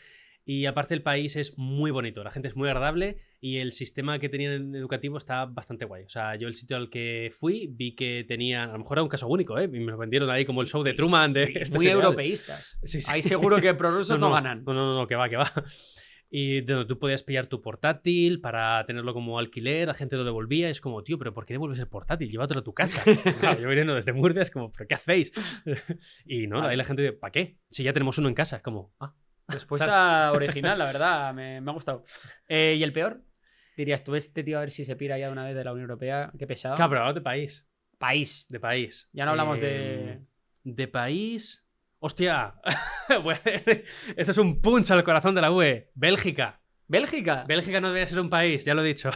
Y aparte el país es muy bonito, la gente es muy agradable y el sistema que tenían educativo está bastante guay. O sea, yo el sitio al que fui vi que tenían, a lo mejor era un caso único, y me lo vendieron ahí como el show de Truman de este muy serial. europeístas. Sí. Ahí seguro que prorrusos no ganan. No, que va. Y tú podías pillar tu portátil para tenerlo como alquiler, la gente lo devolvía, es como, tío, pero ¿por qué devuelves el portátil? Llévatelo a tu casa. Claro, yo viniendo desde Murcia es como, ¿pero qué hacéis? Y no, ahí la gente dice, ¿para qué? Si ya tenemos uno en casa, es como, Respuesta original, la verdad, me ha gustado. ¿Y el peor? dirías tú, este tío a ver si se pira ya de una vez de la Unión Europea? Qué pesado. Claro, pero hablamos de país. País. De país. Ya no hablamos de... De país... ¡Hostia! Esto es un punch al corazón de la UE. Bélgica. ¿Bélgica? Bélgica no debería ser un país, ya lo he dicho.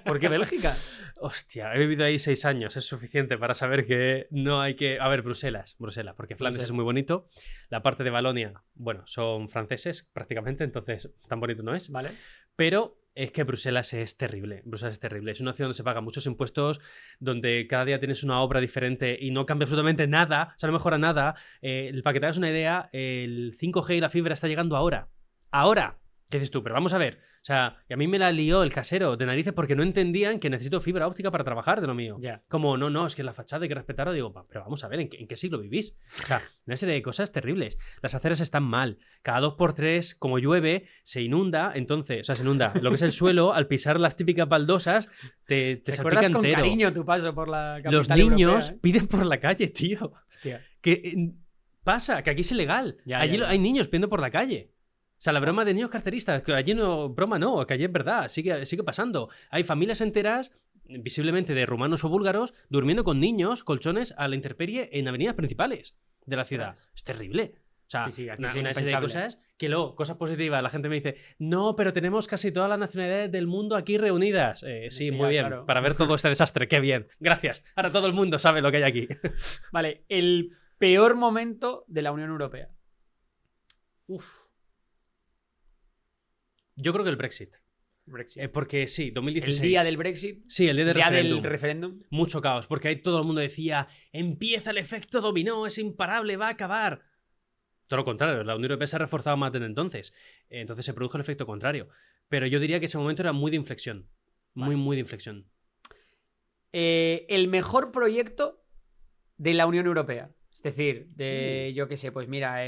¿Por qué Bélgica? Hostia, he vivido ahí 6 años, es suficiente para saber que no hay que... A ver, Bruselas, porque Flandes es muy bonito. La parte de Valonia, bueno, son franceses prácticamente, entonces tan bonito no es. Vale. Pero es que Bruselas es terrible. Bruselas es terrible. Es una ciudad donde se pagan muchos impuestos, donde cada día tienes una obra diferente y no cambia absolutamente nada, o sea, no mejora nada. Para que te hagas una idea, el 5G y la fibra está llegando ahora. ¡Ahora! ¿Qué dices tú? Pero vamos a ver. O sea, y a mí me la lió el casero de narices porque no entendían que necesito fibra óptica para trabajar de lo mío. Ya. Como, no, es que la fachada hay que respetarla. Digo, pero vamos a ver, ¿en qué siglo vivís? O sea, una serie de cosas terribles. Las aceras están mal. Cada 2x3, como llueve, se inunda. Entonces, o sea, se inunda lo que es el suelo. Al pisar las típicas baldosas, te salpica con entero. cariño tu paso por la capital Los niños europea, piden por la calle, tío. Hostia. Que pasa, que aquí es ilegal. Allí hay niños pidiendo por la calle. O sea, la broma de niños carteristas, que allí no, broma no, que allí es verdad, sigue pasando. Hay familias enteras, visiblemente de rumanos o búlgaros, durmiendo con niños, colchones a la intemperie en avenidas principales de la ciudad. Es terrible. O sea, Sí, aquí una sí, serie de cosas que luego, cosas positivas, la gente me dice, no, pero tenemos casi todas las nacionalidades del mundo aquí reunidas. Sí, muy bien, claro. para ver todo este desastre, qué bien. Gracias. Ahora todo el mundo sabe lo que hay aquí. Vale, el peor momento de la Unión Europea. Uf. Yo creo que el Brexit. Porque sí, 2016. El día del Brexit. Sí, el día del referéndum. Mucho caos, porque ahí todo el mundo decía, empieza el efecto dominó, es imparable, va a acabar. Todo lo contrario, la Unión Europea se ha reforzado más desde entonces. Entonces se produjo el efecto contrario. Pero yo diría que ese momento era muy de inflexión. Muy de inflexión. El mejor proyecto de la Unión Europea. Es decir, yo qué sé, pues mira,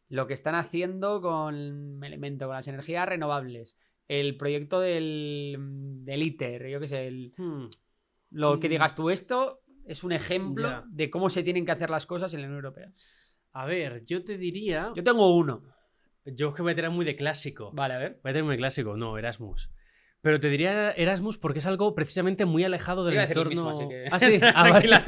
lo que están haciendo con Elemento, con las energías renovables. El proyecto del ITER, yo qué sé. Lo que digas tú, esto es un ejemplo de cómo se tienen que hacer las cosas en la Unión Europea. A ver, yo te diría... Yo tengo uno. Yo es que voy a tirar muy de clásico. Vale, a ver. Voy a tirar muy de clásico. No, Erasmus. Pero te diría Erasmus porque es algo precisamente muy alejado del entorno... Mismo, así que... Ah, sí. Vale.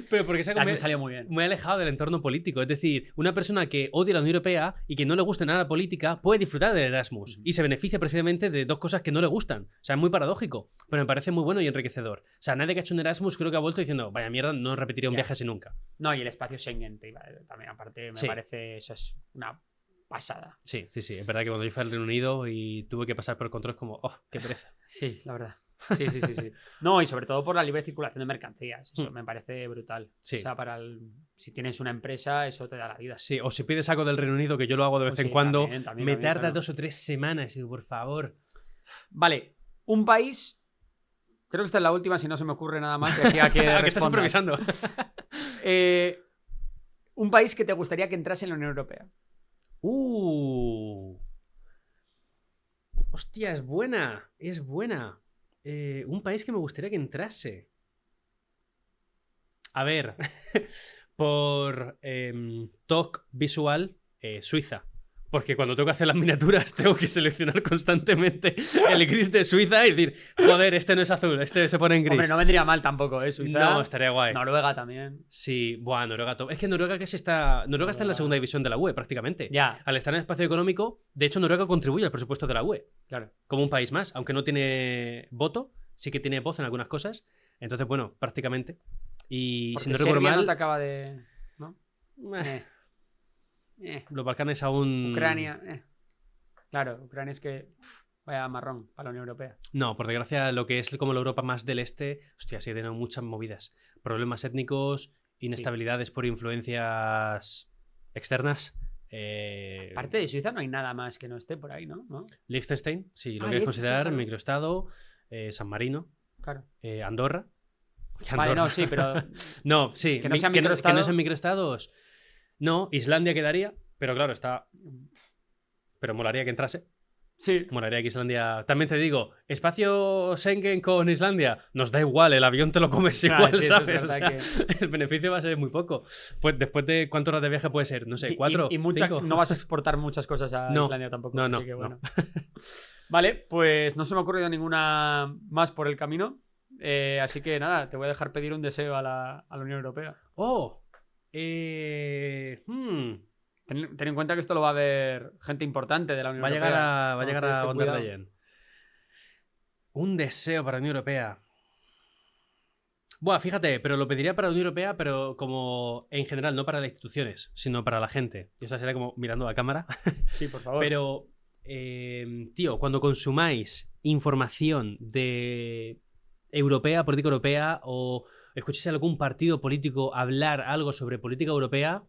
Pero porque es algo me salió muy bien. Muy alejado del entorno político. Es decir, una persona que odia la Unión Europea y que no le guste nada la política puede disfrutar del Erasmus y se beneficia precisamente de dos cosas que no le gustan. O sea, es muy paradójico, pero me parece muy bueno y enriquecedor. O sea, nadie que ha hecho un Erasmus creo que ha vuelto diciendo, vaya mierda, no repetiría un viaje así nunca. No, y el espacio Schengen también, aparte, me parece, eso es una pasada. Sí. Es verdad que cuando yo fui al Reino Unido y tuve que pasar por el control es como, oh, qué pereza. Sí, la verdad. Sí. No, y sobre todo por la libre circulación de mercancías. Eso me parece brutal. Sí. O sea, si tienes una empresa, eso te da la vida. Sí, o si pides algo del Reino Unido, que yo lo hago de vez en cuando, también, me tarda claro. 2 o 3 semanas. Y digo, por favor. Vale, un país... Creo que esta es la última, si no se me ocurre nada más. Que aquí que estás improvisando. Un país que te gustaría que entrase en la Unión Europea. Hostia, es buena. Un país que me gustaría que entrase. A ver, por toque visual, Suiza. Porque cuando tengo que hacer las miniaturas tengo que seleccionar constantemente el gris de Suiza y decir, joder, este no es azul, este se pone en gris. Hombre, no vendría mal tampoco, Suiza. No, estaría guay. Noruega también. Sí, buah, Noruega top. Es que Noruega está en la segunda división de la UE prácticamente. Ya. Al estar en el espacio económico, de hecho Noruega contribuye al presupuesto de la UE. Claro. Como un país más, aunque no tiene voto, sí que tiene voz en algunas cosas. Entonces, bueno, prácticamente. Y porque si no recuerdo mal... no te acaba de... ¿no? Los Balcanes aún... Ucrania, Claro, Ucrania es que... vaya marrón para la Unión Europea. No, por desgracia, lo que es como la Europa más del este, hostia, sí tiene muchas movidas. Problemas étnicos, inestabilidades por influencias externas. Aparte de Suiza no hay nada más que no esté por ahí, ¿no? Liechtenstein, sí, lo quieres considerar, claro. Microestado, San Marino, claro. Andorra. Vale, no, sí, pero... no, sí, que no sean que no sean microestados. No, Islandia quedaría, pero claro, está... Pero molaría que entrase. Sí. Molaría que Islandia... También te digo, espacio Schengen con Islandia, nos da igual, el avión te lo comes igual, Sí, eso es ¿sabes? O verdad sea, el beneficio va a ser muy poco. Pues después de ¿cuántas horas de viaje puede ser? No sé, 4, Y no vas a exportar muchas cosas a No, Islandia tampoco. no, Así que bueno. Vale, pues no se me ha ocurrido ninguna más por el camino. Así que nada, te voy a dejar pedir un deseo a la Unión Europea. Oh. Ten en cuenta que esto lo va a ver gente importante de la Unión Europea. Va a llegar Entonces, a ten von der cuidado. Leyen. Un deseo para la Unión Europea. Buah, fíjate, pero lo pediría para la Unión Europea, pero como en general, no para las instituciones, sino para la gente. Y eso sería como mirando a cámara. Sí, por favor. Pero, tío, cuando consumáis información de europea, política europea, o escuchéis a algún partido político hablar algo sobre política europea,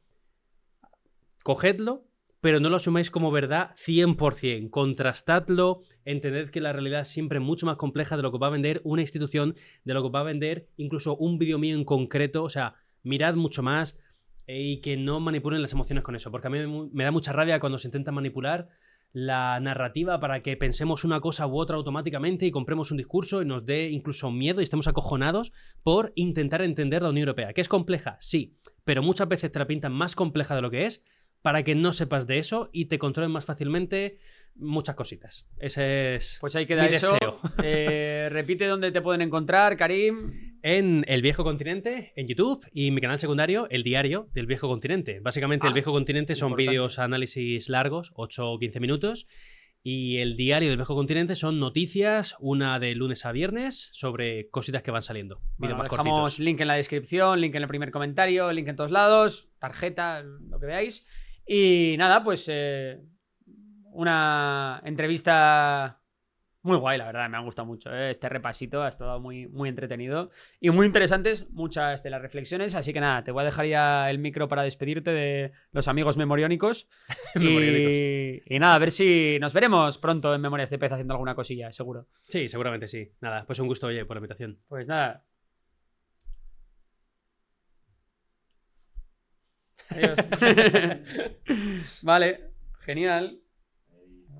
cogedlo, pero no lo asumáis como verdad 100%. Contrastadlo, entended que la realidad es siempre mucho más compleja de lo que va a vender una institución, de lo que va a vender incluso un vídeo mío en concreto. O sea, mirad mucho más y que no manipulen las emociones con eso, porque a mí me da mucha rabia cuando se intenta manipular la narrativa para que pensemos una cosa u otra automáticamente y compremos un discurso y nos dé incluso miedo y estemos acojonados por intentar entender la Unión Europea. ¿Que es compleja? Sí, pero muchas veces te la pintan más compleja de lo que es para que no sepas de eso y te controlen más fácilmente muchas cositas. Ese es pues ahí queda mi eso. deseo. Repite dónde te pueden encontrar, Karim. En El Viejo Continente, en YouTube, y mi canal secundario, El Diario del Viejo Continente. Básicamente, El Viejo Continente son importante. vídeos, análisis largos, 8 o 15 minutos, y El Diario del Viejo Continente son noticias, una de lunes a viernes, sobre cositas que van saliendo. Bueno, Vídeos más dejamos cortitos. link en la descripción, link en el primer comentario, link en todos lados, tarjeta, lo que veáis. Y nada, pues una entrevista muy guay, la verdad, me ha gustado mucho. Este repasito ha estado muy, muy entretenido y muy interesantes muchas de las reflexiones. Así que nada, te voy a dejar ya el micro para despedirte de los amigos memoriónicos. Y nada, a ver si nos veremos pronto en Memorias de Pez haciendo alguna cosilla, seguro. Sí, seguramente sí. Nada, pues un gusto, oye, por la invitación. Pues nada. Adiós. Vale, genial.